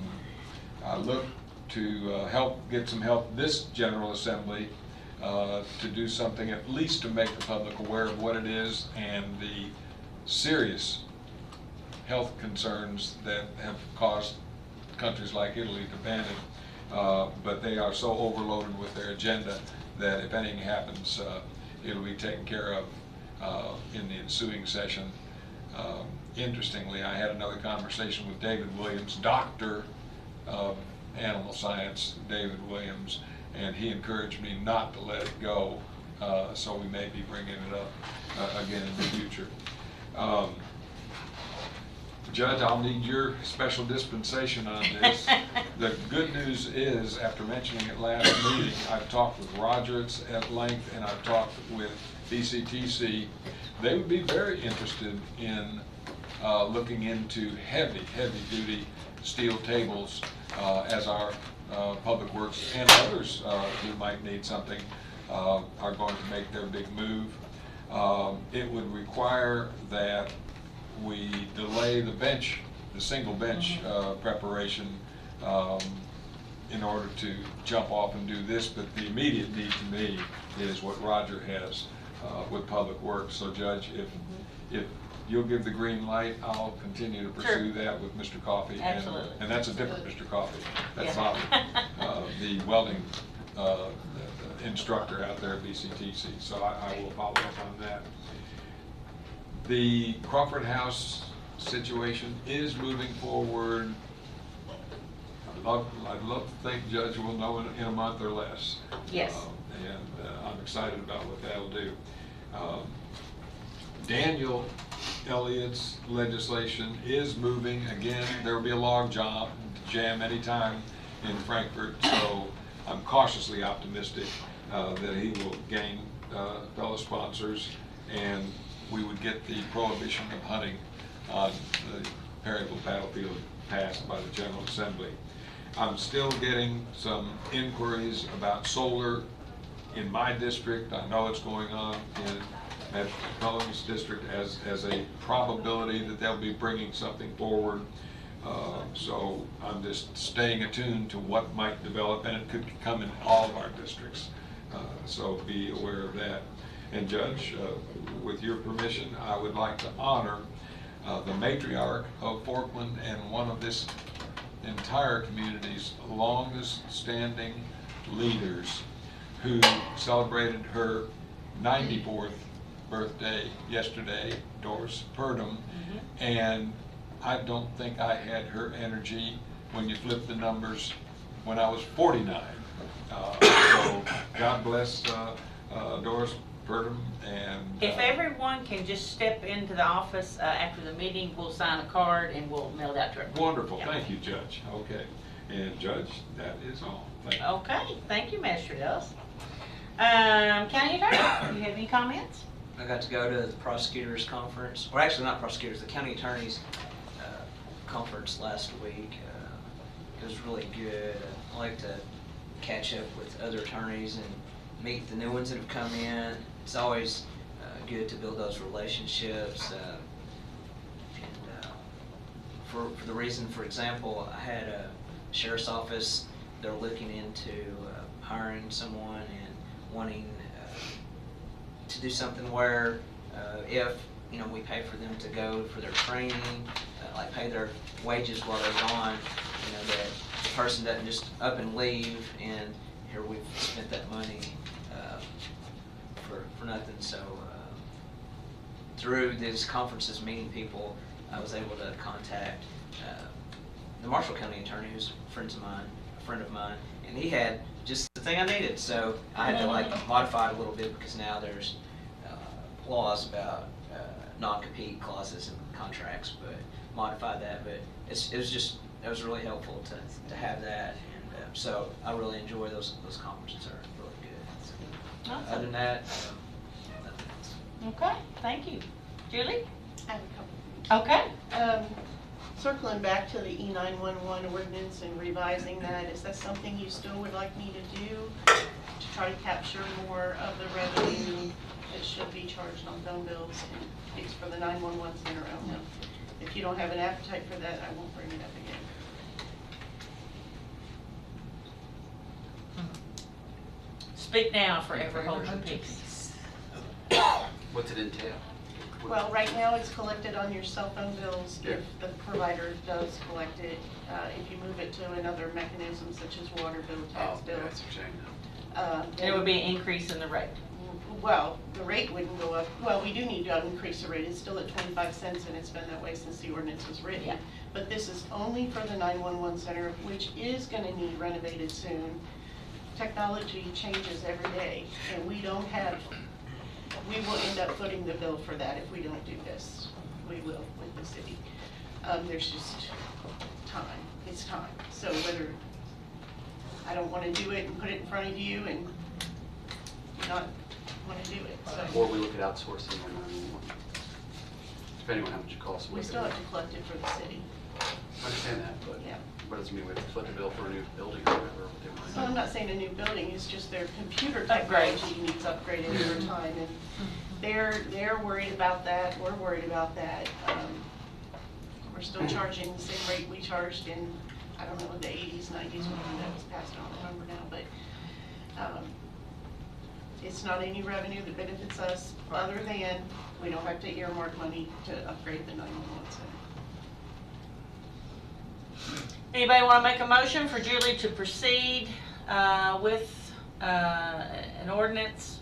look to get some help this General Assembly to do something, at least to make the public aware of what it is and the serious health concerns that have caused countries like Italy to ban it. But they are so overloaded with their agenda that if anything happens, it'll be taken care of in the ensuing session. Interestingly, I had another conversation with David Williams, doctor of animal science, David Williams, and he encouraged me not to let it go, so we may be bringing it up again in the future. Judge, I'll need your special dispensation on this. The good news is, after mentioning it last meeting, I've talked with Roger at length, and I've talked with DBCDC. They would be very interested in looking into heavy duty steel tables as our Public Works and others who might need something are going to make their big move. It would require that we delay the bench, the single bench preparation in order to jump off and do this, but the immediate need to me is what Roger has with Public Works. So Judge, if you'll give the green light, I'll continue to pursue that with Mr. Coffey. Absolutely. And that's a different Mr. Coffey. That's Yeah. not the welding instructor out there at BCTC. So I will follow up on that. The Crawford House situation is moving forward. I'd love to think, Judge, we'll know in a month or less. Yes. And I'm excited about what that'll do. Daniel Elliott's legislation is moving. Again, there will be a log jam anytime in Frankfurt, so I'm cautiously optimistic that he will gain fellow sponsors, and we would get the prohibition of hunting on the Perryville battlefield passed by the General Assembly. I'm still getting some inquiries about solar in my district. I know it's going on at Culling's district as a probability that they'll be bringing something forward. So I'm just staying attuned to what might develop, and it could come in all of our districts. So be aware of that. And Judge, with your permission, I would like to honor the matriarch of Forkland and one of this entire community's longest standing leaders, who celebrated her 94th birthday yesterday, Doris Purdom, and I don't think I had her energy when you flip the numbers when I was 49. So God bless Doris Purdom. And if everyone can just step into the office after the meeting, we'll sign a card and we'll mail it out to everyone. Wonderful. Yeah. Thank you, Judge. Okay. And Judge, that is all. Thank you. Okay. Thank you, Magistrate Ellis. County Attorney, do you have any comments? I got to go to the prosecutors conference, or actually not prosecutors, the county attorneys conference last week. It was really good. I like to catch up with other attorneys and meet the new ones that have come in. It's always good to build those relationships. For the reason, for example, I had a sheriff's office. They're looking into hiring someone and wanting to do something where if we pay for them to go for their training, like pay their wages while they're gone, that the person doesn't just up and leave and here we've spent that money for nothing. So through these conferences, meeting people, I was able to contact the Marshall County attorney, who's a friend of mine, and he had just the thing I needed. So I had to modify it a little bit because now there's laws about non-compete clauses in contracts, but modify that. But it was really helpful to have that, and so I really enjoy those conferences. Are really good. So, awesome. Other than that, nothing else. Okay, thank you. Julie? I have a couple. Okay. Circling back to the E911 ordinance and revising that, is that something you still would like me to do to try to capture more of the revenue that should be charged on phone bills and it's for the 911 center only? If you don't have an appetite for that, I won't bring it up again. Speak now, forever hold your peace. What's it entail? Well, right now it's collected on your cell phone bills if the provider does collect it. If you move it to another mechanism such as water bill, tax bill. And it would be an increase in the rate. well, the rate wouldn't go up. Well, we do need to increase the rate. It's still at 25 cents, and it's been that way since the ordinance was written. Yeah. But this is only for the 911 center, which is going to need renovated soon. Technology changes every day, and we will end up footing the bill for that if we don't do this. We will with the city. There's just time. It's time. So whether I don't want to do it and put it in front of you and not want to do it. So. Or we look at outsourcing or 911, depending on how much it costs. We still have to collect it for the city. I understand that, but Yeah. what does it mean? We have to foot the bill for a new building or whatever? What they want to So do? I'm not saying a new building, it's just their computer Upgrade. technology needs upgraded over time, and they're worried about that, we're worried about that. We're still charging the same rate we charged in, I don't know, the 80s, 90s, whenever that was passed, I don't remember now, but it's not any revenue that benefits us, other than we don't have to earmark money to upgrade the 911 center. Anybody want to make a motion for Julie to proceed with an ordinance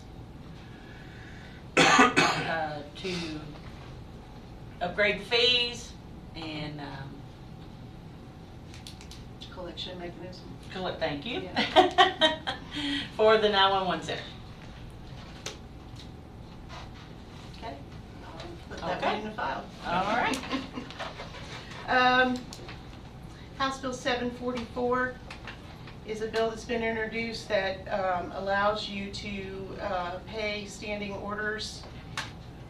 to upgrade the fees and Collection mechanism. thank you, Yeah. for the 911 center. Okay, I'll put that Okay. one in the file. All right. House Bill 744 is a bill that's been introduced that allows you to pay standing orders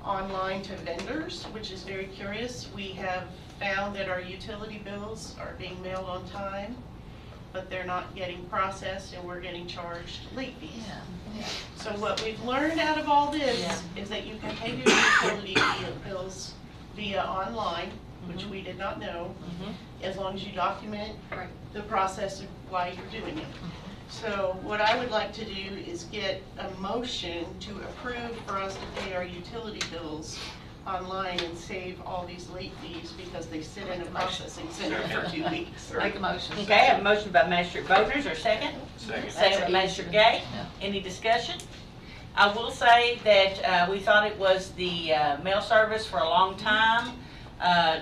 online to vendors, which is very curious. We have found that our utility bills are being mailed on time, but they're not getting processed, and we're getting charged late fees. Yeah. So what we've learned out of all this is that you can pay your utility bills via online, which we did not know, as long as you document the process of why you're doing it. So what I would like to do is get a motion to approve for us to pay our utility bills online and save all these late fees because they sit in a processing center for 2 weeks. Make a motion. Okay, I have a motion by Magistrate Bodner, is there a second? Second. Second by Magistrate Gay. Yeah. Any discussion? I will say that we thought it was the mail service for a long time,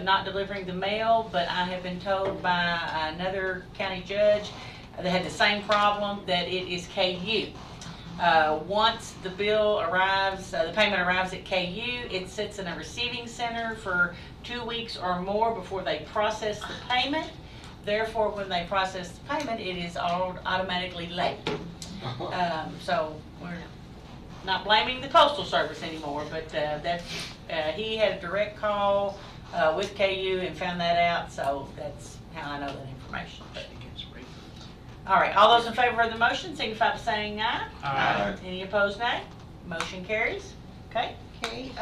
not delivering the mail, but I have been told by another county judge that had the same problem, that it is KU. Once the bill arrives, the payment arrives at KU, it sits in a receiving center for 2 weeks or more before they process the payment. Therefore, when they process the payment, it is all automatically late. So we're not blaming the Postal Service anymore, but he had a direct call with KU and found that out, so that's how I know that information. All right, all those in favor of the motion signify by saying aye. Aye. Any opposed, nay? Motion carries. Okay. Okay,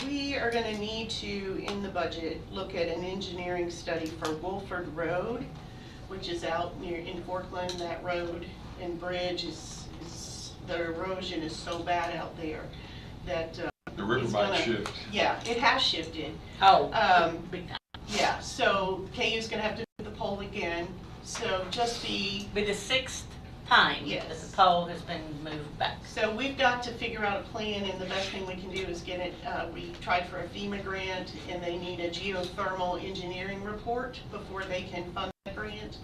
we are gonna need to, in the budget, look at an engineering study for Wolford Road, which is out near, in Forkland. That road and bridge is the erosion is so bad out there that, The river it's might gonna- shift. Yeah, it has shifted. Oh, Big time. Yeah, so KU's gonna have to do the poll again, so just be, be the 6th time Yes. that the poll has been moved back. so we've got to figure out a plan, and the best thing we can do is get it, we tried for a FEMA grant, and they need a geothermal engineering report before they can fund the grant.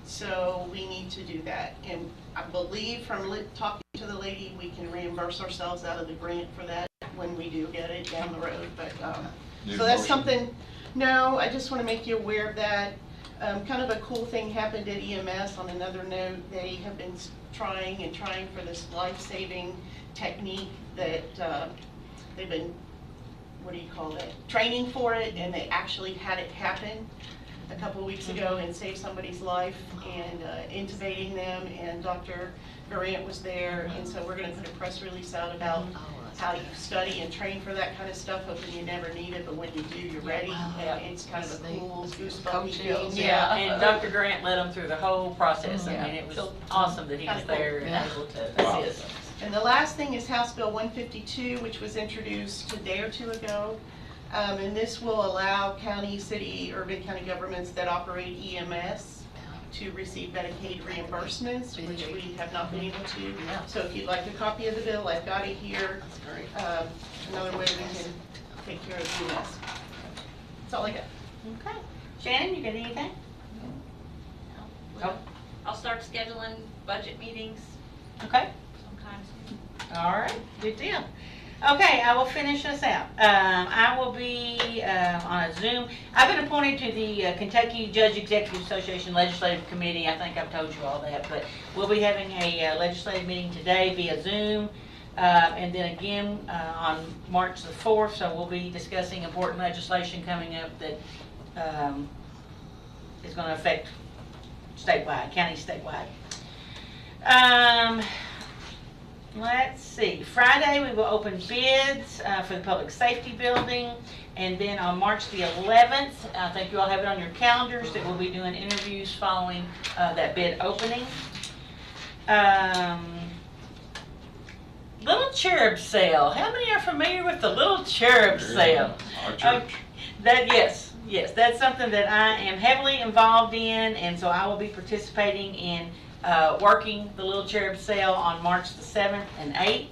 So we need to do that, and I believe from talking to the lady, we can reimburse ourselves out of the grant for that when we do get it down the road, but, Need so a that's motion? something, no, I just want to make you aware of that. Kind of a cool thing happened at EMS on another note. They have been trying for this life-saving technique that they've been, what do you call that, training for it, and they actually had it happen a couple of weeks ago and saved somebody's life, and intubating them, and Dr. Durant was there, and so we're going to put a press release out about how you study and train for that kind of stuff, hoping you never need it, but when you do, you're ready. And it's kind of a cool goosebump thing. Yeah, and Dr. Grant led them through the whole process. I Yeah. mean, it was awesome that he was there and able to assist. And the last thing is House Bill 152, which was introduced a day or two ago. And this will allow county, city, urban county governments that operate EMS to receive Medicaid reimbursements, which we have not been able to. So if you'd like a copy of the bill, I've got it here. Another way we can take care of EMS. That's all I got. Okay. Shannon, you got anything? Well, I'll start scheduling budget meetings Okay. sometime soon. All right, good deal. Okay, I will finish this out. I will be on a Zoom. I've been appointed to the Kentucky Judge Executive Association Legislative Committee. I think I've told you all that, but we'll be having a legislative meeting today via Zoom. And then again on March the 4th, so we'll be discussing important legislation coming up that is going to affect county statewide. Let's see, Friday we will open bids for the public safety building, and then on March the 11th, I think you all have it on your calendars that we'll be doing interviews following that bid opening. Little Cherub Sale. How many are familiar with the Little Cherub Sale? Our church. Yes, that's something that I am heavily involved in, and so I will be participating in working the Little Cherub Sale on March the 7th and 8th.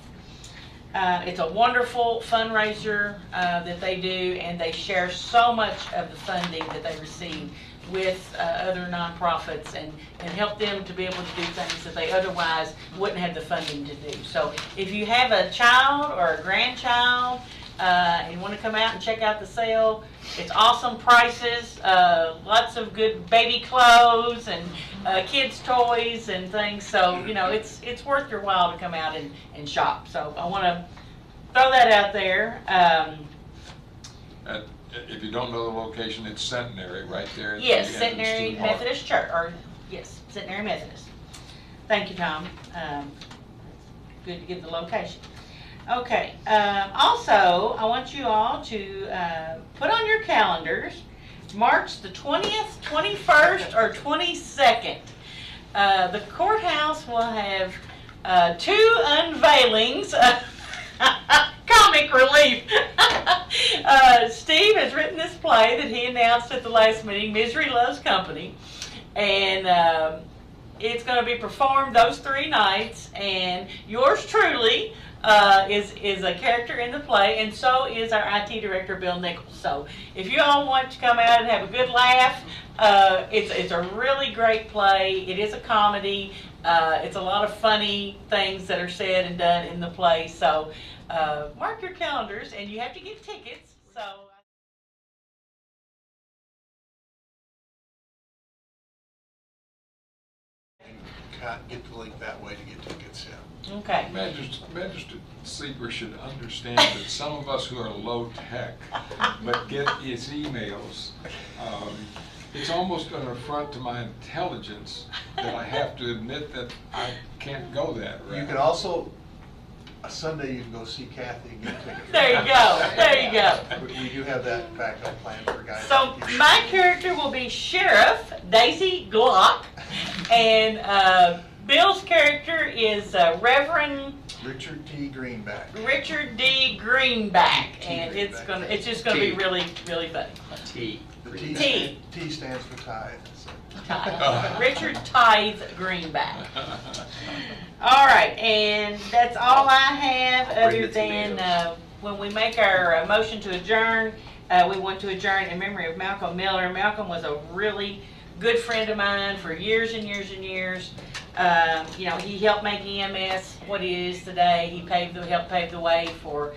It's a wonderful fundraiser that they do, and they share so much of the funding that they receive with other nonprofits and help them to be able to do things that they otherwise wouldn't have the funding to do. So if you have a child or a grandchild and want to come out and check out the sale, it's awesome prices, lots of good baby clothes and kids' toys and things. So, you know, it's worth your while to come out and shop. So I want to throw that out there. If you don't know the location, it's Centenary right there. At Yes, the Centenary entrance to the park. Methodist Church, or yes, Centenary Methodist. Thank you, Tom. Good to give the location. Okay, also, I want you all to put on your calendars March the 20th, 21st, or 22nd. The courthouse will have 2 unveilings. Comic relief. Steve has written this play that he announced at the last meeting, Misery Loves Company, and it's going to be performed those 3 nights, and yours truly is a character in the play, and so is our IT director, Bill Nichols. So if you all want to come out and have a good laugh, it's a really great play. It is a comedy. It's a lot of funny things that are said and done in the play. So mark your calendars, and you have to get tickets. So. Get the link that way to get tickets, yeah. Okay. Magistrate Sleeper should understand that some of us who are low tech but get his emails, it's almost an affront to my intelligence that I have to admit that I can't go that route. You can also, a Sunday you can go see Kathy and get tickets. There you go. There you go. We do have that backup plan for guys. So my character will be Sheriff Daisy Glock, and Bill's character is Reverend Richard T. Greenback. Richard D. Greenback, and it's just gonna be really funny. The T. T stands for tithe. Richard Tithe Greenback. All right, and that's all I have other than when we make our motion to adjourn, we want to adjourn in memory of Malcolm Miller. Malcolm was a really good friend of mine for years and years and years. You know, he helped make EMS what it is today. He helped pave the way for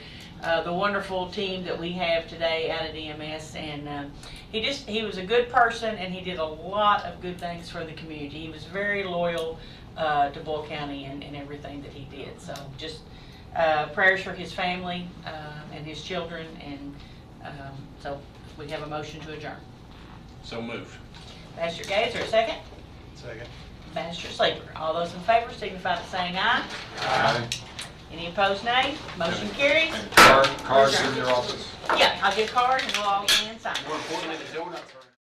the wonderful team that we have today out at EMS, and he was a good person, and he did a lot of good things for the community. He was very loyal to Boyle County and everything that he did. So just prayers for his family and his children, and so we have a motion to adjourn. So moved. Pastor Gates, or a second? Second. Pastor Sleeper. All those in favor signify by saying aye. Aye. Any opposed, nay? Motion carries. Cards in your office. Yeah, I'll get a card and we'll all go inside. More importantly, the donuts are.